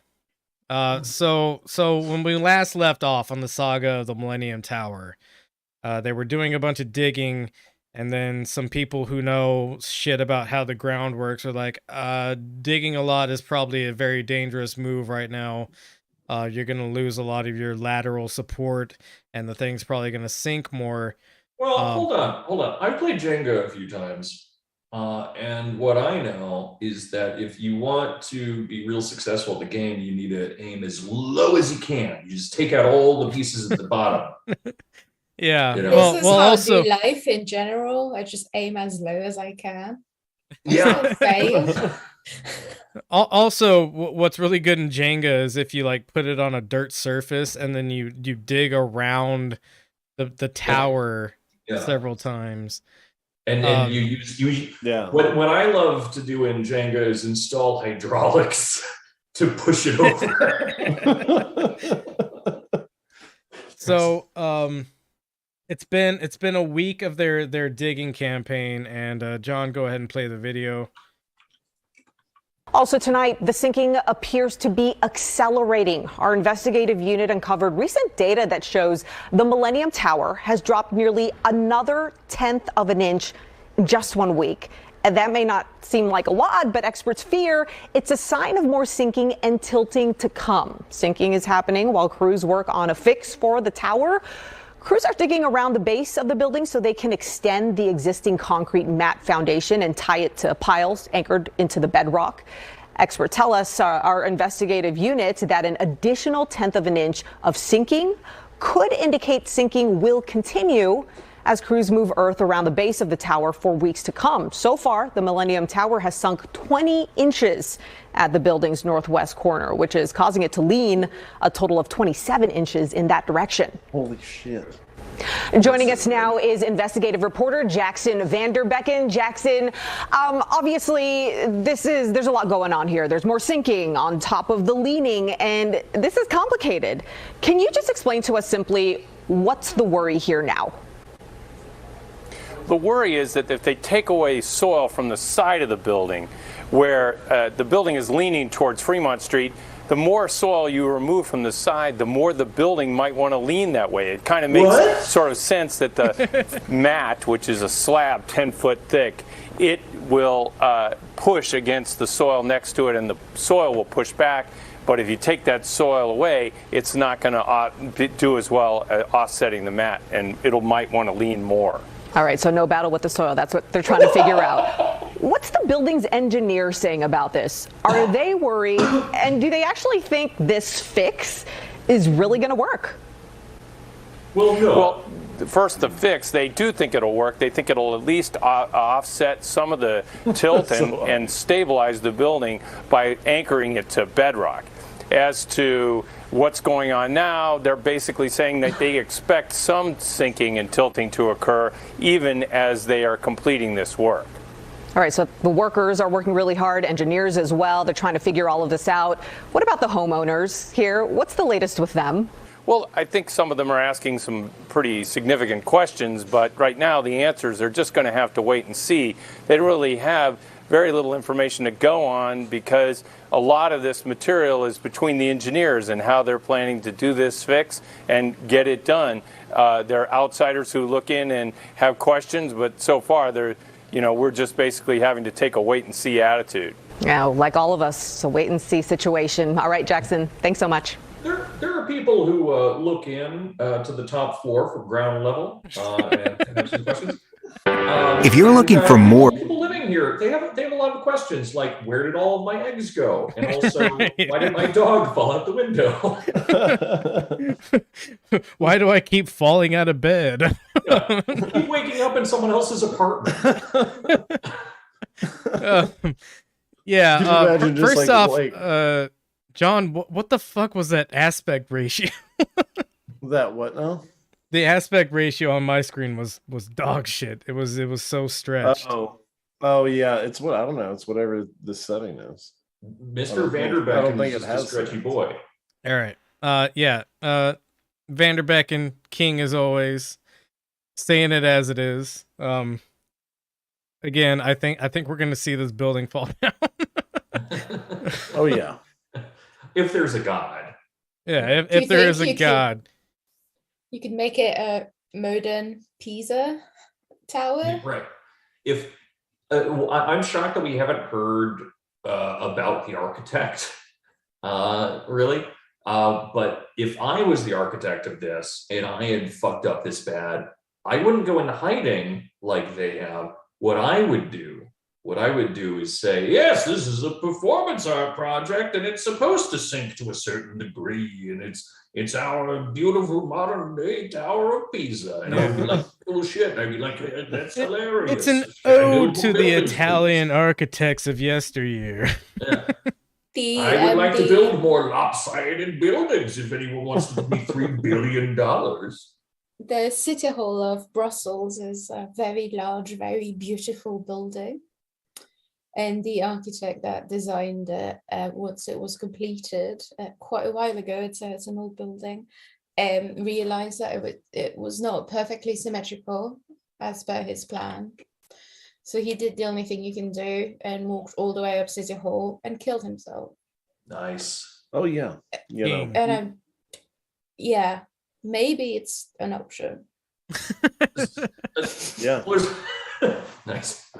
So when we last left off on the saga of the Millennium Tower, they were doing a bunch of digging, and then some people who know shit about how the ground works are like, digging a lot is probably a very dangerous move right now. You're going to lose a lot of your lateral support, and the thing's probably going to sink more. Well, hold on. I played Jenga a few times, and what I know is that if you want to be real successful at the game, you need to aim as low as you can. You just take out all the pieces at the bottom. Yeah. This is how I do life in general. I just aim as low as I can. Yeah. Fail. Also, what's really good in Jenga is if you put it on a dirt surface and then you dig around the tower several times. And you use What I love to do in Jenga is install hydraulics to push it over. So it's been a week of their digging campaign, and John, go ahead and play the video. Also tonight, the sinking appears to be accelerating. Our investigative unit uncovered recent data that shows the Millennium Tower has dropped nearly another 1/10 of an inch in just 1 week. And that may not seem like a lot, but experts fear it's a sign of more sinking and tilting to come. Sinking is happening while crews work on a fix for the tower. Crews are digging around the base of the building so they can extend the existing concrete mat foundation and tie it to piles anchored into the bedrock. Experts tell us, our investigative unit, that an additional 1/10 of an inch of sinking could indicate sinking will continue as crews move earth around the base of the tower for weeks to come. So far, the Millennium Tower has sunk 20 inches at the building's northwest corner, which is causing it to lean a total of 27 inches in that direction. Holy shit. Joining us now is investigative reporter Jackson Vanderbecken. Jackson, obviously, there's a lot going on here. There's more sinking on top of the leaning, and this is complicated. Can you just explain to us simply what's the worry here now? The worry is that if they take away soil from the side of the building, where the building is leaning towards Fremont Street, the more soil you remove from the side, the more the building might want to lean that way. It kind of makes sort of sense that the mat, which is a slab 10 foot thick, it will push against the soil next to it, and the soil will push back. But if you take that soil away, it's not going to do as well offsetting the mat, and might want to lean more. All right, so no battle with the soil. That's what they're trying to figure out. What's the building's engineer saying about this? Are they worried, and do they actually think this fix is really going to work? Well, no. Well, first, the fix, they do think it'll work. They think it'll at least offset some of the tilt and stabilize the building by anchoring it to bedrock. As to what's going on now, they're basically saying that they expect some sinking and tilting to occur even as they are completing this work. All right, so the workers are working really hard, engineers as well. They're trying to figure all of this out. What about the homeowners here? What's the latest with them? Well, I think some of them are asking some pretty significant questions, but right now the answers are just going to have to wait and see. They really have very little information to go on because a lot of this material is between the engineers and how they're planning to do this fix and get it done. There are outsiders who look in and have questions, but so far we're just basically having to take a wait and see attitude. Yeah, like all of us, it's a wait and see situation. All right, Jackson, thanks so much. There are people who look in to the top floor for ground level and have some questions. If you're looking for more people living here, they have a lot of questions like, where did all of my eggs go? And also, why did my dog fall out the window? Why do I keep falling out of bed? Yeah. Keep waking up in someone else's apartment. First off, John, what the fuck was that aspect ratio? That what now? The aspect ratio on my screen was dog shit. It was so stretched. Oh yeah, it's what I don't know. It's whatever the setting is. Mr. Vanderbecken is just a stretchy boy. All right. Vanderbecken, king as always, saying it as it is. Again, I think we're gonna see this building fall down. Oh yeah. If there's a God. Yeah, if there is a God. You could make it a modern Pisa tower. Right. If I'm shocked that we haven't heard about the architect, really. But if I was the architect of this and I had fucked up this bad, I wouldn't go into hiding like they have. What I would do is say, yes, this is a performance art project and it's supposed to sink to a certain degree, and it's our beautiful modern day Tower of Pisa. And I'd be like, bullshit. I'd be like, that's hilarious. It's an ode to the Italian architects of yesteryear. Yeah. I would like to build more lopsided buildings if anyone wants to give me $3 billion. The City Hall of Brussels is a very large, very beautiful building. And the architect that designed it, once it was completed quite a while ago, it's an old building, realized that it was not perfectly symmetrical as per his plan. So he did the only thing you can do and walked all the way up City Hall and killed himself. Nice. Oh yeah. You know. And yeah, maybe it's an option. Yeah. Nice.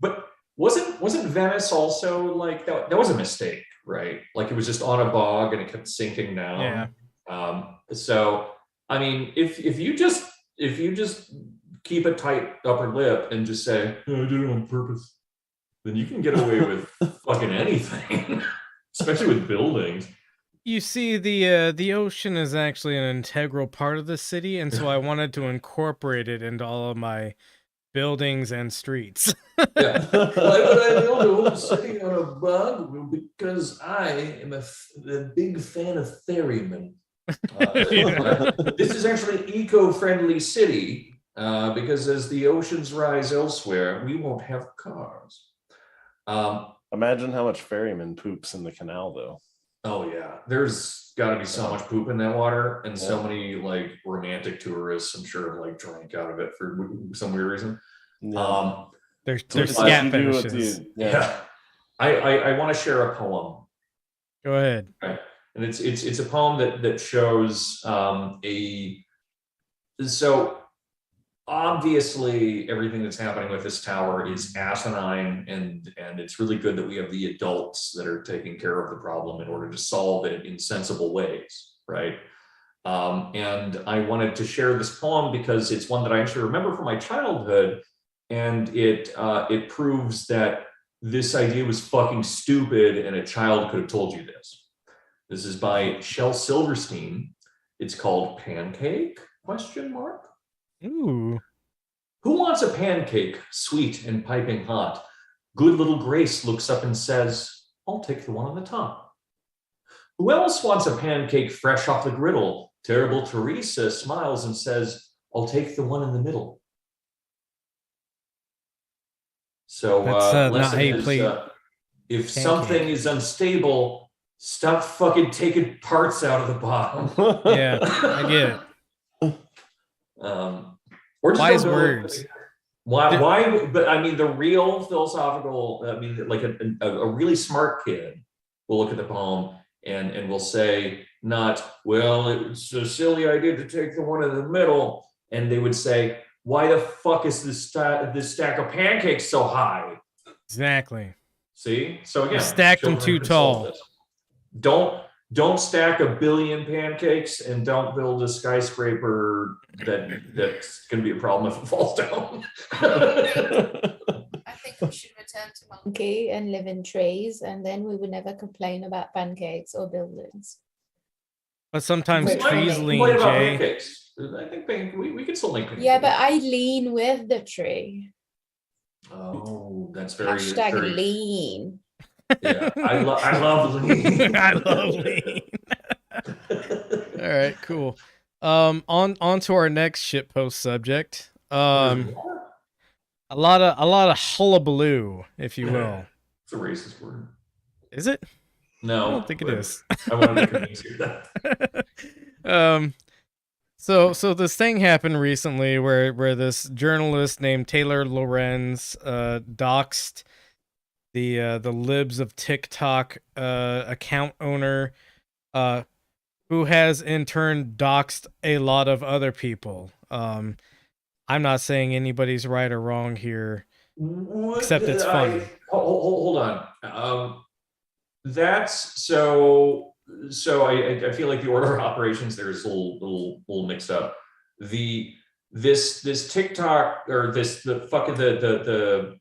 But wasn't Venice also like that was a mistake, right? Like it was just on a bog and it kept sinking down. Yeah. So I mean, if you just keep a tight upper lip and just say, "Oh, I did it on purpose," then you can get away with fucking anything, especially with buildings. You see, the ocean is actually an integral part of the city, and so I wanted to incorporate it into all of my buildings and streets. Yeah. Why would I build a whole city on a bog? Well, because I am a big fan of ferrymen. This is actually an eco-friendly city because as the oceans rise elsewhere, we won't have cars. Imagine how much ferryman poops in the canal, though. Oh yeah, there's got to be so much poop in that water, and so many like romantic tourists, I'm sure, have like drank out of it for some weird reason. Yeah. There's scat fetishes. Yeah. I want to share a poem. Go ahead. Right. And it's a poem that shows so obviously everything that's happening with this tower is asinine, and it's really good that we have the adults that are taking care of the problem in order to solve it in sensible ways, right? And I wanted to share this poem because it's one that I actually remember from my childhood, and it proves that this idea was fucking stupid and a child could have told you this. This is by Shel Silverstein. It's called Pancake? ? Ooh. Who wants a pancake, sweet and piping hot? Good little Grace looks up and says, I'll take the one on the top. Who else wants a pancake fresh off the griddle? Terrible Teresa smiles and says, I'll take the one in the middle. So That's not how you is, play if pancake. something is unstable, stop fucking taking parts out of the bottom. Yeah, I get it. Or just Wise don't go words. Why? But I mean, the real philosophical. I mean, like a really smart kid will look at the poem and will say, not, well, it's a silly idea to take the one in the middle, and they would say, why the fuck is this stack of pancakes so high? Exactly. See, so again, You stacked them children too can solve tall. this. Don't stack 1 billion pancakes, and don't build a skyscraper that's going to be a problem if it falls down. I think we should return to monkey and live in trees, and then we would never complain about pancakes or buildings. But sometimes Wait, trees lean, Complain about Jay. pancakes. I think we can still make pancakes. Yeah, but I lean with the tree. Oh, that's very Hashtag very, lean. Yeah, I love lean. I love lean. All right, cool. On to our next shitpost subject. A lot of hullabaloo, if you will. It's a racist word. Is it? No, I don't think it is. I wanted to convince you that. So this thing happened recently where this journalist named Taylor Lorenz doxed the libs of TikTok account owner, who has in turn doxed a lot of other people. I'm not saying anybody's right or wrong here, except it's funny. Hold on. That's so. I feel like the order of operations there is a little mixed up. This TikTok or the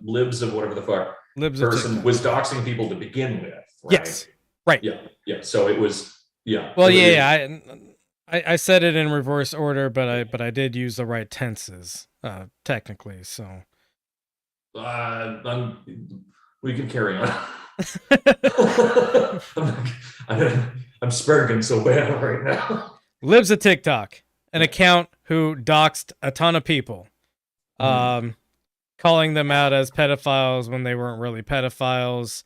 libs of whatever the fuck Libs person was doxing people to begin with. Right? Yes. Right. Yeah. So it was. Yeah. Well, I said it in reverse order, but I did use the right tenses, technically. So. We can carry on. I'm sparking so bad right now. Libs of TikTok. an account who doxed a ton of people, calling them out as pedophiles when they weren't really pedophiles.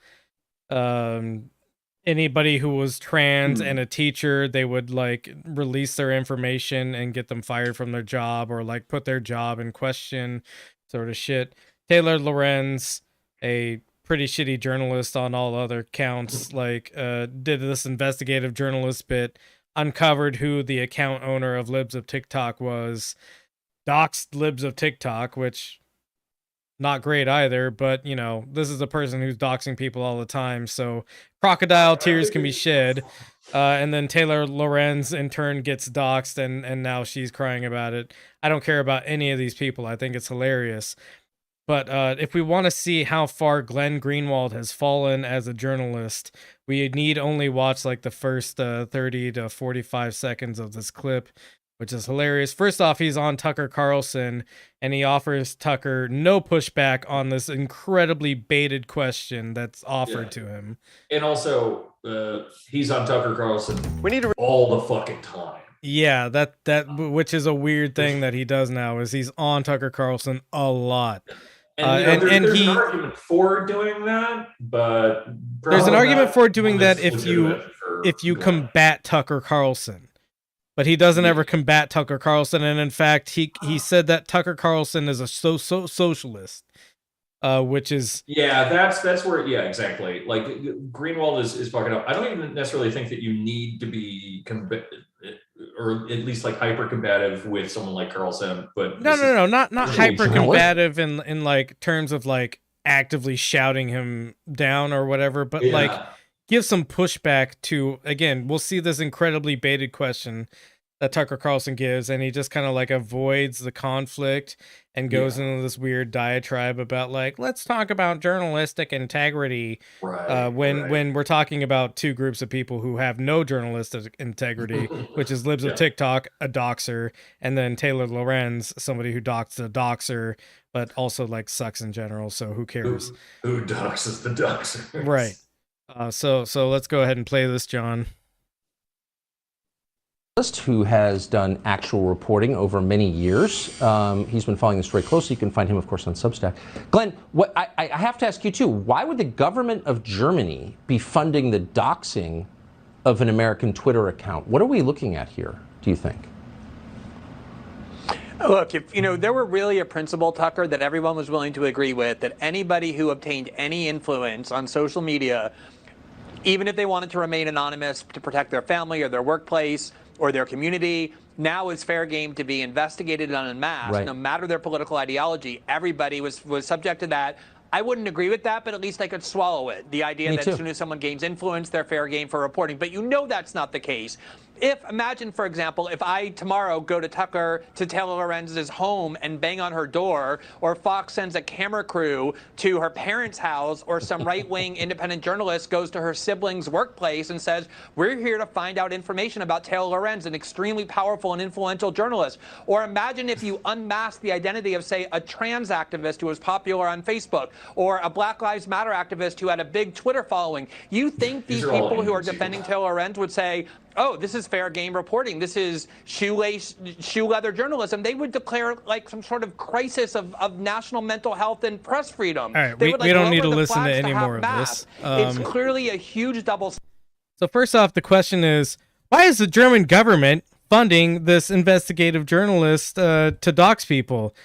Anybody who was trans and a teacher, they would like release their information and get them fired from their job, or like put their job in question, sort of shit. Taylor Lorenz, a pretty shitty journalist on all other counts, like did this investigative journalist bit, uncovered who the account owner of Libs of TikTok was, doxed Libs of TikTok, which not great either, but you know, this is a person who's doxing people all the time, so crocodile tears can be shed. And then Taylor Lorenz in turn gets doxed, and now she's crying about it. I don't care about any of these people. I think it's hilarious. But if we want to see how far Glenn Greenwald has fallen as a journalist, we need only watch like the first 30 to 45 seconds of this clip, which is hilarious. First off, he's on Tucker Carlson, and he offers Tucker no pushback on this incredibly baited question that's offered to him. And also, he's on Tucker Carlson all the fucking time. Yeah, that which is a weird thing that he does now, is he's on Tucker Carlson a lot. And, there's an argument for doing that, but there's an argument for doing that if you combat Tucker Carlson. But he doesn't ever combat Tucker Carlson, and in fact, he said that Tucker Carlson is a socialist, which is that's where exactly. Like Greenwald is fucking up. I don't even necessarily think that you need to be or at least like hyper combative with someone like Carlson, but not hyper combative in like terms of like actively shouting him down or whatever, but like give some pushback to, again, we'll see this incredibly baited question that Tucker Carlson gives, and he just kind of like avoids the conflict and goes into this weird diatribe about like, let's talk about journalistic integrity, when we're talking about two groups of people who have no journalistic integrity, which is Libs of TikTok, a doxer, and then Taylor Lorenz, somebody who doxed a doxer, but also like sucks in general, so who cares? Who doxes the doxer? Right. So let's go ahead and play this, John. Who has done actual reporting over many years. He's been following the story closely. You can find him, of course, on Substack. Glenn, what I have to ask you, too, why would the government of Germany be funding the doxing of an American Twitter account? What are we looking at here, do you think? Look, if there were really a principle, Tucker, that everyone was willing to agree with, that anybody who obtained any influence on social media, even if they wanted to remain anonymous to protect their family or their workplace or their community, now is fair game to be investigated en masse, no matter their political ideology. Everybody was subject to that. I wouldn't agree with that, but at least I could swallow it. The idea that as soon as someone gains influence, they're fair game for reporting. But that's not the case. Imagine, for example, if I tomorrow go to Taylor Lorenz's home and bang on her door, or Fox sends a camera crew to her parents' house, or some right-wing independent journalist goes to her sibling's workplace and says, we're here to find out information about Taylor Lorenz, an extremely powerful and influential journalist. Or imagine if you unmask the identity of, say, a trans activist who was popular on Facebook, or a Black Lives Matter activist who had a big Twitter following. You think these people who are defending Taylor Lorenz would say, oh, this is fair game reporting, this is shoe leather journalism? They would declare like some sort of crisis of national mental health and press freedom. All right, we don't need to listen to any more of this. It's clearly a huge double. So first off, the question is, why is the German government funding this investigative journalist to dox people?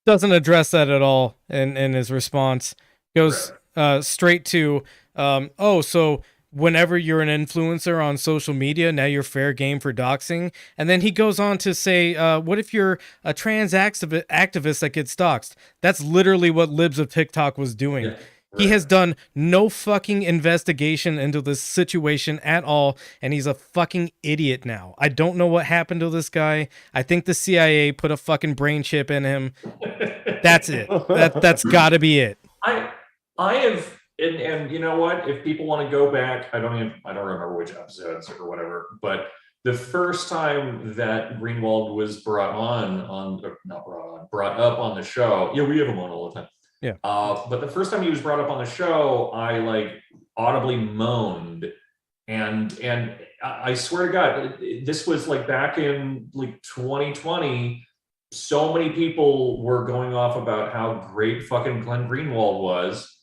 Doesn't address that at all in his response. Goes straight to, so whenever you're an influencer on social media, now you're fair game for doxing. And then he goes on to say, what if you're a trans activist that gets doxed? That's literally what Libs of TikTok was doing. Yeah. He has done no fucking investigation into this situation at all, and he's a fucking idiot now. I don't know what happened to this guy. I think the CIA put a fucking brain chip in him. That's it. That's got to be it. I have, and you know what? If people want to go back, I don't remember which episodes or whatever, but the first time that Greenwald was brought up on the show, we have him on all the time. Yeah. But the first time he was brought up on the show, I like audibly moaned, and I swear to God, this was like back in like 2020. So many people were going off about how great fucking Glenn Greenwald was.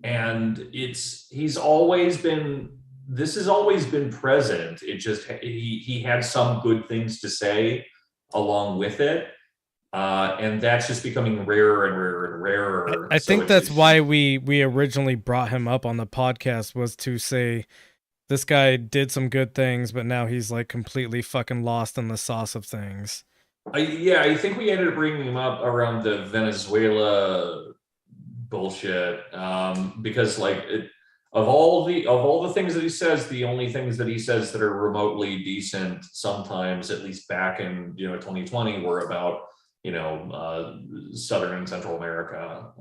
And he's always been, this has always been present. It just, he had some good things to say along with it. And that's just becoming rarer and rarer and rarer. I think that's why we originally brought him up on the podcast, was to say this guy did some good things, but now he's like completely fucking lost in the sauce of things. I think we ended up bringing him up around the Venezuela bullshit, because like of all the things that he says, the only things that he says that are remotely decent sometimes, at least back in 2020, were about Southern and Central America.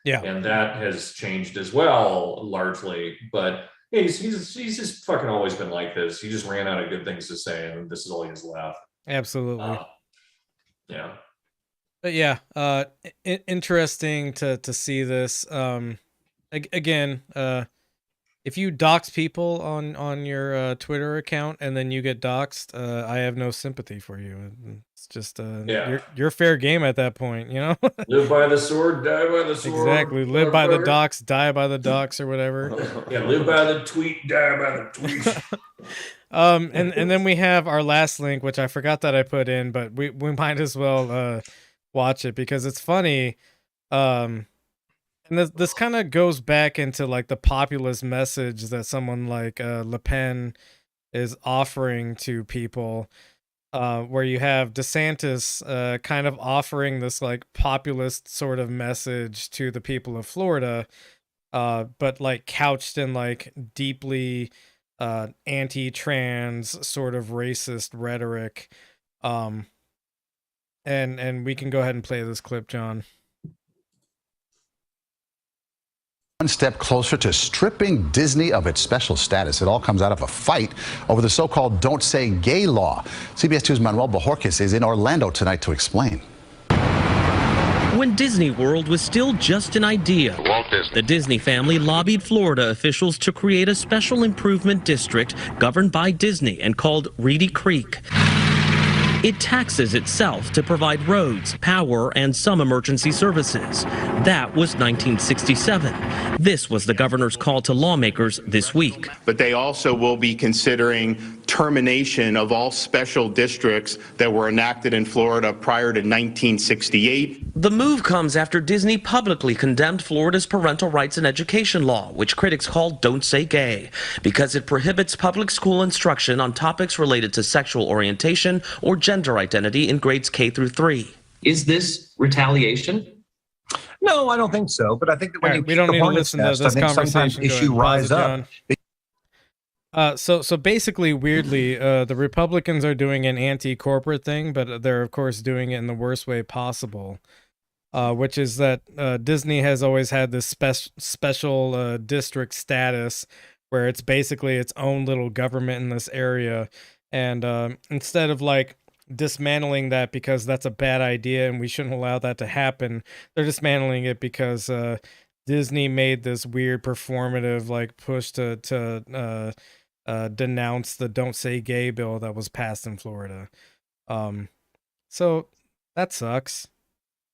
And that has changed as well, largely. But he's just fucking always been like this. He just ran out of good things to say, and this is all he has left. Absolutely. Yeah. But yeah, interesting to see this. Again, if you dox people on your Twitter account and then you get doxed, I have no sympathy for you. It's just you're fair game at that point, Live by the sword, die by the sword. Exactly. Live by the dox, die by the dox, or whatever. Live by the tweet, die by the tweet. And then we have our last link, which I forgot that I put in, but we might as well watch it because it's funny. And this kind of goes back into like the populist message that someone like Le Pen is offering to people, where you have DeSantis kind of offering this like populist sort of message to the people of Florida, but like couched in like deeply anti-trans sort of racist rhetoric. And we can go ahead and play this clip, John. One step closer to stripping Disney of its special status. It all comes out of a fight over the so-called Don't Say Gay law. CBS 2's Manuel Bojorquez is in Orlando tonight to explain. When Disney World was still just an idea, the Disney family lobbied Florida officials to create a special improvement district governed by Disney and called Reedy Creek. It taxes itself to provide roads, power, and some emergency services. That was 1967. This was the governor's call to lawmakers this week. But they also will be considering termination of all special districts that were enacted in Florida prior to 1968. The move comes after Disney publicly condemned Florida's parental rights and education law, which critics call Don't Say Gay, because it prohibits public school instruction on topics related to sexual orientation or gender identity in grades K through 3. Is this retaliation? No, I don't think so. But I think that when we don't need to listen to this conversation. Issue rise up. So basically, weirdly, the Republicans are doing an anti-corporate thing, but they're of course doing it in the worst way possible, which is that Disney has always had this special district status where it's basically its own little government in this area, and instead of like dismantling that because that's a bad idea and we shouldn't allow that to happen, they're dismantling it because Disney made this weird performative like push to denounce the Don't Say Gay bill that was passed in Florida. So that sucks.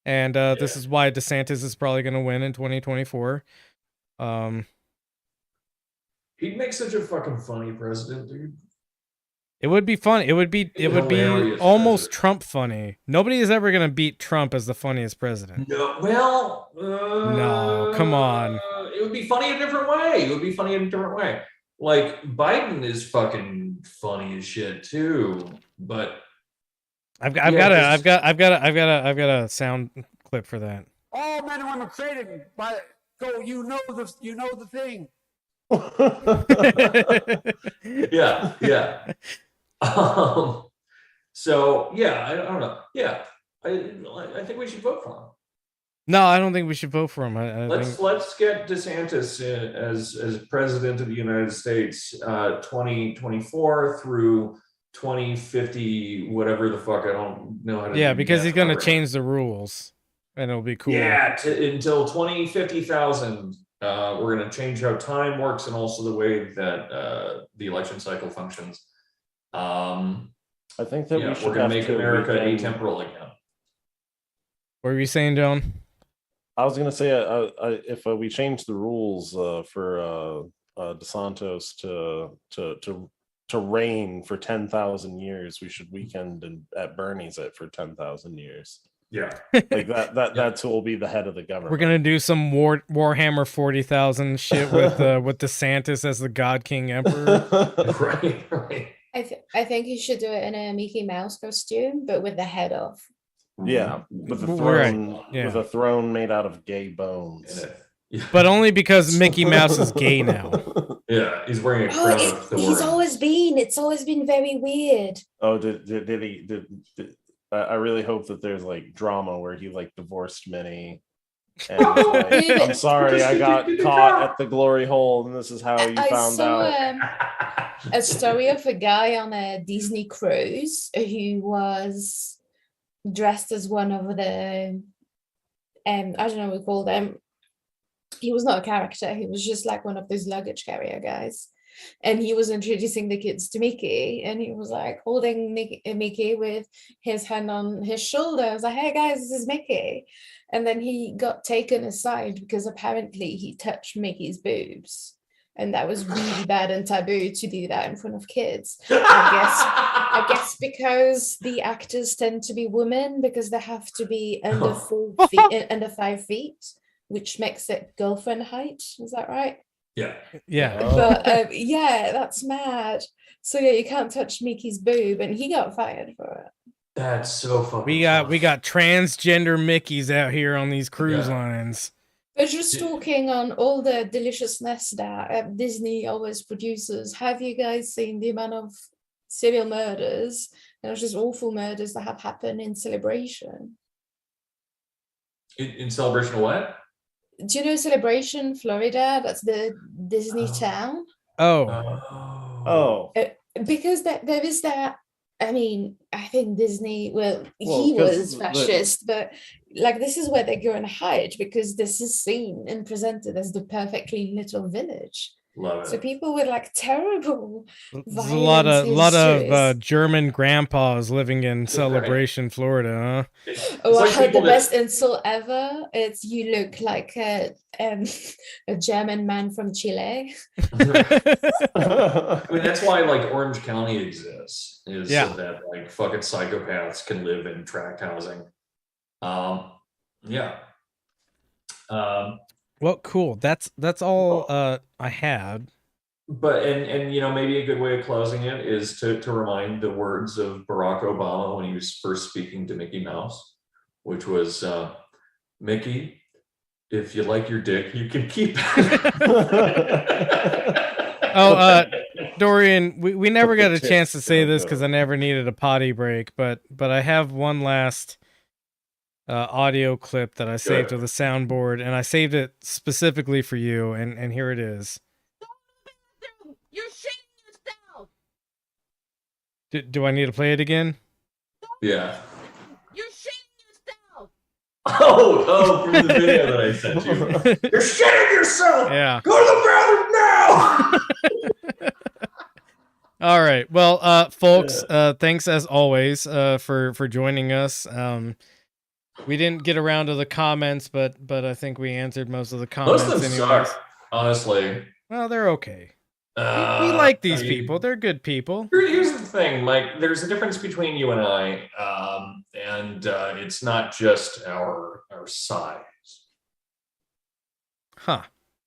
And this is why DeSantis is probably going to win in 2024. He'd make such a fucking funny president, dude. It would be fun. It would be almost Trump funny. Nobody is ever going to beat Trump as the funniest president. No, well, no, come on. It would be funny in a different way. Like Biden is fucking funny as shit too, but I've got a sound clip for that. All men and women created by you know the thing. Yeah. So yeah, I don't know. Yeah, I think we should vote for him. No, I don't think we should vote for him. Let's get DeSantis as president of the United States, 2024 through 2050, whatever the fuck. I don't know how to. Yeah, because he's gonna change the rules, and it'll be cool. Yeah, until 2050,000. We're going to change how time works and also the way that the election cycle functions. I think that we should we're going to make America atemporal again. What were you saying, John? I was going to say, if we change the rules for DeSantos to reign for 10,000 years, we should weekend at Bernie's it for 10,000 years. Yeah, like that's who will be the head of the government. We're gonna do some Warhammer 40,000 shit with DeSantis as the God King Emperor. right. I think you should do it in a Mickey Mouse costume, but with the head off. Yeah, with a throne, with a throne made out of gay bones. But only because Mickey Mouse is gay now. Yeah, he's wearing a crown of thorns. It's always been very weird. Oh, did he? I really hope that there's like drama where he like divorced Minnie. And like, I'm sorry, I got caught at the glory hole, and this is how you found out. A story of a guy on a Disney cruise who was dressed as one of the, I don't know what we call them. He was not a character. He was just like one of those luggage carrier guys. And he was introducing the kids to Mickey, and he was like holding Mickey with his hand on his shoulder. I was like, hey guys, this is Mickey. And then he got taken aside because apparently he touched Mickey's boobs. And that was really bad and taboo to do that in front of kids. I guess because the actors tend to be women, because they have to be under 4 feet, under 5 feet, which makes it girlfriend height. Is that right? Yeah. But that's mad. So yeah, you can't touch Mickey's boob, and he got fired for it. That's so fucking. We got transgender Mickeys out here on these cruise lines. They're just talking on all the deliciousness that Disney always produces. Have you guys seen the amount of serial murders and just awful murders that have happened in Celebration? In Celebration of what? Do you know Celebration, Florida? That's the Disney town. Oh. Because there is that. I mean, I think Disney. Well, he was fascist, but like this is where they go and hide because this is seen and presented as the perfectly little village. Love it. So people with like terrible. There's a lot of German grandpas living in Celebration, Florida, huh? Oh, I heard the best insult ever. It's you look like a German man from Chile. I mean, that's why like Orange County exists, so that like fucking psychopaths can live in tract housing. Well, cool. That's all I had. But and you know, maybe a good way of closing it is to remind the words of Barack Obama when he was first speaking to Mickey Mouse, which was, Mickey, if you like your dick, you can keep it. Dorian, we never got a chance to say this because I never needed a potty break, but I have one last audio clip that I saved to the soundboard, and I saved it specifically for you, and here it is. You're shitting yourself. Do I need to play it again? Yeah. You're shitting yourself. Oh, from the video that I sent you. You're shitting yourself. Yeah. Go to the bathroom now. All right. Well, folks, thanks as always for joining us. We didn't get around to the comments, but I think we answered most of the comments. Most of them suck, honestly. Well, they're okay. We like these people. They're good people. Here's the thing, Mike. There's a difference between you and I, and it's not just our size. Huh.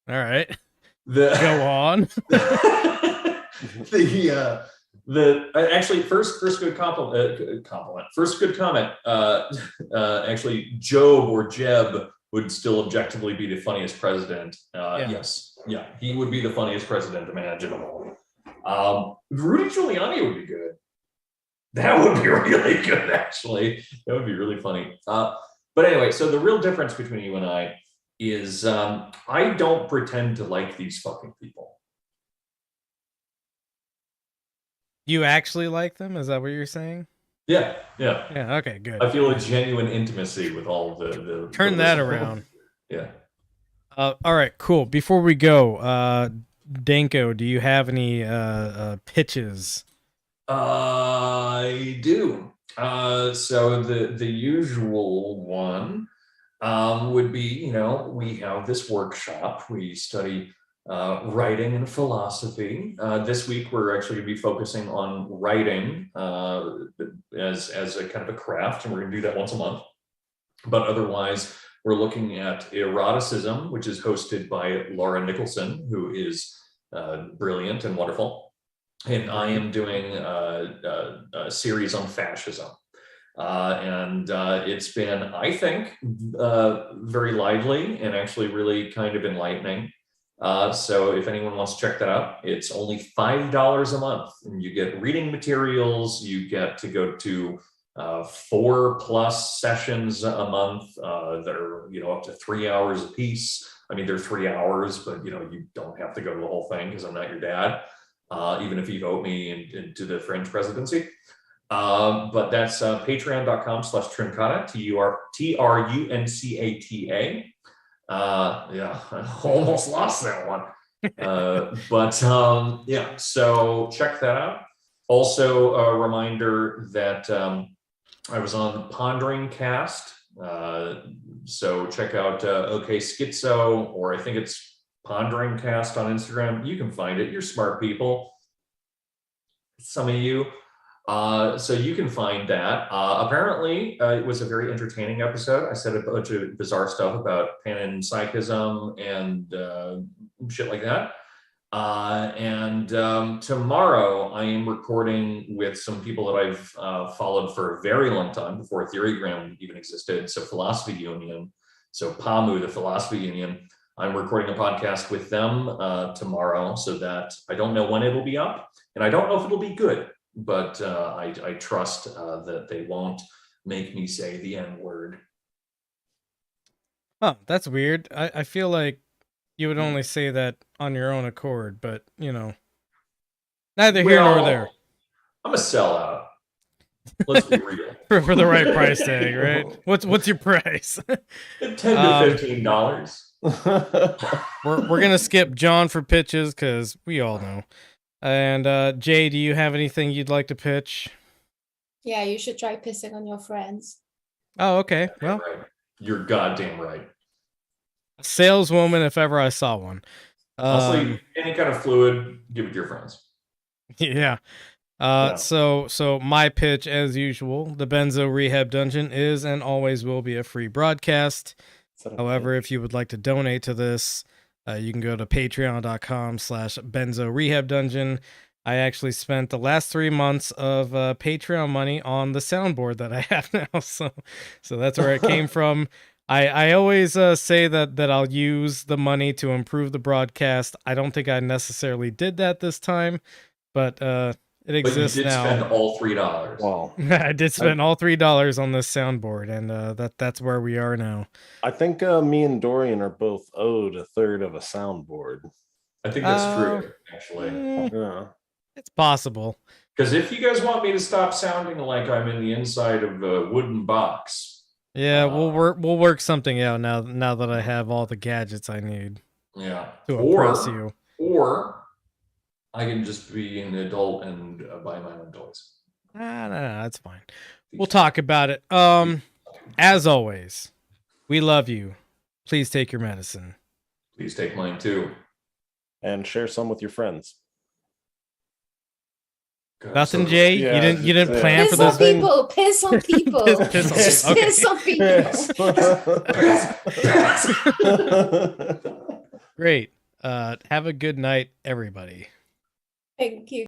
All right. Go on. Actually first good compliment. First good comment. Actually, Job or Jeb would still objectively be the funniest president. Yes. Yeah, he would be the funniest president imaginable. Rudy Giuliani would be good. That would be really good, actually. That would be really funny. But anyway, so the real difference between you and I is I don't pretend to like these fucking people. You actually like them? Is that what you're saying? Yeah. Okay, good. I feel a genuine intimacy with all the Turn that around. Yeah. All right, cool. Before we go, Danko, do you have any pitches? I do. So the usual one would be, we have this workshop. We study writing and philosophy. This week, we're actually going to be focusing on writing as a kind of a craft, and we're going to do that once a month. But otherwise, we're looking at eroticism, which is hosted by Laura Nicholson, who is brilliant and wonderful. And I am doing a series on fascism. And it's been, I think, very lively and actually really kind of enlightening. So if anyone wants to check that out, it's only $5 a month, and you get reading materials. You get to go to 4+ sessions a month that are, up to 3 hours a piece. I mean, they're 3 hours, but you don't have to go to the whole thing because I'm not your dad, even if you vote me into the French presidency. But that's patreon.com/Truncata, TRUNCATA. Yeah, I almost lost that one. Yeah, so check that out. Also, a reminder that I was on the Pondering Cast. So check out OK Schizo, or I think it's Pondering Cast on Instagram. You can find it. You're smart people. Some of you. So you can find that. Apparently, it was a very entertaining episode. I said a bunch of bizarre stuff about panpsychism and shit like that. And tomorrow I am recording with some people that I've followed for a very long time, before Theorygram even existed. So Philosophy Union, so PAMU, the Philosophy Union. I'm recording a podcast with them tomorrow, so that I don't know when it'll be up, and I don't know if it'll be good. But I trust that they won't make me say the N-word. Oh, that's weird. I feel like you would only say that on your own accord, but neither here nor there. I'm a sellout. Let's be real. for the right price tag, right? What's your price? $10 to $15. We're gonna skip John for pitches because we all know. And Jay, do you have anything you'd like to pitch? Yeah, you should try pissing on your friends. Oh, okay. Well, right. You're goddamn right. Saleswoman, if ever I saw one. Also, any kind of fluid, give it to your friends. Yeah. So my pitch, as usual, the Benzo Rehab Dungeon is and always will be a free broadcast. However, if you would like to donate to this, you can go to patreon.com/BenzoRehabDungeon. I actually spent the last 3 months of Patreon money on the soundboard that I have now. So that's where it came from. I always say that I'll use the money to improve the broadcast. I don't think I necessarily did that this time, but it exists now. But you did spend all $3. Well, I did spend all $3 on this soundboard, and that's where we are now. I think me and Dorian are both owed a third of a soundboard. I think that's true, actually. Yeah. It's possible. Because if you guys want me to stop sounding like I'm in the inside of a wooden box, yeah, we'll work something out now that I have all the gadgets I need. Yeah, to impress you. Or I can just be an adult and buy my own toys. No, that's fine. We'll talk about it. As always, we love you. Please take your medicine. Please take mine too. And share some with your friends. God, Nothing, Jay. Yeah, you didn't plan for this. Piss on people. Piss on people. Great. Have a good night, everybody. Thank you.